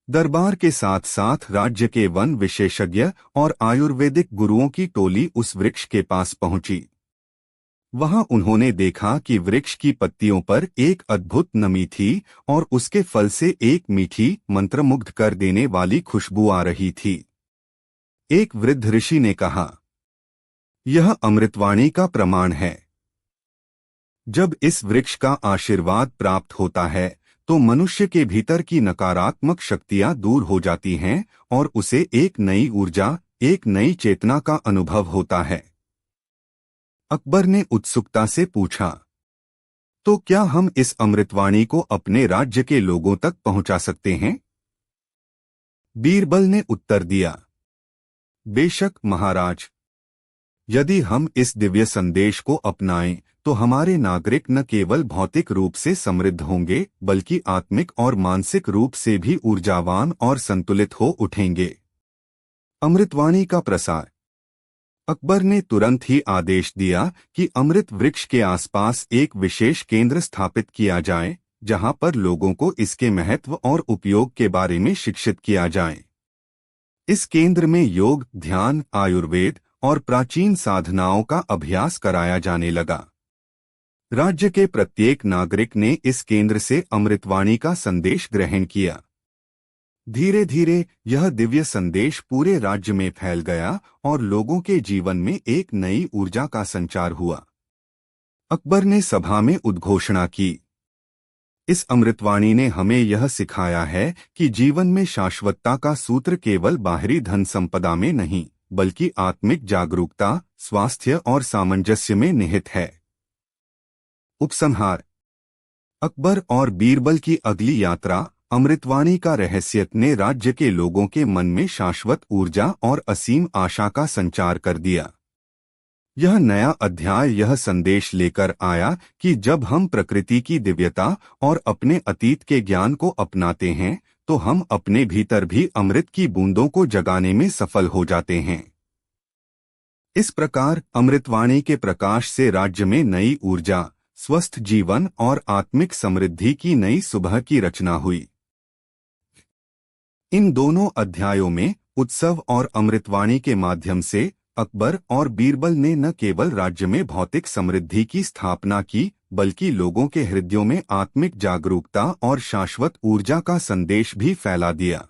दरबार के साथ साथ राज्य के वन विशेषज्ञ और आयुर्वेदिक गुरुओं की टोली उस वृक्ष के पास पहुंची। वहां उन्होंने देखा कि वृक्ष की पत्तियों पर एक अद्भुत नमी थी और उसके फल से एक मीठी, मंत्रमुग्ध कर देने वाली खुशबू आ रही थी। एक वृद्ध ऋषि ने कहा, यह अमृतवाणी का प्रमाण है। जब इस वृक्ष का आशीर्वाद प्राप्त होता है, तो मनुष्य के भीतर की नकारात्मक शक्तियां दूर हो जाती हैं और उसे एक नई ऊर्जा, एक नई चेतना का अनुभव होता है। अकबर ने उत्सुकता से पूछा, तो क्या हम इस अमृतवाणी को अपने राज्य के लोगों तक पहुंचा सकते हैं? बीरबल ने उत्तर दिया, बेशक महाराज। यदि हम इस दिव्य संदेश को अपनाएं, तो हमारे नागरिक न केवल भौतिक रूप से समृद्ध होंगे, बल्कि आत्मिक और मानसिक रूप से भी ऊर्जावान और संतुलित हो उठेंगे। अमृतवाणी का प्रसार। अकबर ने तुरंत ही आदेश दिया कि अमृत वृक्ष के आसपास एक विशेष केंद्र स्थापित किया जाए, जहां पर लोगों को इसके महत्व और उपयोग के बारे में शिक्षित किया जाए। इस केंद्र में योग, ध्यान, आयुर्वेद और प्राचीन साधनाओं का अभ्यास कराया जाने लगा। राज्य के प्रत्येक नागरिक ने इस केंद्र से अमृतवाणी का संदेश ग्रहण किया। धीरे धीरे यह दिव्य संदेश पूरे राज्य में फैल गया और लोगों के जीवन में एक नई ऊर्जा का संचार हुआ। अकबर ने सभा में उद्घोषणा की, इस अमृतवाणी ने हमें यह सिखाया है कि जीवन में शाश्वतता का सूत्र केवल बाहरी धन संपदा में नहीं, बल्कि आत्मिक जागरूकता, स्वास्थ्य और सामंजस्य में निहित है। उपसंहार। अकबर और बीरबल की अगली यात्रा, अमृतवाणी का रहस्य ने राज्य के लोगों के मन में शाश्वत ऊर्जा और असीम आशा का संचार कर दिया। यह नया अध्याय यह संदेश लेकर आया कि जब हम प्रकृति की दिव्यता और अपने अतीत के ज्ञान को अपनाते हैं, तो हम अपने भीतर भी अमृत की बूंदों को जगाने में सफल हो जाते हैं। इस प्रकार अमृतवाणी के प्रकाश से राज्य में नई ऊर्जा, स्वस्थ जीवन और आत्मिक समृद्धि की नई सुबह की रचना हुई। इन दोनों अध्यायों में उत्सव और अमृतवाणी के माध्यम से अकबर और बीरबल ने न केवल राज्य में भौतिक समृद्धि की स्थापना की, बल्कि लोगों के हृदयों में आत्मिक जागरूकता और शाश्वत ऊर्जा का संदेश भी फैला दिया।